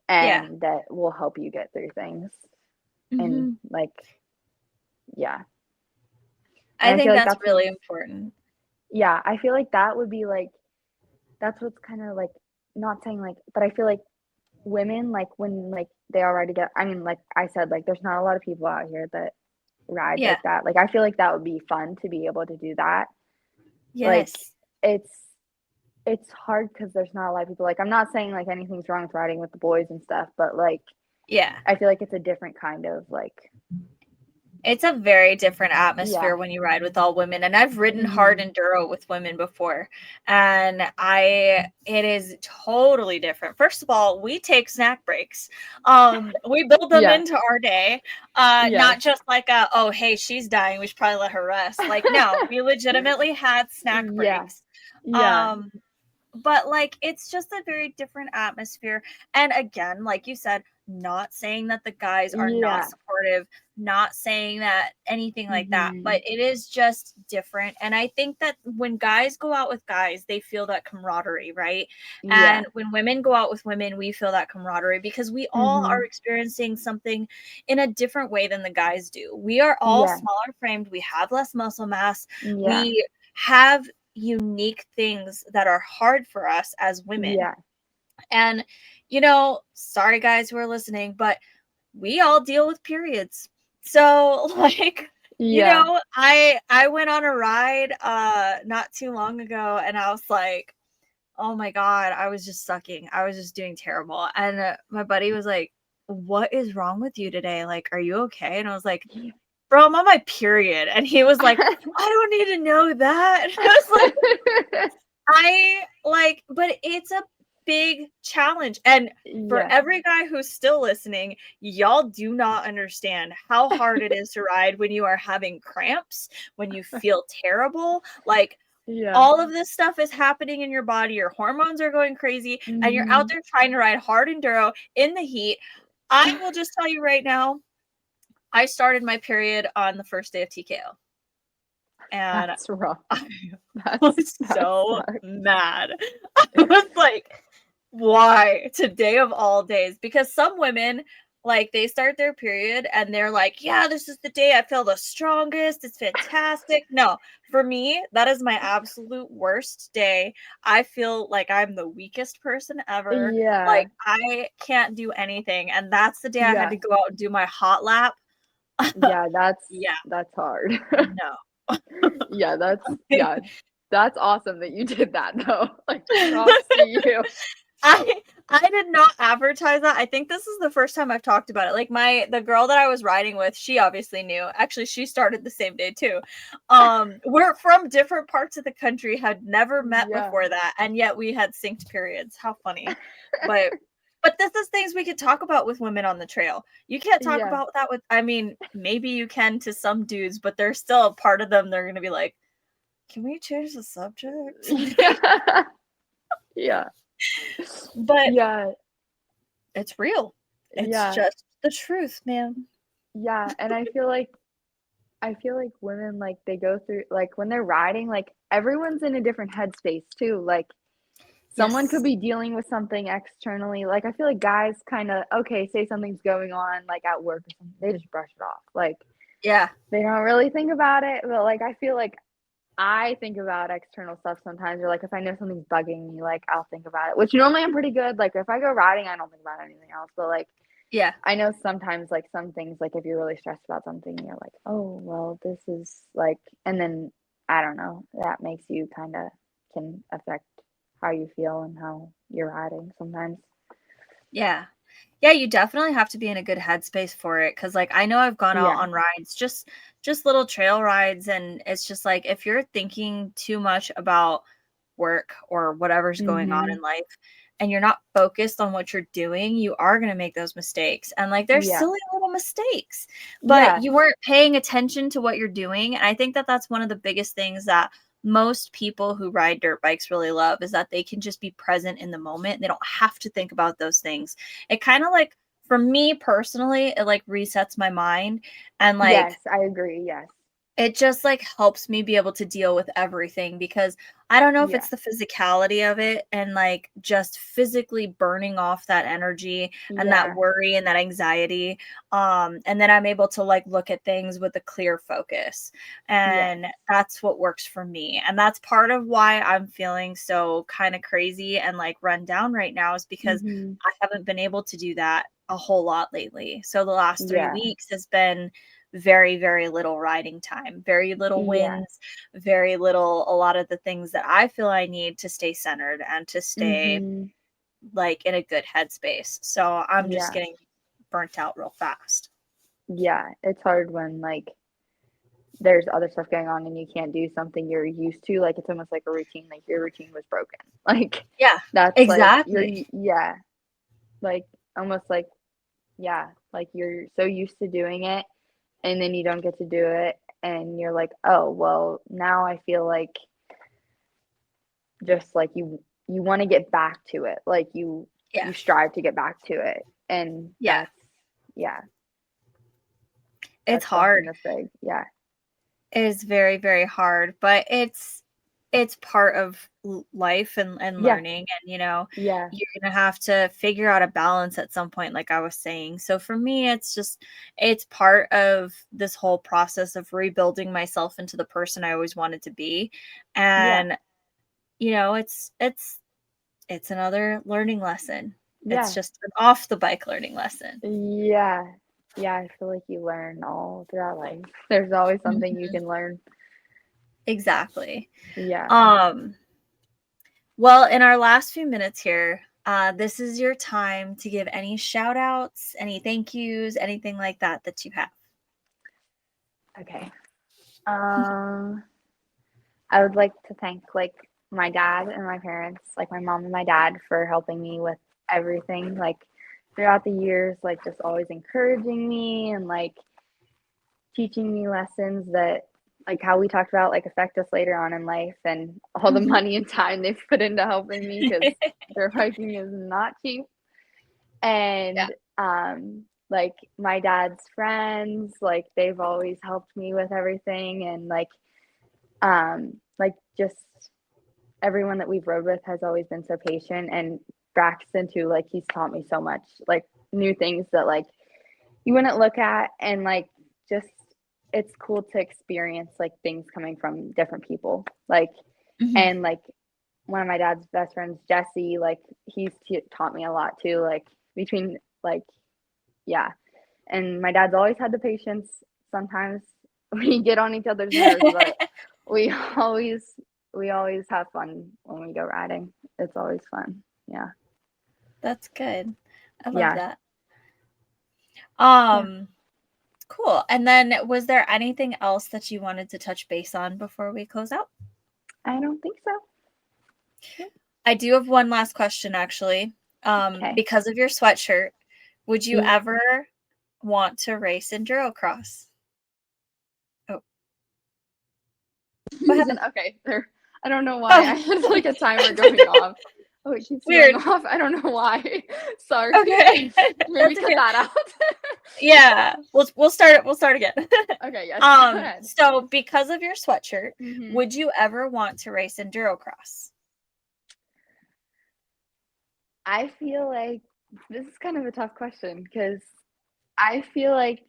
Yeah. and that will help you get through things. And, Mhm. like, yeah. And I I feel think like that's that's really what's important. yeah, I feel like that would be, like that's what's kinda, like not saying, like but I feel like women, like, when, like, they all ride together I mean, like I said, like, there's not a lot of people out here that ride Yeah. like that. Like, I feel like that would be fun to be able to do that. Like, Yes. it's it's hard because there's not a lot of people like, I'm not saying, like, anything's wrong with riding with the boys and stuff, but, like, Yeah. I feel like it's a different kind of, like It's a very different yeah. atmosphere when you ride with all women, and I've ridden hard Mhm. enduro with women before, and it is totally different. First of all, we take snack breaks. We build them Yeah. into our day, Yes. not just like "Oh, hey, she's dying, we should probably let her rest." Like, no, we legitimately had snack Yeah. breaks. Yeah. Um, but like it's just a very different atmosphere. And again, like you said, not saying that the guys are not Yeah. supportive, not saying that anything like that, but Mhm. it is just different. And I think that when guys go out with guys, they feel that camaraderie, right? Yeah. And when women go out with women, we feel that camaraderie because we all are Mhm. experiencing something in a different way than the guys do. We are all Yeah. smaller framed, we have less muscle mass, Yeah. we have unique things that are hard for us as women. Yeah. And, sorry guys who are listening, but we all deal with periods. So, like, Yeah. I went on a ride not too long ago and I was like, "Oh my god, I was just sucking. I was just doing terrible." And my buddy was like, "What is wrong with you today? Like, are you okay?" And I was like, "Bro, I'm on my period." And he was like, "I don't need to know that." And I was like, but it's a big challenge. And for Yeah. every guy who's still listening, y'all do not understand how hard it is to ride when you are having cramps, when you feel terrible. Like, Yeah. all of this stuff is happening in your body. Your hormones are going crazy, and you're out Mhm. there trying to ride hard enduro in the heat. I will just tell you right now, I started my period on the first day of TKO, and That's rough. I That's was that so sucks. mad. I was like, why today of all days? Because some women, like, they start their period and they're like, yeah, this is the day I feel the strongest. It's fantastic. No, for me, that is my absolute worst day. I feel like I'm the weakest person ever. Yeah. Like, I can't do anything. And that's the day I had Yeah. to go out and do my hot lap. Yeah, Yeah, that's hard. no. Yeah, that's awesome that you did that though. Like props to you. I I did not advertise that. I think this is the first time I've talked about it. Like the girl that I was riding with, she obviously knew. Actually, she started the same day too. We're from different parts of the country, had never met Yeah. before that, and yet we had synced periods. How funny. But this is things we could talk about with women on the trail. You can't talk Yeah. about that with, I mean, maybe you can to some dudes, but there's still a part of them they're gonna be like, can we change the subject? Yeah. Yeah. But Yeah. it's real. It's Yeah. just the truth, man. Yeah. And I feel like women, like, they go through, like, when they're riding, like, everyone's in a different headspace too. Like, someone could Yes. be dealing with something externally. Like, I feel like guys kind of, okay, say something's going on, like, at work or something, they just brush it off. Like, Yeah. they don't really think about it. But, like, I feel like I think about external stuff sometimes, or, like, if I know something's bugging me, like, I'll think about it, which normally I'm pretty good. Like, if I go riding, I don't think about anything else. But, like, Yeah. I know sometimes, like, some things, like, if you're really stressed about something, you're like, "Oh, well, this is, like," and then, I don't know, that makes you kinda can affect how you feel and how you're riding sometimes. Yeah. Yeah, you definitely have to be in a good headspace for it, because like, I know I've gone out Yeah. on rides, just little trail rides, and it's just like, if you're thinking too much about work or whatever's going on in Mhm. life, and you're not focused on what you're doing, you are gonna make those mistakes, and, like, they're Yeah. silly little mistakes, but Yeah. you weren't paying attention to what you're doing, and I think that that's one of the biggest things that most people who ride dirt bikes really love, is that they can just be present in the moment. They don't have to think about those things. It kinda, like, for me personally, it, like, resets my mind, and, like, Yes, I agree, yes. it just, like, helps me be able to deal with everything, because I don't know if Yeah. it's the physicality of it and, like, just physically burning off that energy and that Yeah. worry and that anxiety, and then I'm able to, like, look at things with a clear focus, Yes. and that's what works for me, and that's part of why I'm feeling so kinda crazy and, like, run down right now, is because Mhm. I haven't been able to do that a whole lot lately. So the last 3 Yeah. weeks has been very, very little riding time, very little Yeah. wins, very little a lot of the things that I feel I need to stay centered and to stay, Mhm. like, in a good headspace. So I'm just Yeah. getting burnt out real fast. Yeah. It's hard when, like, there's other stuff going on and you can't do something you're used to. Like, it's almost like a routine, like, your routine was broken. Like, Yeah, that's like you're exactly. yeah, like, almost like, yeah, like, you're so used to doing it, and then you don't get to do it, and you're like, "Oh, well, now I feel like just like you wanna get back to it." Like, Yeah, you strive to get back to it, and yeah. yeah, It's that's something hard. that's big. Yeah. It is very, very hard, but it's part of life and Yeah. learning, and Yeah. you're gonna have to figure out a balance at some point, like I was saying. So for me, it's part of this whole process of rebuilding myself into the person I always wanted to be, Yeah. and it's another learning lesson. It's Yeah. just an off the bike learning lesson. Yeah. Yeah, I feel like you learn all throughout life. There's always something you Mhm. can learn. Exactly. Yeah. Um, Well, in our last few minutes here, this is your time to give any shout outs, any thank yous, anything like that that you have. Okay. Um, I would like to thank, like, my dad and my parents, like, my mom and my dad for helping me with everything, like, throughout the years, like, just always encouraging me and, like, teaching me lessons that, like, how we talked about, like, affect us later on in life, and all the Mhm. money and time they've put into helping me because their hiking is not cheap. Yeah. And, like, my dad's friends, like, they've always helped me with everything, and, like, just everyone that we've rode with has always been so patient, and Braxton too, like, he's taught me so much, like, new things that, like, you wouldn't look at, and, like, just it's cool to experience, like, things coming from different people, like, Mhm. and, like, one of my dad's best friends, Jesse, like, he's taught me a lot too, like, between, like, yeah, and my dad's always had the patience. Sometimes we get on each other's nerves, but we always we always have fun when we go riding. It's always fun. Yeah. That's good. I love Yeah. that. Yeah. Um, cool. And then was there anything else that you wanted to touch base on before we close out? I don't think so. Nope. I do have one last question actually. Okay. Because of your sweatshirt, would you Yeah. ever want to race Endurocross? Oh, what Reason. happened? Okay. There. I don't know why. I Oh, had like a timer going off. Oh, it keeps going weird. off. I don't know why. Sorry. Okay. Maybe That's cut okay. that out. Yeah, we'll start again. Okay, yes, go ahead. So because of your sweatshirt, Mhm. would you ever want to race Endurocross? I feel like this is kind of a tough question because I feel like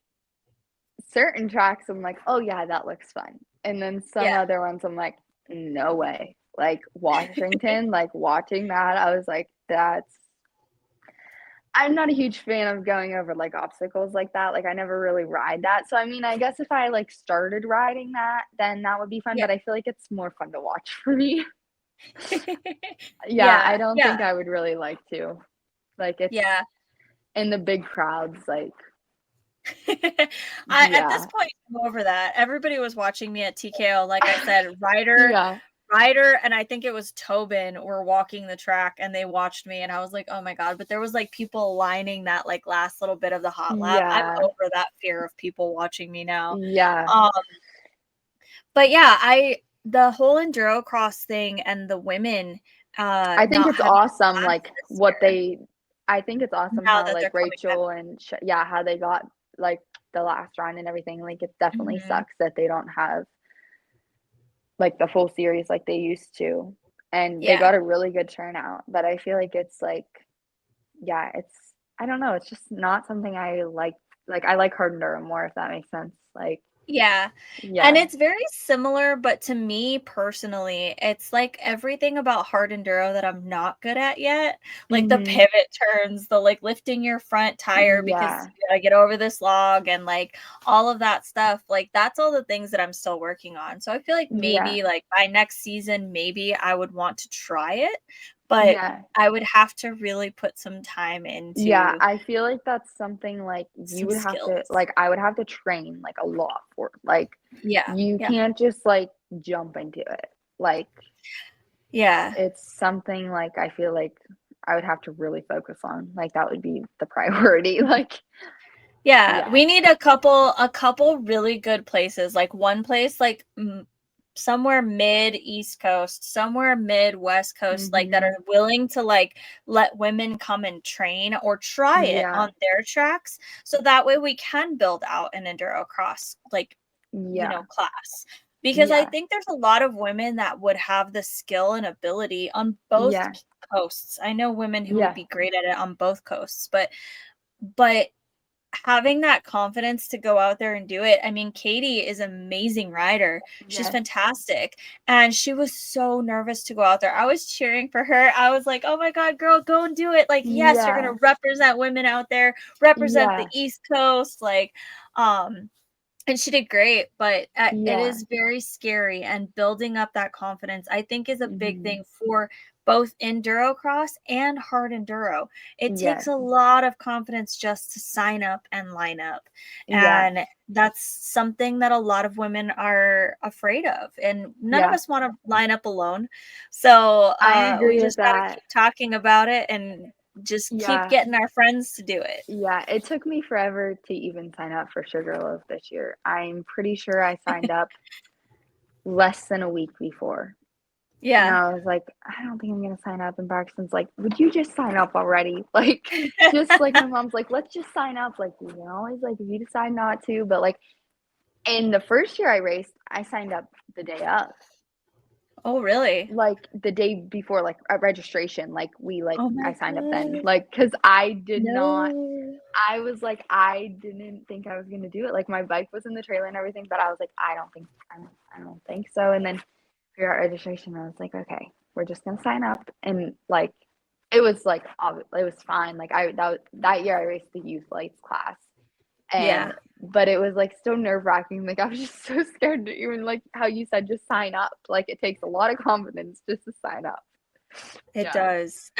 certain tracks I'm like, "Oh yeah, that looks fun." And then some Yeah. other ones I'm like, "No way." Like Washington, like watching that, I was like, "That's." I'm not a huge fan of going over like obstacles like that. Like I never really ride that. So I mean, I guess if I like started riding that, then that would be fun, Yeah. but I feel like it's more fun to watch for me. Yeah, I Yeah, don't yeah, think I would really like to. Like it's yeah. in the big crowds, like I at this yeah. point, I'm over that. Everybody was watching me at TKO, like I said, Yeah. Ryder, and I think it was Tobin were walking the track and they watched me and I was like, "Oh my god," but there was like people lining that like last little bit of the hot lap. I'm Yeah. over that fear of people watching me now. Yeah. Um, but yeah, I the whole Endurocross thing and the women I think not it's having awesome, class like, this what year they I think it's awesome now how, that like, they're coming back. Rachel and yeah, how they got, like, the last round and everything, like, it definitely Mhm. sucks that they don't have, like, the full series like they used to, and they Yeah. got a really good turnout, but I feel like it's, like yeah, it's I don't know, it's just not something I like, I like hard enduro more, if that makes sense, like Yeah. And yeah. it's very similar, but to me personally, it's like everything about hard enduro that I'm not good at yet. Like the Mhm. pivot turns, the like lifting your front tire because Yeah. you gotta get over this log and like all of that stuff. Like that's all the things that I'm still working on. So I feel like Yeah. maybe like by next season, maybe I would want to try it, but Yeah. I would have to really put some time Yeah, into I feel like that's something, like, you some would have to skills. like, I would have to train, like, a lot for like, Yeah. you Yeah. can't just, like, jump into it. Like, Yeah. it's something, like, I feel like I would have to really focus on, like, that would be the priority, like Yeah, yeah. we need a couple really good places, like one place like somewhere mid East Coast, somewhere mid West Coast, like that Mhm. are willing to like let women come and train or try it Yeah. on their tracks. So that way we can build out an endurocross like, Yeah. class. Because I Yeah. think there's a lot of women that would have the skill and ability on both Yeah. coasts. I know women who would Yeah. be great at it on both coasts, but having that confidence to go out there and do it. I mean, Katie is an amazing rider. She's Yes. fantastic. And she was so nervous to go out there. I was cheering for her. I was like, "Oh my god, girl, go and do it." Like, yes, you're going Yeah. to represent women out there, represent the Yeah. East Coast like um and she did great, but, it Yeah. is very scary, and building up that confidence, I think, is a big Mhm. thing for both endurocross and hard enduro. It takes Yes. a lot of confidence just to sign up and line up, Yeah. and that's something that a lot of women are afraid of, and none of Yeah. us wanna line up alone. So, I we agree with just gotta that. keep talking about it and just keep Yeah. getting our friends to do it. Yeah, it took me forever to even sign up for Sugarloaf this year. I'm pretty sure I signed up less than a week before. And Yeah. I was like, I don't think I'm gonna sign up. And Braxton's like, would you just sign up already? Like, just like my mom's like, let's just sign up. Like, you can always like if you decide not to, but like in the first year I raced, I signed up the day of. Oh, really? Like, the day before, like, at registration, Oh I my signed up then, god. like, cause I did not No. I was like, I didn't think I was gonna do it, like, my bike was in the trailer and everything, but I was like, I don't think so, and then for our registration, I was like, "Okay, we're just gonna sign up," and, like, it was, like, it was fine, like, that year I raced the youth lights class, Yeah. and but it was, like, so nerve-wracking, like, I was just so scared to even, like, how you said, just sign up, like, it takes a lot of confidence just to sign up. It Yeah. does.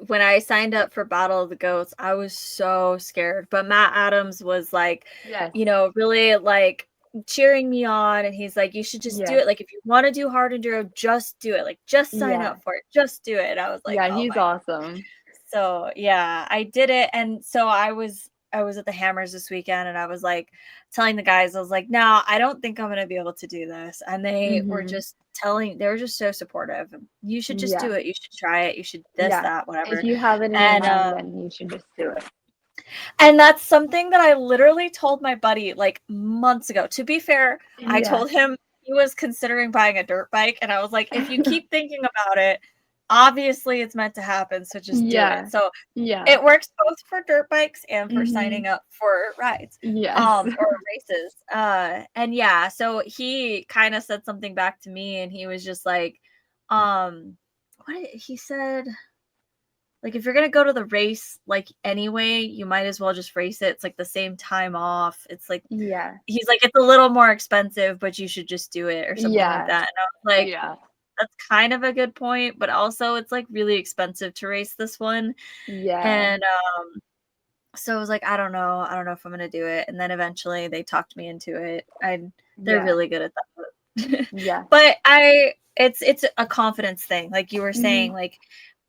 When I signed up for Battle of the Goats, I was so scared, but Matt Adams was like, Yes. really like cheering me on, and he's like, "You should just do Yes. it. Like, if you want to do hard enduro, just do it. Like, just sign Yeah. up for it. Just do it." And I was like, Yeah, "Oh he's my." awesome. So, yeah, I did it, and so I was at the Hammers this weekend, and I was, like, telling the guys, I was like, "No, I don't think I'm gonna be able to do this," and they were Mhm. just they were just so supportive. "You should just Yeah. do it. You should try it. You should this, Yeah. that, If whatever," you have it in your and, mind, then you should just do it. and that's something that I literally told my buddy, like, months ago. To be fair, I Yeah. told him he was considering buying a dirt bike, and I was like, "If you keep thinking about it, obviously it's meant to happen, so just do it." Yeah. So Yeah. it works both for dirt bikes and for Mhm. signing up for rides, Yes. or races. And yeah, so he kind of said something back to me, and he was just like, he said, like, if you're gonna go to the race, like, anyway, you might as well just race it. It's like the same time off. It's like, Yeah. he's like, it's a little more expensive, but you should just do it or something like Yeah. that. And I was like, Yeah. that's kind of a good point, but also it's like really expensive to race this one. Yeah. And so I was like, I don't know. I don't know if I'm gonna do it. And then eventually they talked me into it. And they're Yeah. really good at that. Yeah. But it's a confidence thing. Like you were saying, Mhm. like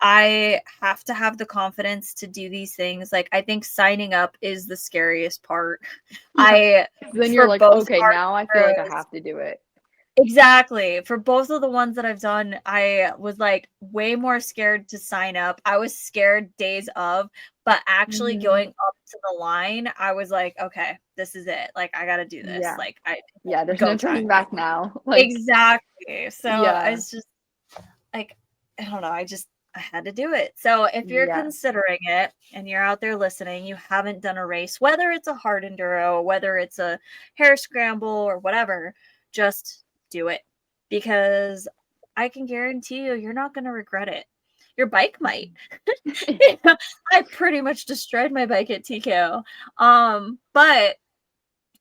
I have to have the confidence to do these things. Like I think signing up is the scariest part. Yeah. I 'Cause then you're for like, both "Okay, hard now I feel like I endurers. have to do it." Exactly. For both of the ones that I've done, I was, like, way more scared to sign up. I was scared days of, but actually Mhm. going up to the line, I was like, "Okay, this is it. Like, I gotta do this. Yeah. Like, I Yeah, there's go no time." turning back now. Like, Exactly. So, yeah. it's just, like, I don't know, I had to do it. So, if you're Yeah. considering it and you're out there listening, you haven't done a race, whether it's a hard enduro, whether it's a hare scramble or whatever, just do it because I can guarantee you're not going to regret it. Your bike might. I pretty much destroyed my bike at TKO. But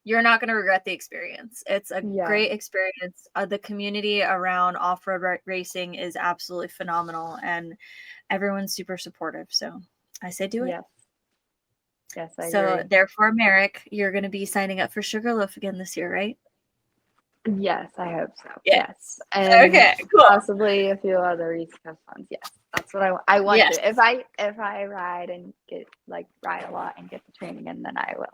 you're not going to regret the experience. It's a Yeah. great experience. The community around off-road racing is absolutely phenomenal, and everyone's super supportive. So I say do it. Yes. Yes, I So agree. therefore, Merik, you're going to be signing up for Sugarloaf again this year, right? Yes, I hope so. Yeah. Yes. And Okay, cool. possibly a few other East Coast ones. Yes. That's what I want Yes. to. If I ride and ride a lot and get the training in, then I will.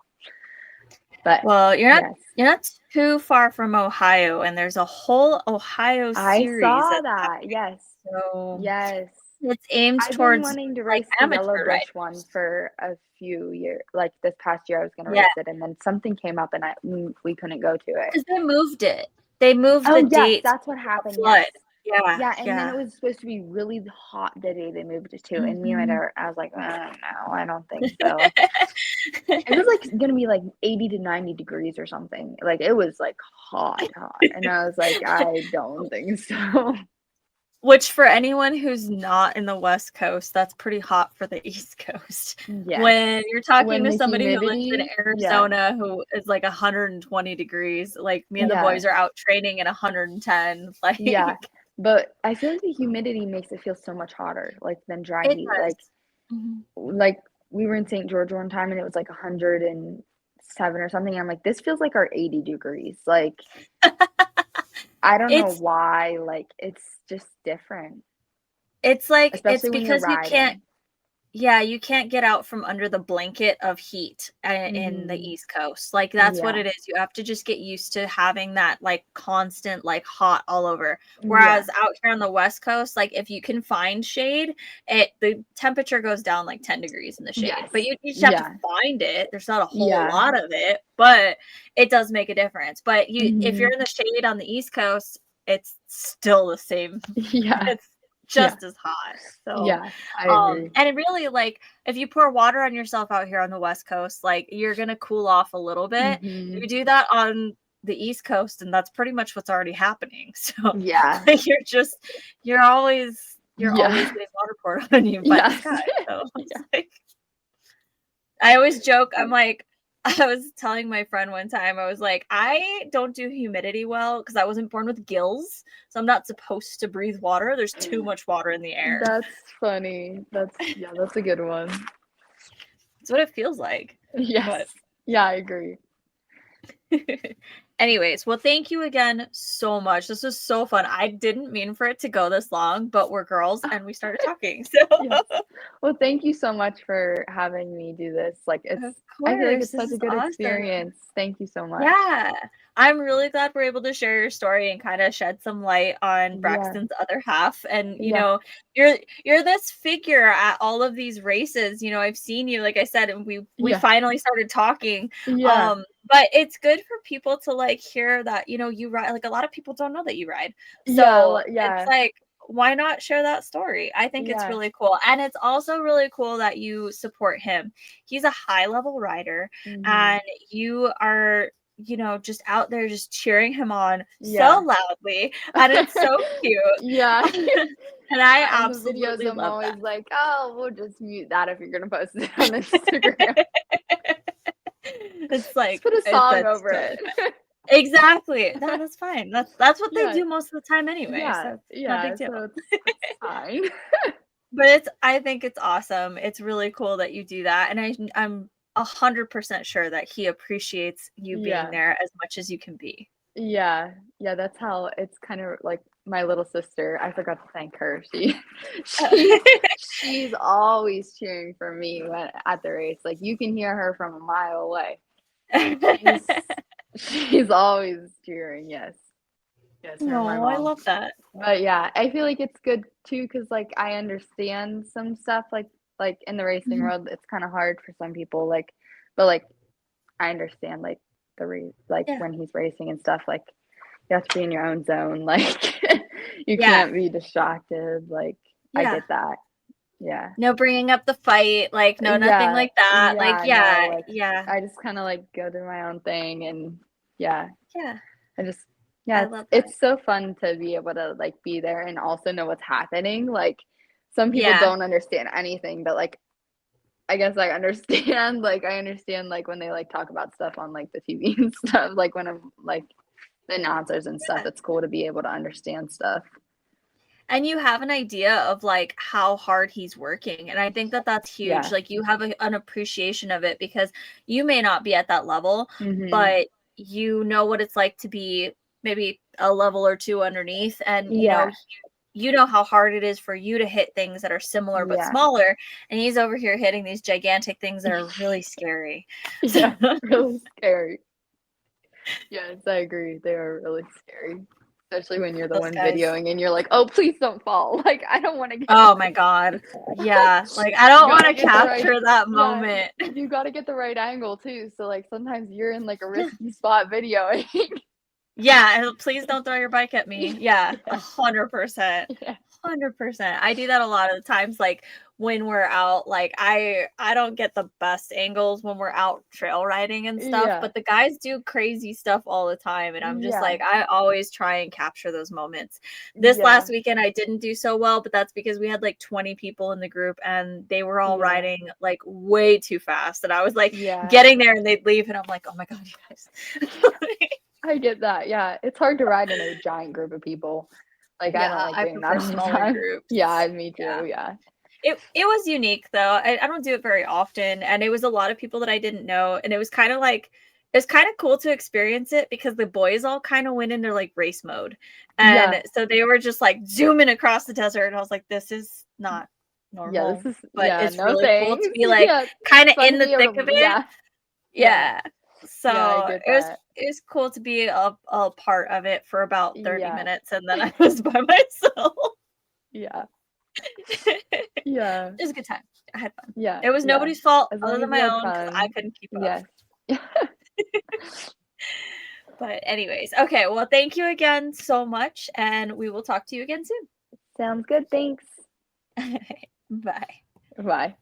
But Well, yes. you're not too far from Ohio, and there's a whole Ohio I series saw that's that. happening. Yes. So Yes. it's aimed I've been towards wanting to like race the Yellow amateur Bush one riders. for a few years. Like this past year, I was going to Yeah, race it, and then something came up, and we couldn't go to it. because they moved it. They moved the Oh yes, dates that's what because of happened. the Yes. flood. Yeah, Yeah, and then it yeah. was supposed to be really hot the day they moved it to, and me and my Mhm. daughter, I was like, no, I don't think so. It was like gonna be like 80 to 90 degrees or something. Like it was like hot, hot, and I was like, I don't think so. Which for anyone who's not in the West Coast, that's pretty hot for the East Coast. Yes. When you're talking When to the somebody who lives in humidity, yeah, Arizona who is like 120 degrees, like me and the yeah, boys are out training at 110, like yeah. But I feel like the humidity makes it feel so much hotter, like than dry it heat. does. Mhm. Like we were in St. George one time and it was like 107 or something. I'm like, this feels like our 80 degrees. Like I don't know It's why, like, it's just different, it's like it's especially when you're because you can't. riding. Yeah, you can't get out from under the blanket of heat in the Mhm. East Coast. Like that's what Yeah. it is. You have to just get used to having that like constant like hot all over. Yeah. Whereas out here on the West Coast, like if you can find shade, the temperature goes down like 10 degrees in the shade. But Yes. you just have to Yeah. find it. There's not a whole Yeah. lot of it, but it does make a difference. But if you're Mhm. in the shade on the East Coast, it's still the same. Yeah. It's Yeah. just as hot. So Yeah. I agree. and it really like if you pour water on yourself out here on the West Coast, like you're gonna cool off a little bit. Mhm. You do that on the East Coast, and that's pretty much what's already happening. So Yeah. like you're always Yeah. getting water poured on you by the Yes. sky. So it's Yeah. like I always joke, I'm like, I was telling my friend one time, I was like, I don't do humidity well because I wasn't born with gills. So I'm not supposed to breathe water. There's too much water in the air. That's funny. That's a good one. That's what it feels like. But Yes. Yeah, I agree. anyways, well, thank you again so much. This was so fun. I didn't mean for it to go this long, but we're girls and we started talking. So Yes. Well, thank you so much for having me do this. Like, of I feel like course, it's this such a is good awesome. experience. Thank you so much. Yeah. I'm really glad we're able to share your story and kind of shed some light on Yeah. Braxton's other half. And Yeah. you're this figure at all of these races. I've seen you, like I said, and we Yeah. finally started talking. Yeah. But it's good for people to like hear that, you ride. Like a lot of people don't know that you ride. Yeah. So it's Yeah. like, why not share that story? I think it's Yeah. really cool. And it's also really cool that you support him. He's a high level rider Mhm. and you are just out there just cheering him on so Yeah. loudly, and it's so cute. Yeah. And I Yeah, in the videos, absolutely I'm love always like, "Oh, we'll just mute that if you're gonna post it on Instagram. that. It's Just like put a song that's over totally it." fine. Exactly. That's fine. That's what they Yeah. do most of the time anyway, Yeah. so it's not a Yeah. big deal. So it's fine. But I think it's awesome. It's really cool that you do that, and I'm 100% sure that he appreciates you being Yeah. there as much as you can be. Yeah. Yeah, that's how it's kind of like my little sister. I forgot to thank her. She she's always cheering for me when at the race. Like you can hear her from a mile away. She's she's always cheering. Yes. Yes, her and my No, I mom. love that. But yeah, I feel like it's good too because like I understand some stuff like in the racing Mhm. world, it's kind of hard for some people. But like I understand like like Yeah. when he's racing and stuff. Like you have to be in your own zone. Like you Yeah. can't be distracted. Like I Yeah. get that. Yeah. No bringing up the fight, like, no, nothing Yeah. like that. Like, Yeah. No. yeah, Like yeah, I just kind of like go do my own thing and yeah. yeah. I just yeah, I it's love that. it's so fun to be able to like be there and also know what's happening. Like some people Yeah. don't understand anything, but like I guess I understand. Like I understand like when they like talk about stuff on like the TV and stuff. Like when I'm like the announcers and stuff, Yeah. it's cool to be able to understand stuff. And you have an idea of, like, how hard he's working, and I think that that's huge. Yeah. Like, you have an appreciation of it because you may not be at that level, Mhm. but you know what it's like to be maybe a level or 2 underneath, and, Yeah. you know how hard it is for you to hit things that are similar but Yeah. smaller, and he's over here hitting these gigantic things that are really scary. So Yeah. Really scary. Yes, I agree. They are really scary. Especially when you're the those one guys. videoing and you're like, "Oh, please don't fall." Like I don't want to get Oh hurt. my god. Yeah, like, I You don't gotta wanna get the right capture that yeah, moment. you gotta get the right angle too, so, like, sometimes you're in, like, a risky spot videoing. Yeah, and please don't throw your bike at me. Yeah, Yeah, 100%. yeah, 100%. I do that a lot of the times, like, when we're out, like, I don't get the best angles when we're out trail riding and stuff, yeah, but the guys do crazy stuff all the time, and I'm just yeah, like, I always try and capture those moments. This yeah, last weekend, I didn't do so well, but that's because we had, like, 20 people in the group, and they were all yeah, riding, like, way too fast, and I was, like, yeah. getting there, and they'd leave, and I'm like, "Oh my god, you guys." I get that, yeah, it's hard to ride in a giant group of people. Like, I don't Yeah, like I doing that prefer all the smaller time. groups. Yeah, me Yeah. too, yeah. It was unique though. I don't do it very often, and it was a lot of people that I didn't know, and it was kinda like it was kinda cool to experience it because the boys all kinda went into, like, race mode, Yeah, and so they were just, like, zooming across the desert, and I was like, "This is not yeah, this normal," is but yeah, it's no really cool to thanks. be, like, Yeah, it's kinda fun in to the be able thick to of it. yeah, yeah, Yeah. yeah, I So, get it was that. it was cool to be a part of it for about 30 Yeah, minutes, and then I was by myself. yeah, It yeah. was a good time. I had fun. Yeah, It was yeah. nobody's fault As other long than as you my had own because I fun. couldn't keep up. Yes. But anyways, okay, well, thank you again so much, and we will talk to you again soon. Sounds good, thanks. Bye. Bye.